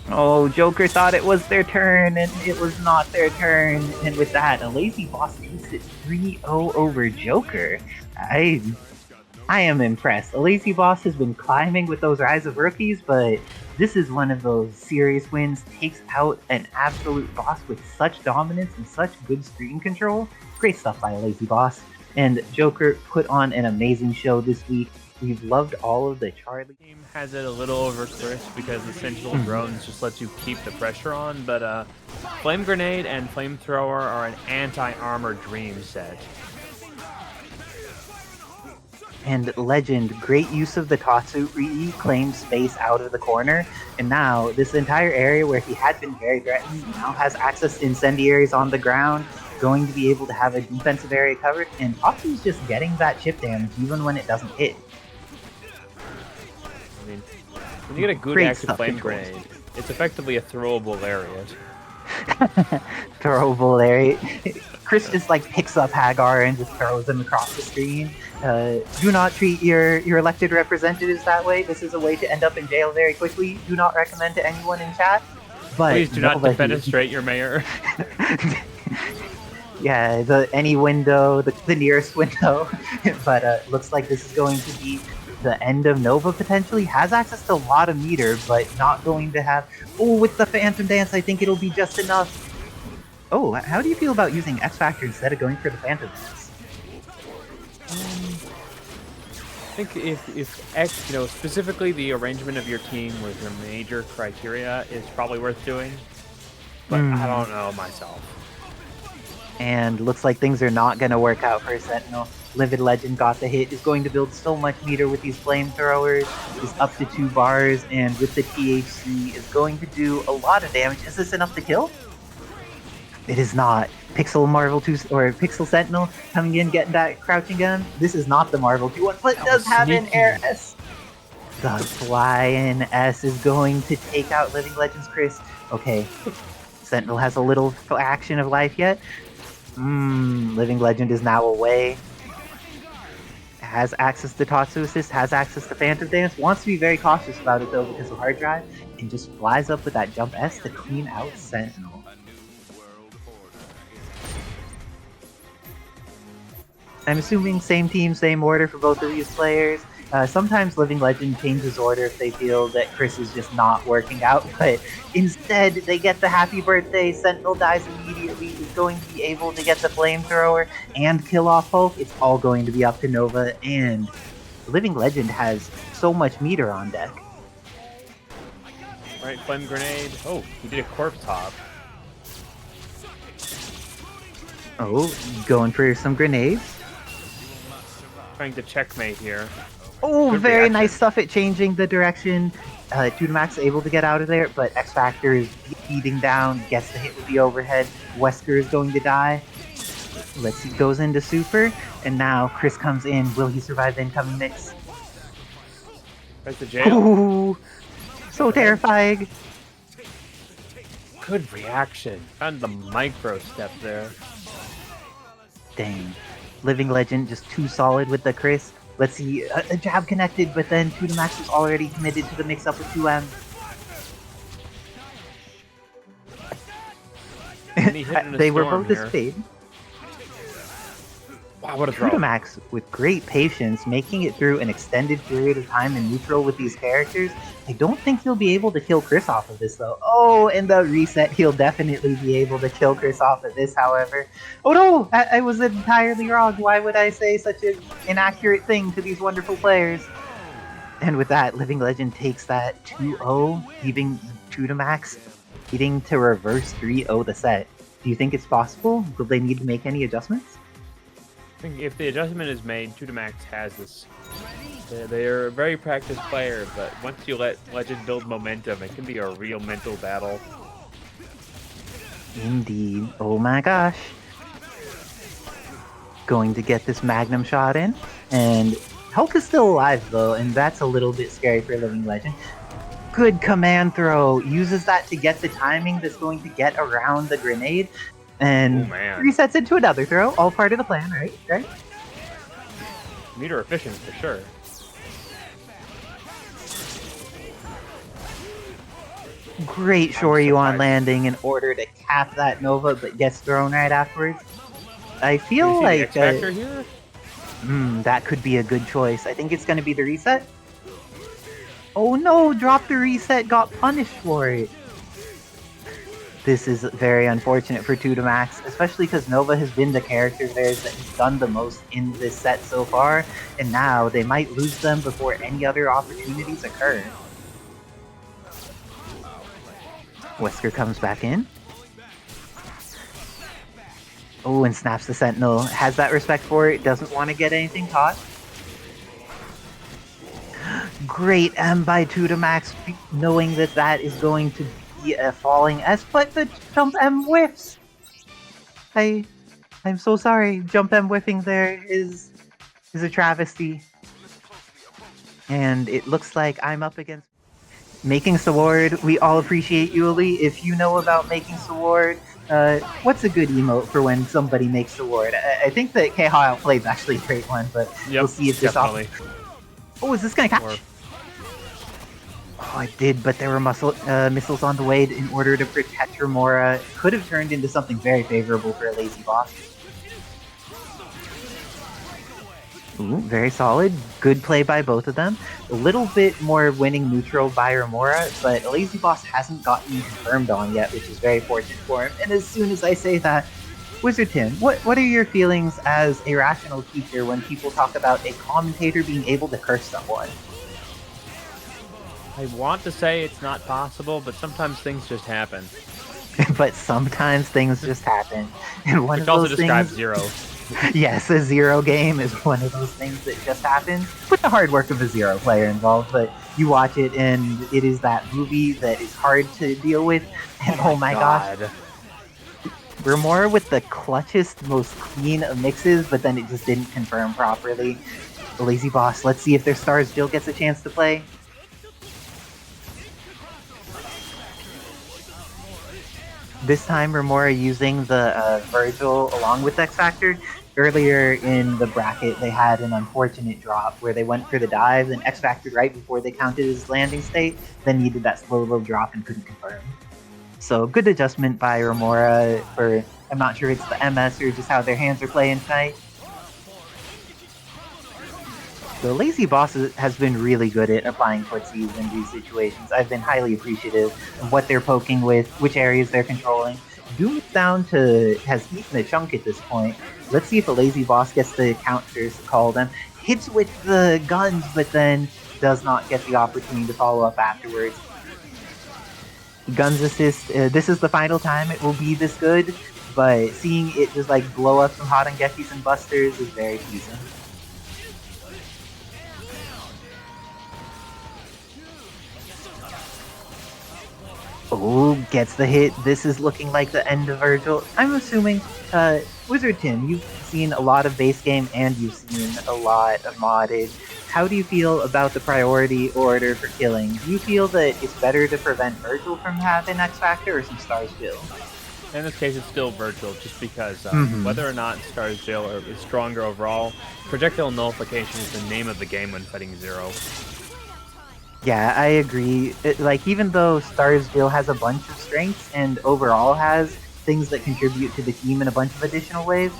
Oh, Joker thought it was their turn, and it was not their turn. And with that, a lazy boss takes it 3-0 over Joker. I am impressed. A lazy boss has been climbing with those Rise of Rookies, but this is one of those serious wins. Takes out an absolute boss with such dominance and such good screen control. Great stuff by a lazy boss. And Joker put on an amazing show this week. We've loved all of the Charlie. Team has it a little over Chris because the Sentinel drones just lets you keep the pressure on, but Flame Grenade and Flamethrower are an anti-armor dream set. And Legend, great use of the Tatsu, reclaimed space out of the corner, and now this entire area where he had been very threatened now has access to incendiaries on the ground, going to be able to have a defensive area covered, and Tatsu's just getting that chip damage even when it doesn't hit. I mean, when you get a good active Flame Grenade, it's effectively a throwable lariat. Throwable there. Chris just like picks up Haggar and just throws him across the screen. Do not treat your elected representatives that way. This is a way to end up in jail very quickly. Do not recommend to anyone in chat. But Please do not Nova defenestrate your mayor. Yeah, any window, the nearest window. But looks like this is going to be the end of Nova potentially. Has access to a lot of meter, but not going to have... Oh, with the Phantom Dance, I think it'll be just enough. Oh, how do you feel about using X Factor instead of going for the Phantom Dance? I think if X, specifically the arrangement of your team with your major criteria is probably worth doing, but I don't know myself. And looks like things are not going to work out for Sentinel. Livid Legend got the hit, is going to build so much meter with these flamethrowers, is up to 2 bars, and with the THC is going to do a lot of damage. Is this enough to kill? It is not. Pixel Marvel 2 or Pixel Sentinel coming in, getting that crouching gun. This is not the Marvel 2 one, but does have an Air S. The Flying S is going to take out Living Legends Chris. Okay, Sentinel has a little action of life yet. Living Legend is now away. Has access to Tatsu Assist, has access to Phantom Dance, wants to be very cautious about it though because of hard drive, and just flies up with that jump S to clean out Sentinel. I'm assuming same team, same order for both of these players. Sometimes Living Legend changes order if they feel that Chris is just not working out, but instead they get the happy birthday, Sentinel dies immediately, is going to be able to get the flamethrower and kill off Hulk. It's all going to be up to Nova, and Living Legend has so much meter on deck. Alright, flame grenade. Oh, he did a corpse hop. Oh, going for some grenades. Trying to checkmate here. Oh, Good very reaction. nice stuff at changing the direction. Tudamax able to get out of there, but X Factor is beating down, gets the hit with the overhead. Wesker is going to die. Let's see, goes into super, and now Chris comes in. Will he survive the incoming mix? Right to jail. Ooh, so terrifying. Good reaction. Found the micro step there. Dang. Living Legend just too solid with the Chris. Let's see, a jab connected, but then Tudamax was already committed to the mix-up with 2M. And he hit in a They were storm both here. as fade. Wow, what a throw. Tudamax, with great patience, making it through an extended period of time in neutral with these characters. I don't think he'll be able to kill Chris off of this, though. Oh, and the reset, he'll definitely be able to kill Chris off of this, however. Oh no, I was entirely wrong. Why would I say such an inaccurate thing to these wonderful players? And with that, Living Legend takes that 2-0, leaving Tudamax needing to reverse 3-0 the set. Do you think it's possible? Will they need to make any adjustments? I think if the adjustment is made, Tudamax has this. They are a very practiced player, but once you let Legend build momentum, it can be a real mental battle. Indeed. Oh my gosh. Going to get this Magnum shot in. And Hulk is still alive though, and that's a little bit scary for Living Legend. Good command throw. Uses that to get the timing that's going to get around the grenade. And Oh, man. resets into another throw. All part of the plan, right? Right? Meter efficient for sure. Great I'm Shoryuan surprised. landing in order to cap that Nova, but gets thrown right afterwards. I Do you feel see the like X Factor here? that could be a good choice. I think it's going to be the reset. Oh no, dropped the reset, got punished for it. This is very unfortunate for Tudamax, especially because Nova has been the character of theirs that has done the most in this set so far, and now they might lose them before any other opportunities occur. Wesker comes back in. Oh, and snaps the Sentinel. Has that respect for it, doesn't want to get anything caught. Great M by Tudamax, knowing that that is going to be a falling S, but the jump M whiffs! I'm so sorry, jump M whiffing there is a travesty. And it looks like I'm up against... Making Sword, we all appreciate you, Ali. If you know about Making Sword, what's a good emote for when somebody makes Sword? I think that K-How Outplayed is actually a great one, but we'll see if this definitely. Oh, is this gonna catch? Oh, I did, but there were missiles on the way in order to protect Romora. Could have turned into something very favorable for a lazy boss. Ooh, very solid. Good play by both of them. A little bit more winning neutral by Romora, but a lazy boss hasn't gotten confirmed on yet, which is very fortunate for him. And as soon as I say that, Wizard Tim, what are your feelings as a rational teacher when people talk about a commentator being able to curse someone? I want to say it's not possible, but sometimes things just happen. But sometimes things just happen. And one Which of also those describes things, Zero. Yes, a Zero game is one of those things that just happens with the hard work of a Zero player involved, but you watch it and it is that movie that is hard to deal with, and oh my gosh. Romora with the clutchest, most clean of mixes, but then it just didn't confirm properly. The lazy boss, let's see if their S.T.A.R.S Jill gets a chance to play. This time Romora using the Vergil along with X Factor. Earlier in the bracket they had an unfortunate drop where they went for the dive and X Factor right before they counted his landing state, then needed that slow little drop and couldn't confirm. So good adjustment by Romora for, I'm not sure it's the MS or just how their hands are playing tonight. The lazy boss has been really good at applying footsies in these situations. I've been highly appreciative of what they're poking with, which areas they're controlling. Doom down to has eaten a chunk at this point. Let's see if a lazy boss gets the counters to call them. Hits with the guns, but then does not get the opportunity to follow up afterwards. Guns assist, this is the final time it will be this good, but seeing it just like blow up some Hagengekis and Busters is very pleasing. Oh, gets the hit. This is looking like the end of Vergil. I'm assuming, Wizard Tim, you've seen a lot of base game and you've seen a lot of modded. How do you feel about the priority order for killing? Do you feel that it's better to prevent Vergil from having X Factor or some S.T.A.R.S Jill? In this case, it's still Vergil, just because whether or not S.T.A.R.S Jill is stronger overall, projectile nullification is the name of the game when fighting Zero. Yeah, I agree. Like, even though S.T.A.R.S Jill has a bunch of strengths and overall has things that contribute to the team in a bunch of additional ways,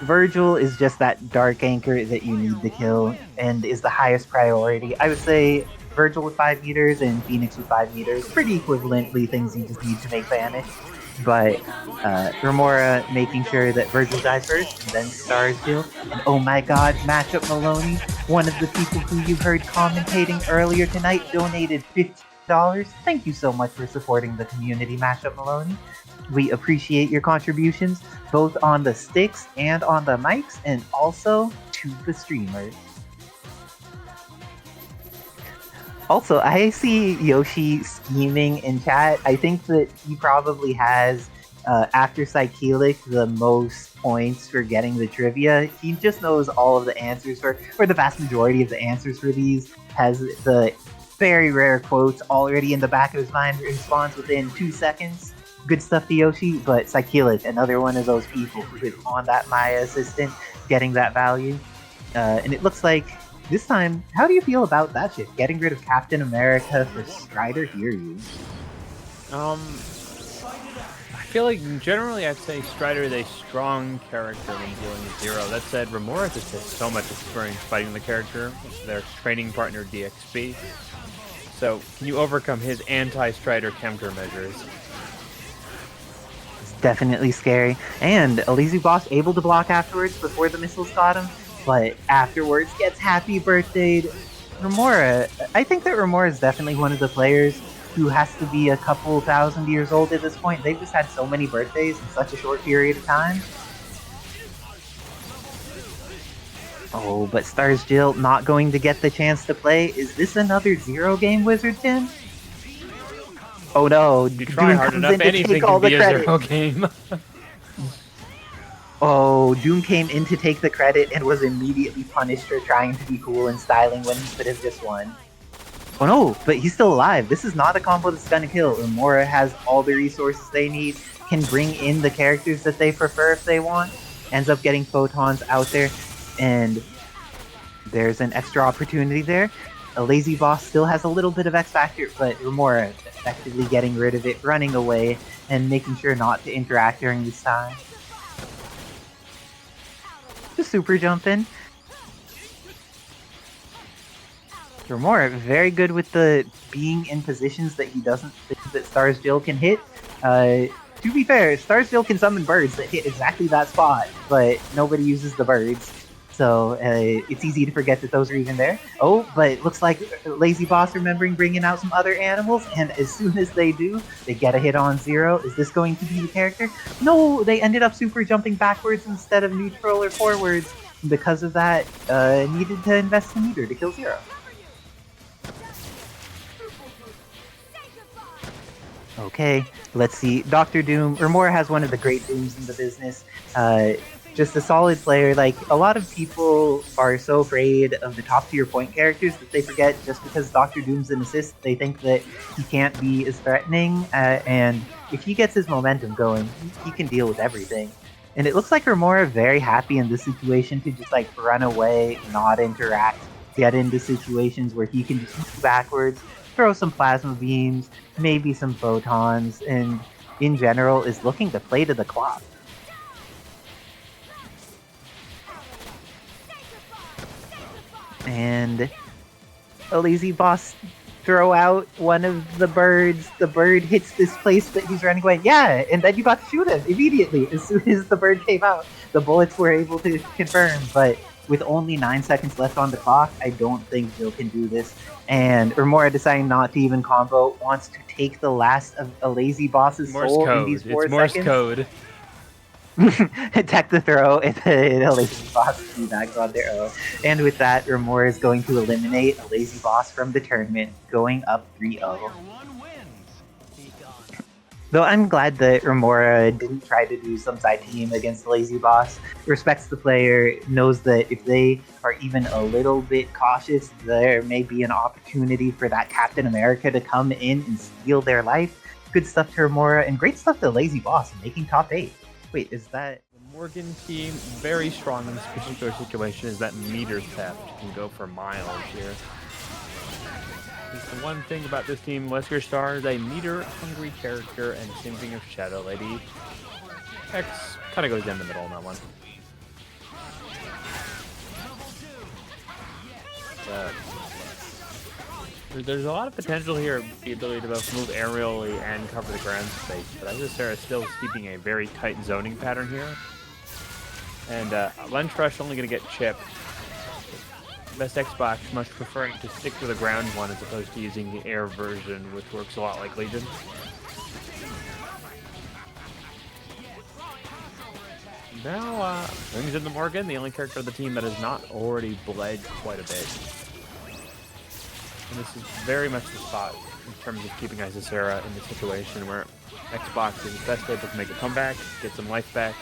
Vergil is just that dark anchor that you need to kill and is the highest priority. I would say Vergil with 5 meters and Phoenix with 5 meters, pretty equivalently things you just need to make vanish. But Romora making sure that Vergil dies first, and then S.T.A.R.S Jill. And oh my god, Matchup Maloney, one of the people who you heard commentating earlier tonight, donated $50. Thank you so much for supporting the community, Matchup Maloney. We appreciate your contributions, both on the sticks and on the mics, and also to the streamers. Also, I see Yoshi scheming in chat. I think that he probably has, after Psylocke, the most points for getting the trivia. He just knows all of the answers or the vast majority of the answers for these, has the very rare quotes already in the back of his mind, responds within 2 seconds. Good stuff to Yoshi, but Psylocke, another one of those people who is on that Maya assistant, getting that value. And it looks like this time, how do you feel about that shit? Getting rid of Captain America for Strider Hiryu? I feel like generally I'd say Strider is a strong character when dealing with Zero. That said, Romora just has so much experience fighting the character with their training partner DXP. So, can you overcome his anti-Strider countermeasures? It's definitely scary. And a lazy boss able to block afterwards before the missiles got him, but afterwards gets happy birthday. Romora, I think that Romora is definitely one of the players who has to be a couple thousand years old at this point. They've just had so many birthdays in such a short period of time. Oh, but S.T.A.R.S Jill not going to get the chance to play. Is this another Zero game, Wizard Tim? Oh no, If you try hard enough, anything can be a Zero game. Oh, Doom came in to take the credit and was immediately punished for trying to be cool and styling when he could have just won. Oh no, but he's still alive. This is not a combo that's gonna kill. Romora has all the resources they need, can bring in the characters that they prefer if they want, ends up getting photons out there, and there's an extra opportunity there. A lazy boss still has a little bit of X factor, but Romora effectively getting rid of it, running away, and making sure not to interact during this time. Just super jump in. Romora very good with the being in positions that he doesn't think that S.T.A.R.S Jill can hit. To be fair, S.T.A.R.S Jill can summon birds that hit exactly that spot, but nobody uses the birds. So it's easy to forget that those are even there. Oh, but looks like Lazy Boss remembering bringing out some other animals, and as soon as they do, they get a hit on Zero. Is this going to be the character? No, they ended up super jumping backwards instead of neutral or forwards. Because of that, needed to invest in meter to kill Zero. Okay, let's see. Dr. Doom, Romora has one of the great Dooms in the business. Just a solid player. Like, a lot of people are so afraid of the top tier point characters that they forget just because Dr. Doom's an assist, they think that he can't be as threatening, and if he gets his momentum going, he can deal with everything. And it looks like Romora very happy in this situation to just like run away, not interact, get into situations where he can just move backwards, throw some plasma beams, maybe some photons, and in general is looking to play to the clock. And a lazy boss throw out one of the birds. The bird hits this place that he's running away. Yeah, and then you got to shoot him immediately as soon as the bird came out. The bullets were able to confirm, but with only 9 seconds left on the clock, I don't think Jill can do this. And Romora deciding not to even combo, wants to take the last of a lazy boss's soul in these 4 Morse seconds. code. Attack the throw, and a lazy boss bags on their own. And with that, Romora is going to eliminate a lazy boss from the tournament, going up 3-0. Though I'm glad that Romora didn't try to do some side team against the lazy boss. Respects the player, knows that if they are even a little bit cautious, there may be an opportunity for that Captain America to come in and steal their life. Good stuff to Romora, and great stuff to lazy boss, making top 8. Wait, is that... The Morgan team, very strong in this particular situation, is that meter theft. Can go for miles here. Just the one thing about this team, Wesker Star is a meter-hungry character, and same thing of Shadow Lady. X kind of goes in the middle on that one. There's a lot of potential here, the ability to both move aerially and cover the ground space, but Isicera is still keeping a very tight zoning pattern here. And Lunch Rush only going to get chipped. Best Xbox much preferring to stick to the ground one as opposed to using the air version, which works a lot like Legion. Now, brings in the Morgan, the only character of the team that has not already bled quite a bit. And this is very much the spot in terms of keeping Isicera in the situation where Xbox is best able to make a comeback, get some life back,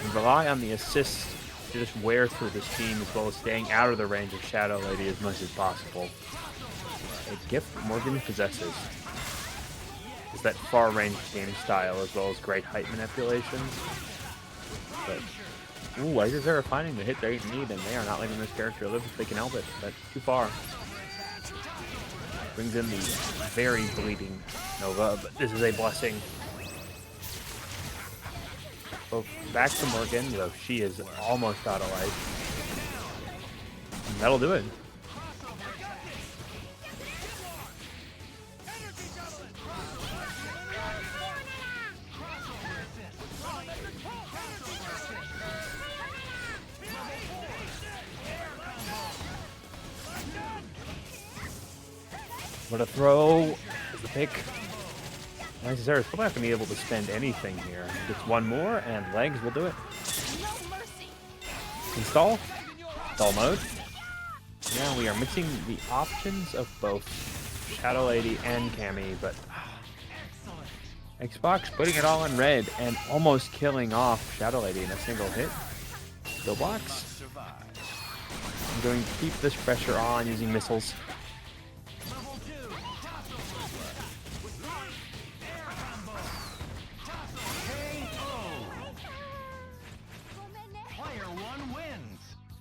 and rely on the assists to just wear through this team as well as staying out of the range of Shadow Lady as much as possible. A gift Morgan possesses is that far-range game style as well as great height manipulations. But, ooh, Isicera finding the hit they need, and they are not letting this character live if they can help it. That's too far. Brings in the very bleeding Nova, but this is a blessing. So back to Morgan, though she is almost out of life. And that'll do it. What a throw is the pick. Isicera is probably not going to be able to spend anything here. Gets one more, and legs will do it. Install. Install mode. Now we are mixing the options of both Shadow Lady and Cammy, but Xbox putting it all in red and almost killing off Shadow Lady in a single hit. Still blocks. I'm going to keep this pressure on using missiles.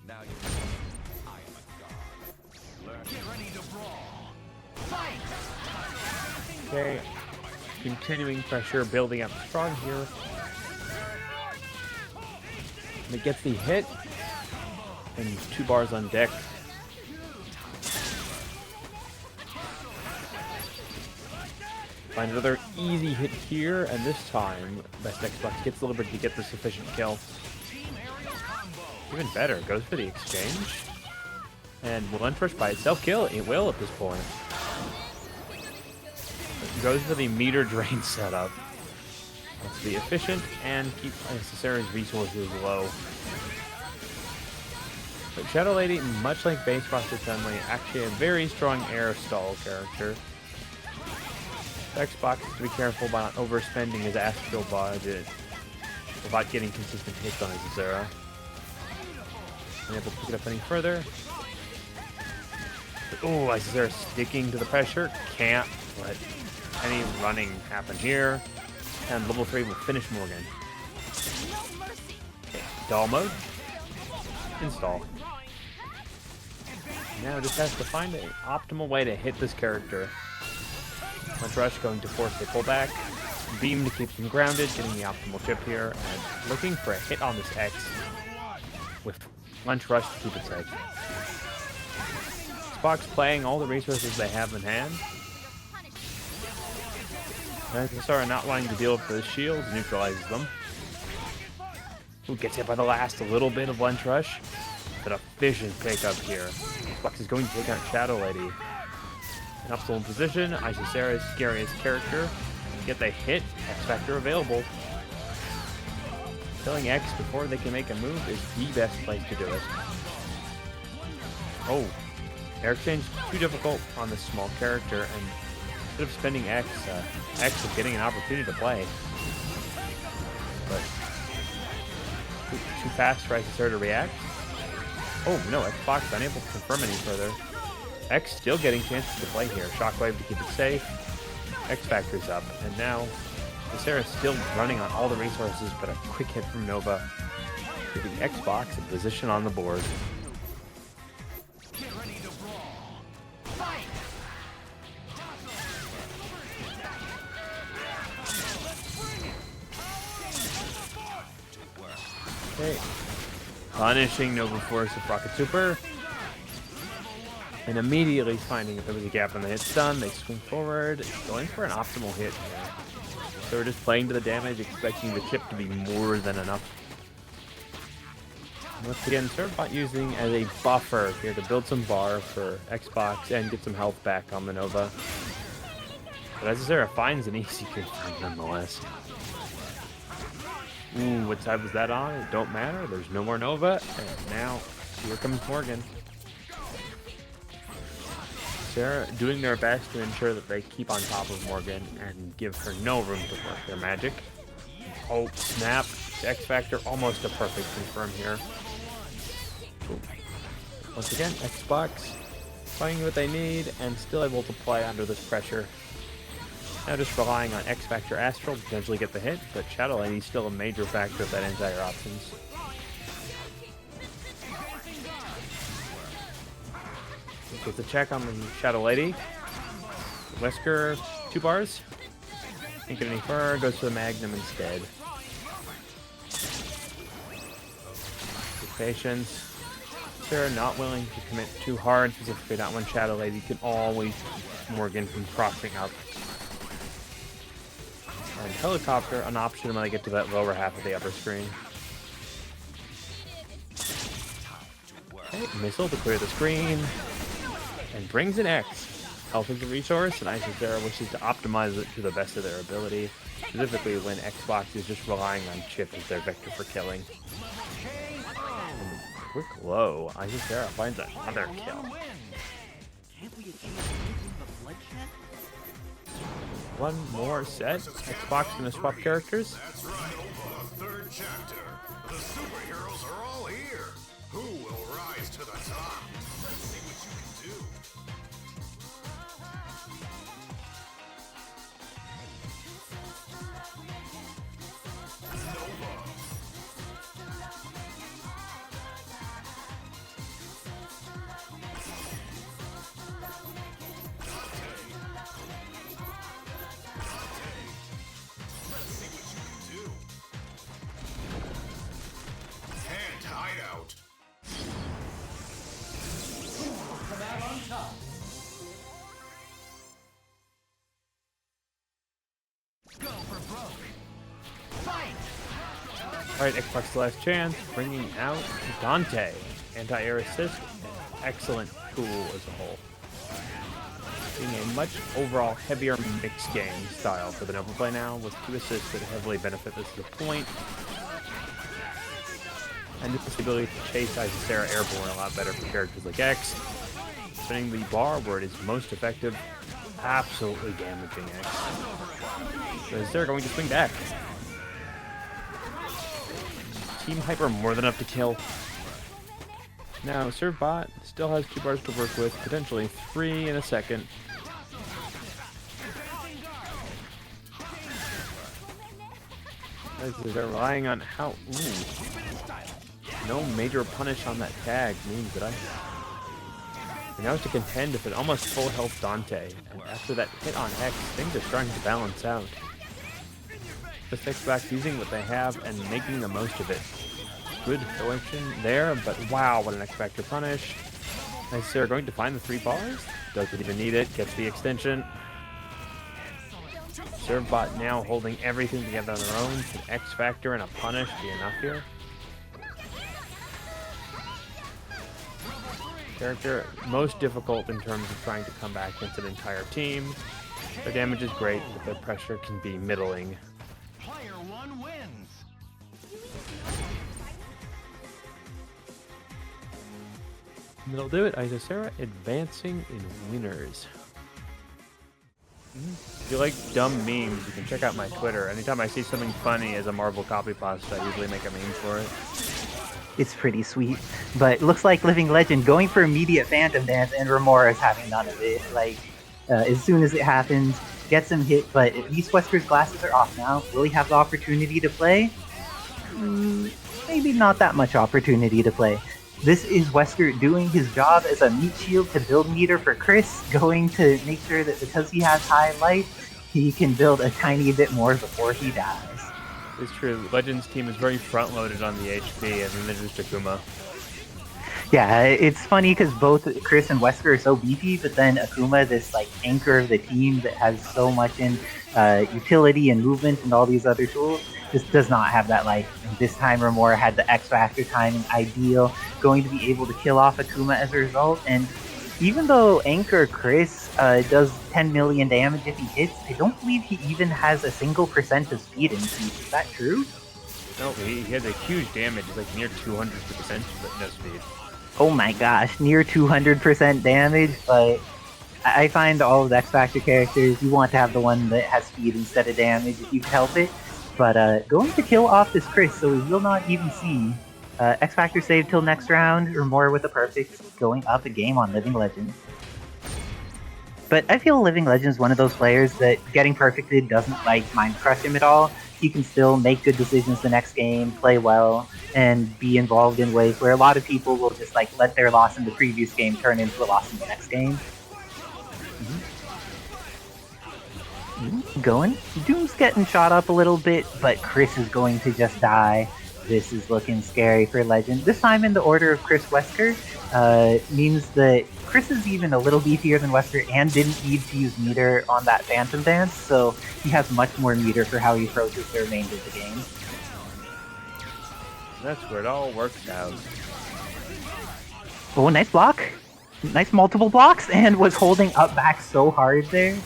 Now you I am a god. Learn. Get ready to brawl. Fight! Okay. Continuing pressure, building up strong here. And it gets the hit. And 2 bars on deck. Find another easy hit here, and this time, Best Xbox gets a little bit to get the sufficient kill. Even better, goes for the exchange. And will Lunch Rush by itself kill? It will at this point. Goes for the meter drain setup. Let's be efficient and keep Isicera's resources low. But Shadow Lady, much like Base Buster Chun-Li, actually a very strong air stall character. Xbox has to be careful about not overspending his astral budget without getting consistent hits on Isicera. Unable to pick it up any further. Oh, Isicera sticking to the pressure. Can't let any running happen here. And level 3 will finish Morgan. Okay, doll mode. Install. Now just has to find an optimal way to hit this character. Lunch Rush going to force a pullback. Beam to keep him grounded, getting the optimal chip here, and looking for a hit on this X with Lunch Rush to keep it safe. Xbox playing all the resources they have in hand. S.T.A.R.S not wanting to deal with the shields, neutralizes them. Ooh, gets hit by the last little bit of Lunch Rush. But a efficient pickup here. Xbox is going to take out Shadow Lady. An upsole in position, Isicera's scariest character. Get the hit, X Factor available. Killing X before they can make a move is the best place to do it. Oh, air exchange too difficult on this small character, and instead of spending X, X is getting an opportunity to play. But too fast for Isicera to react. Oh no, Xbox unable to confirm any further. X still getting chances to play here. Shockwave to keep it safe. X Factor's up, and now Isicera still running on all the resources, but a quick hit from Nova, giving Xbox a position on the board. Get ready to brawl. Fight! Okay. Punishing Nova Force with Rocket Super. And immediately finding that there was a gap in the hit stun, they swing forward, going for an optimal hit here. So we're just playing to the damage, expecting the chip to be more than enough. Once again, Servbot using as a buffer here to build some bar for Xbox and get some health back on the Nova. But Isicera finds an easy confirm nonetheless. Ooh, what side was that on? It don't matter. There's no more Nova. And now, here comes Morgan. Isicera doing their best to ensure that they keep on top of Morgan and give her no room to work their magic. Oh, snap. X Factor, almost a perfect confirm here. Ooh. Once again, Xbox finding what they need and still able to play under this pressure. Now just relying on X Factor Astral to potentially get the hit, but Shadow Lady is still a major factor of that entire options. Gets a check on the Shadow Lady. Wesker, 2 bars. Can't get any fur, goes to the Magnum instead. With patience. They're not willing to commit too hard, specifically not when Shadow Lady can always keep Morgan from crossing up. And Helicopter, an option when I get to that lower half of the upper screen. Okay, Missile to clear the screen. And brings an X. Health is a resource, and Isicera wishes to optimize it to the best of their ability, specifically when Xbox is just relying on chip as their vector for killing. And quick low, Isicera finds another kill. One more set. Xbox gonna swap characters. That's right. The 3rd chapter. The superheroes are all here. Who will rise to the top? Let's see what you can do. Nova. Go for broke. Fight. Alright, Xbox last chance, bringing out Dante. Anti-air assist, excellent tool as a whole. Being a much overall heavier mixed game style for the Nova play now, with 2 assists that heavily benefit this to the point. And this ability to chase Isicera airborne a lot better for characters like X. Spinning the bar where it is most effective, absolutely damaging X. So Isicera going to swing back. Team Hyper more than enough to kill. Now, Servbot still has 2 bars to work with, potentially 3 in a second. They're relying on how... Ooh. No major punish on that tag means that And now has to contend with an almost full health Dante. And after that hit on X, things are starting to balance out. The X-Back using what they have and making the most of it. Good selection there, but wow, what an X-Factor punish. Isicera going to find the 3 bars. Doesn't even need it, gets the extension. Servbot now holding everything together on their own. Can X-Factor and a punish be enough here? Character most difficult in terms of trying to come back against an entire team. Their damage is great, but their pressure can be middling. Player 1 wins. And that'll do it. Isicera advancing in winners. If you like dumb memes, you can check out my Twitter. Anytime I see something funny as a Marvel copy pasta, I usually make a meme for it. It's pretty sweet, but looks like Living Legend going for immediate Phantom Dance, and Romora is having none of it. Like, as soon as it happens, gets him hit, but at least Wesker's glasses are off now. Will he have the opportunity to play? Maybe not that much opportunity to play. This is Wesker doing his job as a meat shield to build meter for Chris, going to make sure that because he has high life, he can build a tiny bit more before he dies. It's true. Legends team is very front-loaded on the HP, and then there's just Akuma. Yeah, it's funny because both Chris and Wesker are so beefy, but then Akuma, this like anchor of the team that has so much in utility and movement and all these other tools, just does not have that life. And this time Romora had the X-Factor timing ideal, going to be able to kill off Akuma as a result. And even though Anchor Chris does 10 million damage if he hits, I don't believe he even has a single % of speed increase. Is that true? No, he has a huge damage, like near 200%, but no speed. Oh my gosh, near 200% damage, but I find all of the X-Factor characters, you want to have the one that has speed instead of damage if you can help it. But going to kill off this Chris, so we will not even see X-Factor save till next round, or more with a perfect, going up a game on Living Legend. But I feel Living Legend is one of those players that getting perfected doesn't like mind crush him at all. He can still make good decisions the next game, play well, and be involved in ways where a lot of people will just like let their loss in the previous game turn into a loss in the next game. Going. Doom's getting shot up a little bit, but Chris is going to just die. This is looking scary for Legend. This time in the order of Chris Wesker means that Chris is even a little beefier than Wesker and didn't need to use meter on that Phantom Dance, so he has much more meter for how he approaches the remainder of the game. That's where it all works out. Oh, nice block. Nice multiple blocks, and was holding up back so hard there.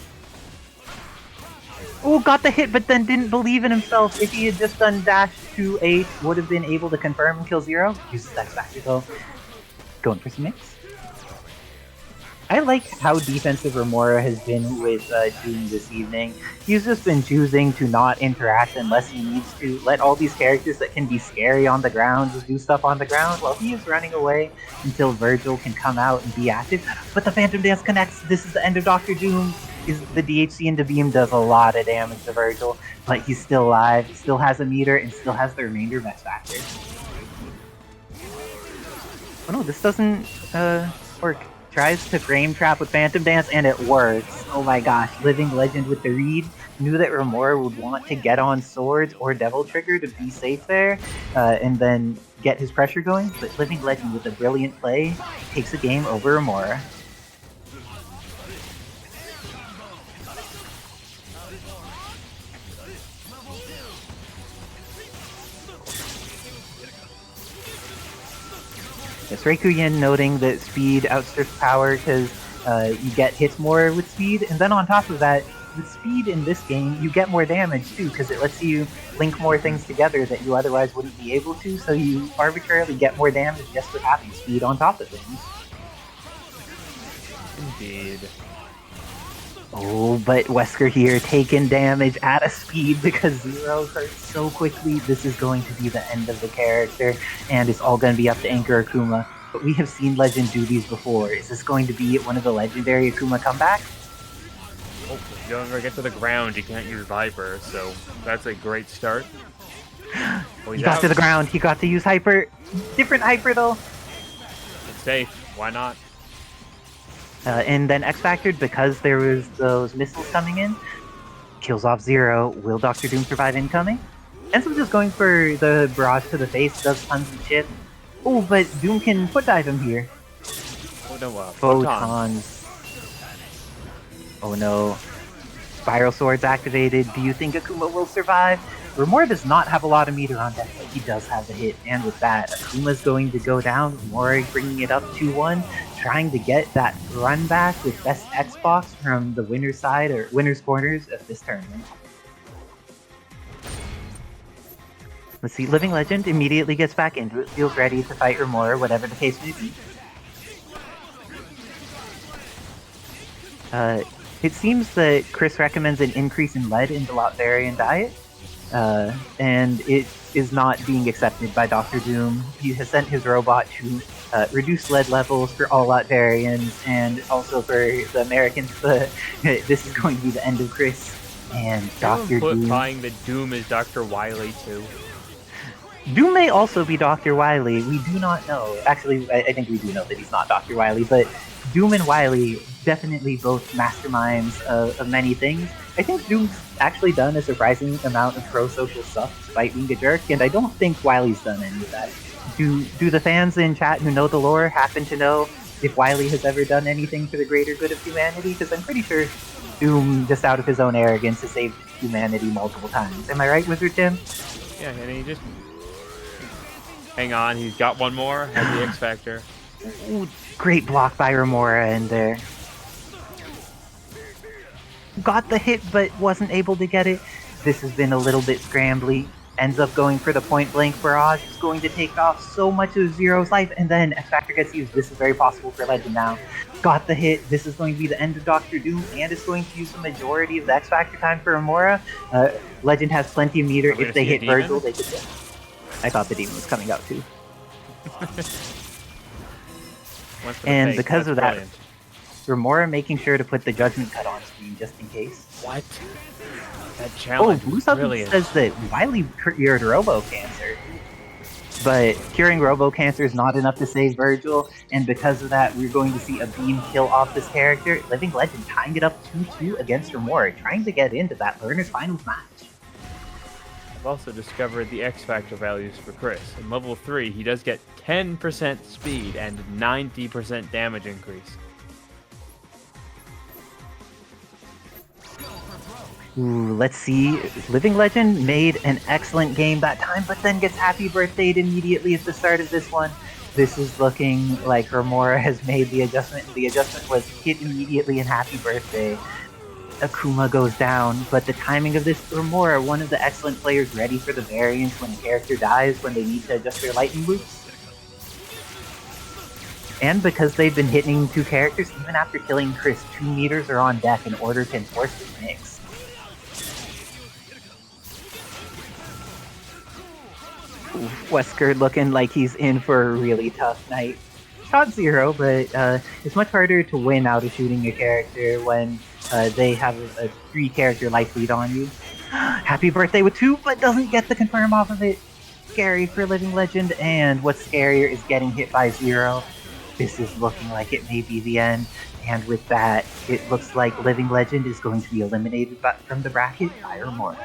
Oh, got the hit, but then didn't believe in himself. If he had just done dash 2-8, would have been able to confirm and kill 0. Uses that factor though. Going for some mix. I like how defensive Romora has been with Doom this evening. He's just been choosing to not interact unless he needs to. Let all these characters that can be scary on the ground just do stuff on the ground while he is running away until Vergil can come out and be active. But the Phantom Dance connects. This is the end of Dr. Doom. The DHC into Beam does a lot of damage to Vergil, but he's still alive, still has a meter, and still has the remainder of X Factor. Oh no, this doesn't work. Tries to frame trap with Phantom Dance, and it works. Oh my gosh, Living Legend with the read. Knew that Romora would want to get on Swords or Devil Trigger to be safe there, and then get his pressure going, but Living Legend with a brilliant play takes the game over Romora. Yes, Reikuyen noting that speed outstrips power because you get hits more with speed, and then on top of that, with speed in this game, you get more damage too because it lets you link more things together that you otherwise wouldn't be able to, so you arbitrarily get more damage just for having speed on top of things. Indeed. Oh, but Wesker here taking damage at a speed because Zero hurts so quickly. This is going to be the end of the character, and it's all going to be up to Anchor Akuma. But we have seen Legend do these before. Is this going to be one of the legendary Akuma comebacks? Oh, if you don't ever get to the ground, you can't use Viper, so that's a great start. Oh, He got to the ground. He got to use Hyper. Different Hyper, though. It's safe. Why not? And then X-Factored because there was those missiles coming in. Kills off Zero. Will Dr. Doom survive incoming? Ends up just going for the barrage to the face. Does tons of shit. Oh, but Doom can foot dive him here. Oh no, Photons. Oh no. Spiral Sword's activated. Do you think Akuma will survive? Remora does not have a lot of meter on deck, but he does have a hit. And with that, Akuma's going to go down. Remora bringing it up 2-1. Trying to get that run back with best Xbox from the winner's side, or winner's corners of this tournament. Let's see, Living Legend immediately gets back into it, feels ready to fight Romora, whatever the case may be. It seems that Chris recommends an increase in lead in the Lotvarian diet, and it is not being accepted by Dr. Doom. He has sent his robot to reduce lead levels for all Lotvarians, and also for the Americans, but this is going to be the end of Chris and Dr. Doom. Implying that Doom is Dr. Wily too. Doom may also be Dr. Wily. We do not know. Actually, I think we do know that he's not Dr. Wily, but Doom and Wily definitely both masterminds of many things. I think Doom's actually done a surprising amount of pro-social stuff despite being a jerk, and I don't think Wily's done any of that. Do the fans in chat who know the lore happen to know if Wily has ever done anything for the greater good of humanity? Because I'm pretty sure Doom, just out of his own arrogance, has saved humanity multiple times. Am I right, Wizard Tim? Yeah, and he just... Hang on, he's got one more. Has the X Factor. Ooh, great block by Romora in there. Got the hit, but wasn't able to get it. This has been a little bit scrambly. Ends up going for the point blank barrage. It's going to take off so much of Zero's life, and then X Factor gets used. This is very possible for Legend now. Got the hit. This is going to be the end of Dr. Doom, and it's going to use the majority of the X Factor time for Romora. Legend has plenty of meter. If they hit Vergil, they could hit. I thought the demon was coming out too. And because of that, Romora making sure to put the Judgment Cut on screen just in case. What? That challenge Blue Sub really says that Wily cured Robo-Cancer. But curing Robo-Cancer is not enough to save Vergil, and because of that, we're going to see a beam kill off this character. Living Legend tying it up 2-2 against Romora, trying to get into that Learner's Finals match. I've also discovered the X Factor values for Chris. In level 3, he does get 10% speed and 90% damage increase. Ooh, let's see. Living Legend made an excellent game that time, but then gets happy birthdayed immediately at the start of this one. This is looking like Romora has made the adjustment. The adjustment was hit immediately and happy birthday. Akuma goes down, but the timing of this, Romora, one of the excellent players ready for the variance when a character dies, when they need to adjust their lightning loops. And because they've been hitting two characters, even after killing Chris, 2 meters are on deck in order to enforce this mix. Ooh, Wesker looking like he's in for a really tough night. Shot 0, but it's much harder to win out of shooting a character when they have a 3-character life lead on you. Happy birthday with 2, but doesn't get the confirm off of it. Scary for Living Legend, and what's scarier is getting hit by 0. This is looking like it may be the end, and with that, it looks like Living Legend is going to be eliminated from the bracket by Romora.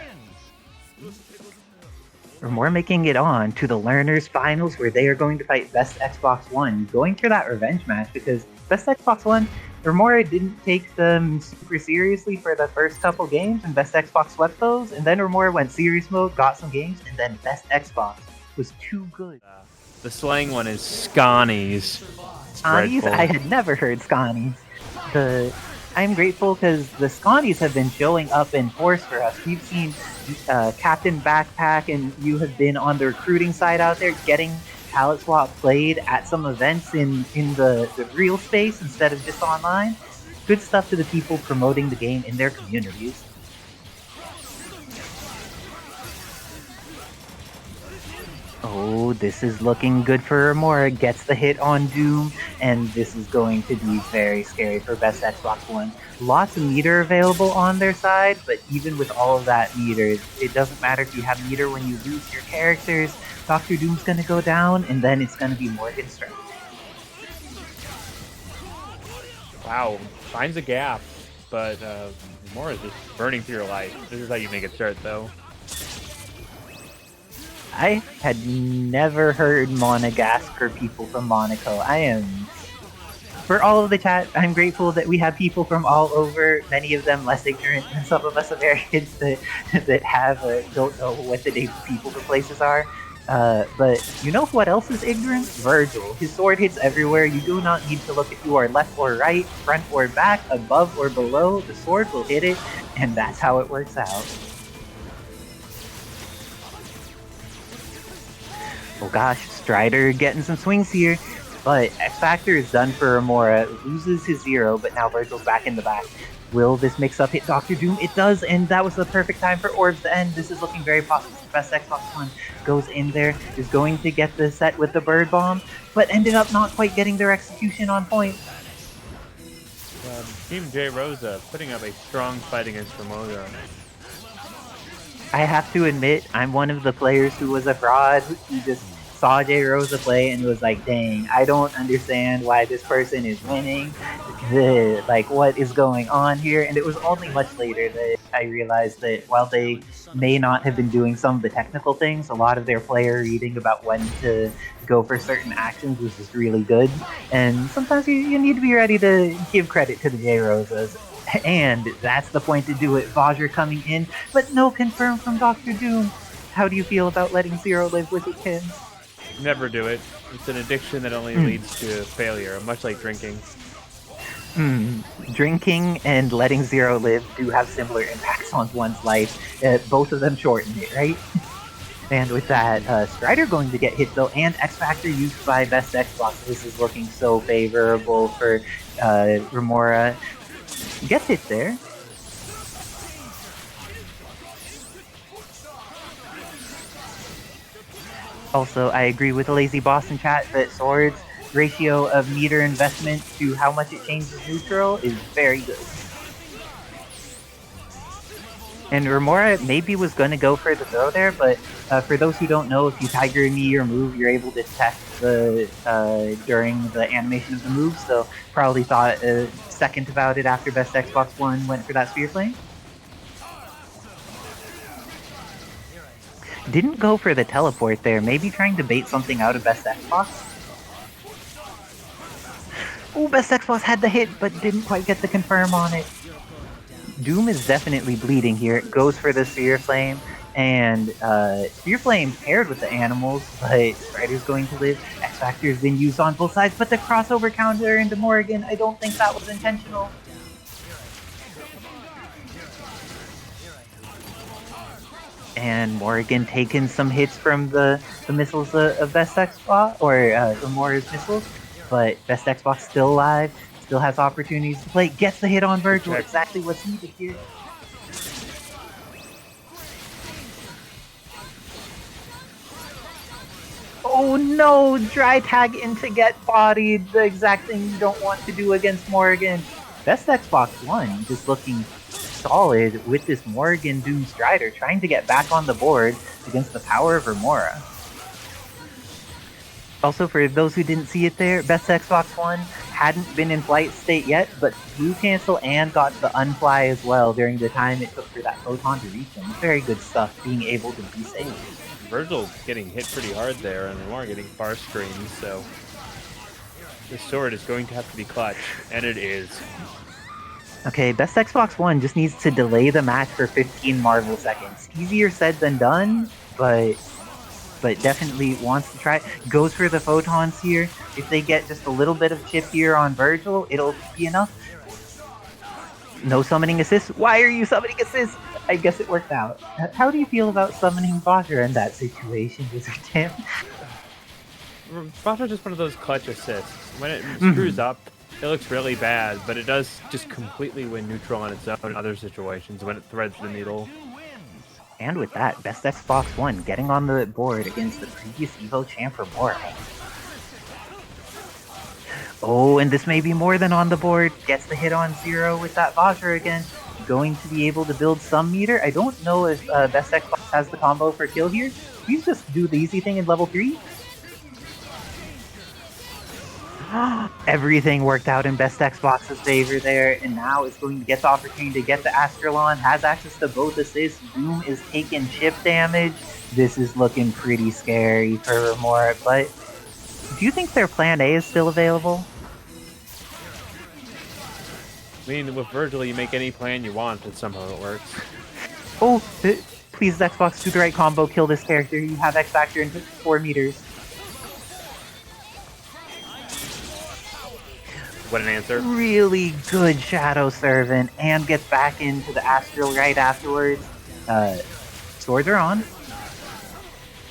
Romora making it on to the Learners Finals, where they are going to fight Best Xbox One, going for that revenge match, because Best Xbox One, Romora didn't take them super seriously for the first couple games, and Best Xbox swept those, and then Romora went serious mode, got some games, and then Best Xbox was too good. The slang one is Scanies. Scanies? Dreadful. I had never heard Scanies. I'm grateful because the Scanies have been showing up in force for us. We've seen Captain Backpack, and you have been on the recruiting side out there getting palette swap played at some events in the real space instead of just online. Good stuff to the people promoting the game in their communities. Oh, this is looking good for Romora. Gets the hit on Doom, and this is going to be very scary for Best Xbox One. Lots of meter available on their side, but even with all of that meter, it doesn't matter if you have meter when you lose your characters. Dr. Doom's going to go down, and then it's going to be Morgan's turn. Wow, finds a gap, but Romora is just burning through your life. This is how you make it start, though. I had never heard Monegasque people from Monaco. For all of the chat, I'm grateful that we have people from all over, many of them less ignorant than some of us Americans that don't know what the names of people for places are. But you know what else is ignorant? Vergil. His sword hits everywhere. You do not need to look if you are left or right, front or back, above or below. The sword will hit it, and that's how it works out. Oh gosh, Strider getting some swings here, but X Factor is done for Romora. Loses his 0, but now Vergil's back in the back. Will this mix-up hit Dr. Doom? It does, and that was the perfect time for Orbs to end. This is looking very possible. Best Xbox One goes in there, is going to get the set with the Bird Bomb, but ended up not quite getting their execution on point. Team J Rosa putting up a strong fight against Romora. I have to admit, I'm one of the players who was abroad, who just saw J Rosa play and was like, dang, I don't understand why this person is winning. Like, what is going on here? And it was only much later that I realized that while they may not have been doing some of the technical things, a lot of their player reading about when to go for certain actions was just really good. And sometimes you need to be ready to give credit to the J Rosas. And that's the point to do it. Vajra coming in, but no confirm from Dr. Doom. How do you feel about letting Zero live with it, Kim? Never do it. It's an addiction that only leads to failure, much like drinking. Drinking and letting Zero live do have similar impacts on one's life. Both of them shorten it, right? And with that, Strider going to get hit though, and X Factor used by Best Xbox. This is looking so favorable for Romora. Gets hit there. Also, I agree with the Lazy Boss in chat that Sword's ratio of meter investment to how much it changes neutral is very good. And Romora maybe was going to go for the throw there, but for those who don't know, if you Tiger Knee your move, you're able to detect the during the animation of the move, so probably thought a second about it after Best Xbox One went for that Spear Flame. Didn't go for the teleport there, maybe trying to bait something out of Best Xbox. Oh, Best Xbox had the hit, but didn't quite get the confirm on it. Doom is definitely bleeding here. It goes for the Spear Flame, and Spear Flame paired with the animals, but Strider's going to live. X Factor's been used on both sides, but the crossover counter into Morgan, I don't think that was intentional. And Morgan taking some hits from the missiles of Best Xbox, or Romora's missiles, but Best Xbox still alive, still has opportunities to play, gets the hit on Vergil, exactly what's needed here. Oh no, dry tag in to get bodied, the exact thing you don't want to do against Morgan. Best Xbox One just looking solid with this Morgan Doom Strider, trying to get back on the board against the power of Romora. Also, for those who didn't see it there, Best Xbox One hadn't been in flight state yet, but flew cancel and got the unfly as well during the time it took for that photon to reach him. Very good stuff, being able to be saved. Vergil's getting hit pretty hard there, and Romora getting bar screens, so this sword is going to have to be clutch, and it is. Okay, Best Xbox One just needs to delay the match for 15 Marvel seconds. Easier said than done, but but definitely wants to try. Goes for the photons here. If they get just a little bit of chip here on Vergil, it'll be enough. No summoning assist. Why are you summoning assist? I guess it worked out. How do you feel about summoning Vajra in that situation, Wizard Tim? Vajra's just one of those clutch assists. When it screws up, it looks really bad, but it does just completely win neutral on its own in other situations when it threads the needle. And with that, best Xbox One getting on the board against the previous Evo champ Romora. Oh, and this may be more than on the board. Gets the hit on 0 with that Vajra again. Going to be able to build some meter. I don't know if best Xbox has the combo for kill here. Please just do the easy thing in level 3. Everything worked out in best Xbox's favor there, and now it's going to get the opportunity to get the Astralon, has access to both assists. Doom is taking chip damage. This is looking pretty scary for Romora, but do you think their plan A is still available? I mean, with Vergil, you make any plan you want, and somehow it works. Oh, please Xbox, do the right combo, kill this character. You have X Factor in 4 meters. What an answer. Really good Shadow Servant, and gets back into the Astral right afterwards. Swords are on.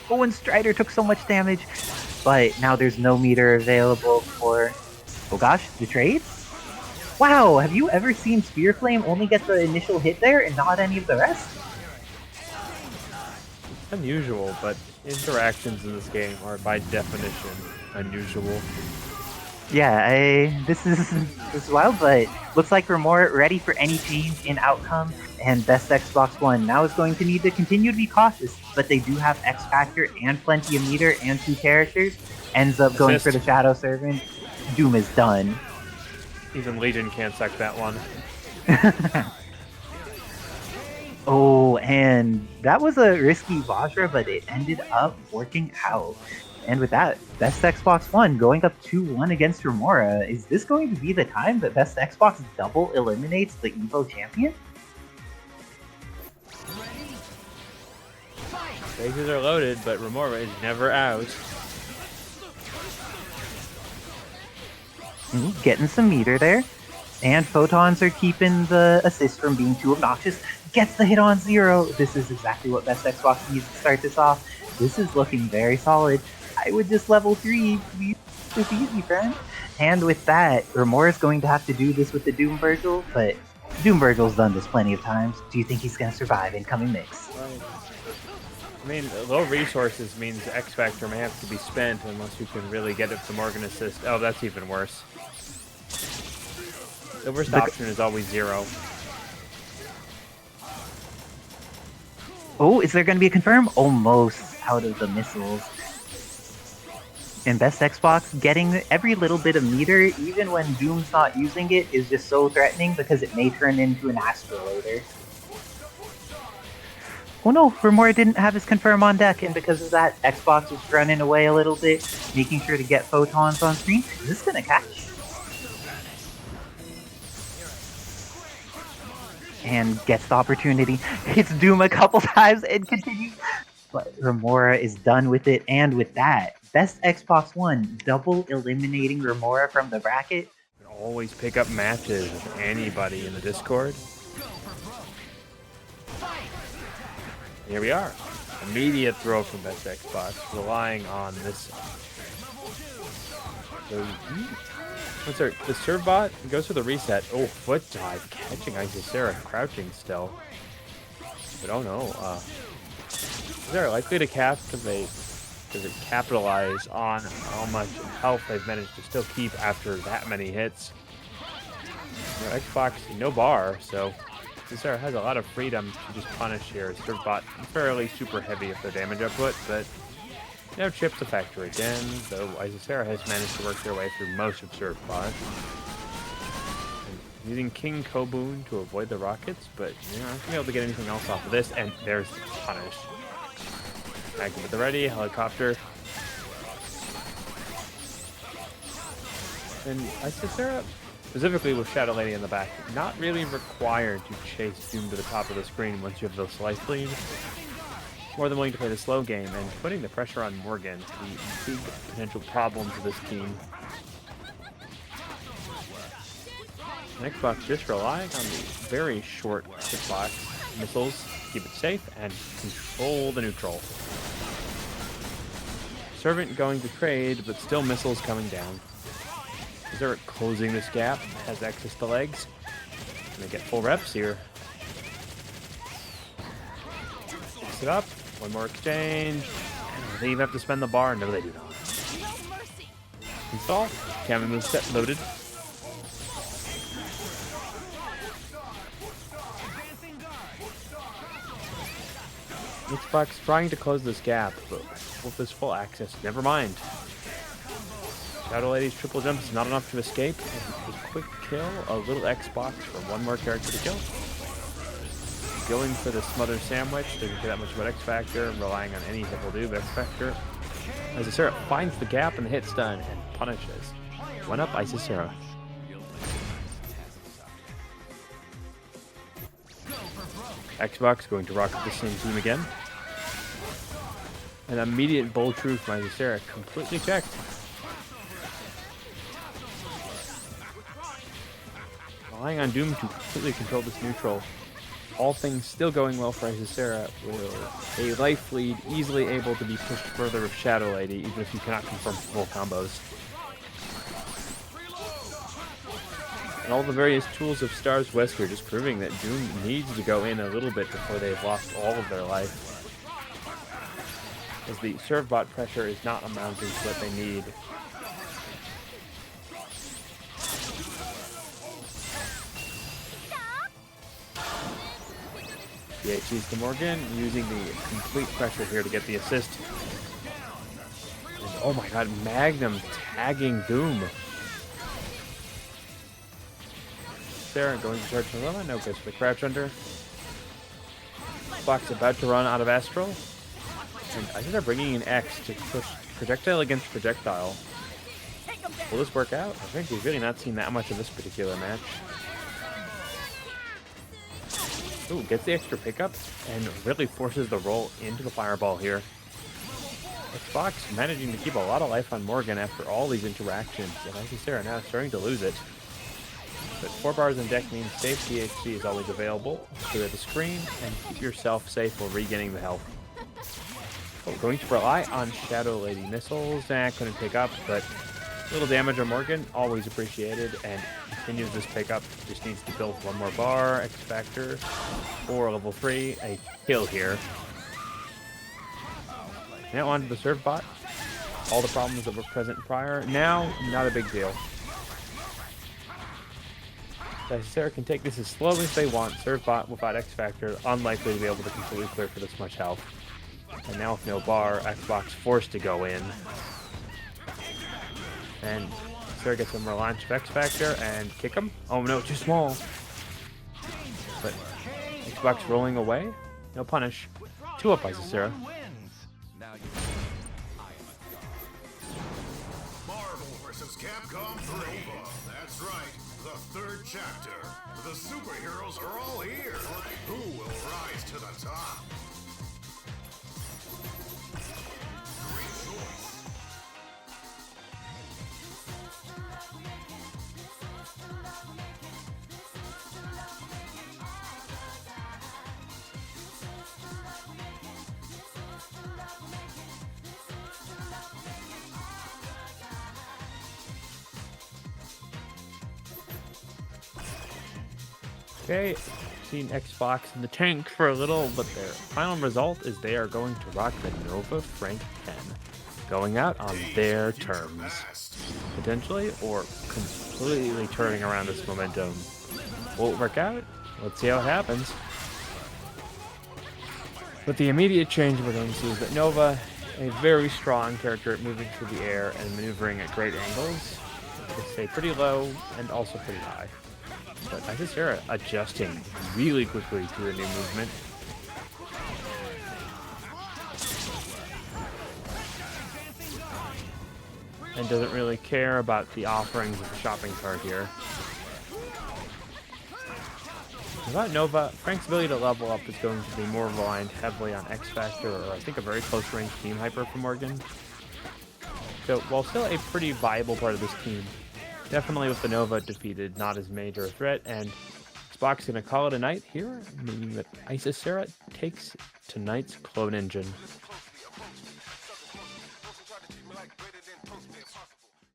Oh, and Strider took so much damage, but now there's no meter available for... Oh gosh, the trade? Wow, have you ever seen Spear Flame only get the initial hit there and not any of the rest? It's unusual, but interactions in this game are by definition unusual. Yeah, this is wild, but looks like we're more ready for any change in outcome, and best Xbox One now is going to need to continue to be cautious, but they do have X Factor and plenty of meter and 2 characters. Ends up going for the Shadow Servant. Doom is done. Even Legion can't suck that one. Oh, and that was a risky Vajra, but it ended up working out. And with that, best Xbox One going up 2-1 against Romora. Is this going to be the time that best Xbox double eliminates the Evo champion? Bases are loaded, but Romora is never out. Ooh, getting some meter there. And photons are keeping the assist from being too obnoxious. Gets the hit on 0. This is exactly what best Xbox needs to start this off. This is looking very solid. I would just level 3. It's easy, friend. And with that, Romora's going to have to do this with the Doom Vergil, but Doom Vergil's done this plenty of times. Do you think he's going to survive incoming mix? I mean, low resources means X Factor may have to be spent unless you can really get it from Organ Assist. Oh, that's even worse. The worst option is always 0. Oh, is there going to be a confirm? Almost out of the missiles. And best Xbox getting every little bit of meter, even when Doom's not using it, is just so threatening because it may turn into an Astral later. Oh no, Romora didn't have his confirm on deck, and because of that, Xbox was running away a little bit, making sure to get photons on screen. Is this gonna catch? And gets the opportunity, hits Doom a couple times and continues. But Romora is done with it, and with that, best Xbox One double eliminating Romora from the bracket. You can always pick up matches with anybody in the Discord. Here we are. Immediate throw from best Xbox, relying on this. What's our, the Servbot goes for the reset. Oh, foot dive, catching Isicera, crouching still. But oh no, is there likely to captivate? Does it capitalize on how much health they've managed to still keep after that many hits? Xbox, no bar, so Isicera has a lot of freedom to just punish here. Servbot fairly super heavy with their damage output, but now chips the factor again, though Isicera has managed to work their way through most of Servbot. Using King Kobun to avoid the rockets, but you're not going to be able to get anything else off of this, and there's the punish. Active at the ready, helicopter. And Isicera, specifically with Shadow Lady in the back, not really required to chase Doom to the top of the screen once you have those slice lead. more than willing to play the slow game and putting the pressure on Morgan, the big potential problem for this team. Xbox just relying on the very short hitbox missiles, keep it safe, and control the neutral. Servant going to trade, but still missiles coming down. Isicera closing this gap, has access to legs. Gonna get full reps here. Mix it up, one more exchange. They even have to spend the bar. No, they do not. Install, camera move set loaded. Xbox trying to close this gap, but with this full access, never mind. Shadow Lady's triple jump is not enough to escape. And a quick kill, a little Xbox for one more character to kill. Going for the smother sandwich, doesn't care that much about X Factor, relying on any hit will do of X Factor. Isicera finds the gap and the hit stun and punishes. One up, Isicera. Xbox going to rock with the same team again. An immediate bold truth from Isicera, completely checked. Relying on Doom to completely control this neutral. All things still going well for Isicera, with a life lead easily able to be pushed further with Shadow Lady, even if you cannot confirm full combos. And all the various tools of S.T.A.R.S Wesker just proving that Doom needs to go in a little bit before they've lost all of their life. As the Servbot pressure is not amounting to what they need. PHC's to Morgan, using the complete pressure here to get the assist. And, oh my god, Magnum tagging Doom. Sarah going to charge Romora, no good for the crouch under. Fox about to run out of Astral. And I think they're bringing in X to push projectile against projectile. Will this work out? I think we've really not seen that much of this particular match. Ooh, gets the extra pickup and really forces the roll into the fireball here. Xbox managing to keep a lot of life on Morgan after all these interactions, and Isicera now starting to lose it. But 4 bars in deck means safe DHC is always available. Clear the screen and keep yourself safe while regaining the health. Oh, going to rely on Shadow Lady missiles. Couldn't pick up, but little damage on Morgan, always appreciated, and continues this pickup. Just needs to build one more bar, X Factor, or level 3, a kill here. Now on to the Servbot. All the problems that were present prior, now not a big deal. Isicera can take this as slow as they want. Servbot without X Factor, unlikely to be able to completely clear for this much health. And now with no bar, Xbox forced to go in. And Isicera gets some more launch of X Factor and kick him. Oh no, too small. But Xbox rolling away. No punish. 2 up Isicera. Marvel vs. Capcom 3. That's right, the 3rd chapter. The superheroes are all here. Who will rise to the top? Okay, seen Xbox in the tank for a little, but their final result is they are going to rock the Nova Frank 10. Going out on their terms. Potentially, or completely turning around this momentum. Will it work out? Let's see how it happens. But the immediate change we're going to see is that Nova, a very strong character at moving through the air and maneuvering at great angles, they stay pretty low and also pretty high. But Isicera adjusting really quickly to the new movement. And doesn't really care about the offerings of the shopping cart here. About Nova, Frank's ability to level up is going to be more reliant heavily on X Factor, or I think a very close range Team Hyper for Morgan. So while still a pretty viable part of this team, definitely with the Nova defeated, not as major a threat, and Spock's going to call it a night here, meaning that Isicera takes tonight's Clone Engine.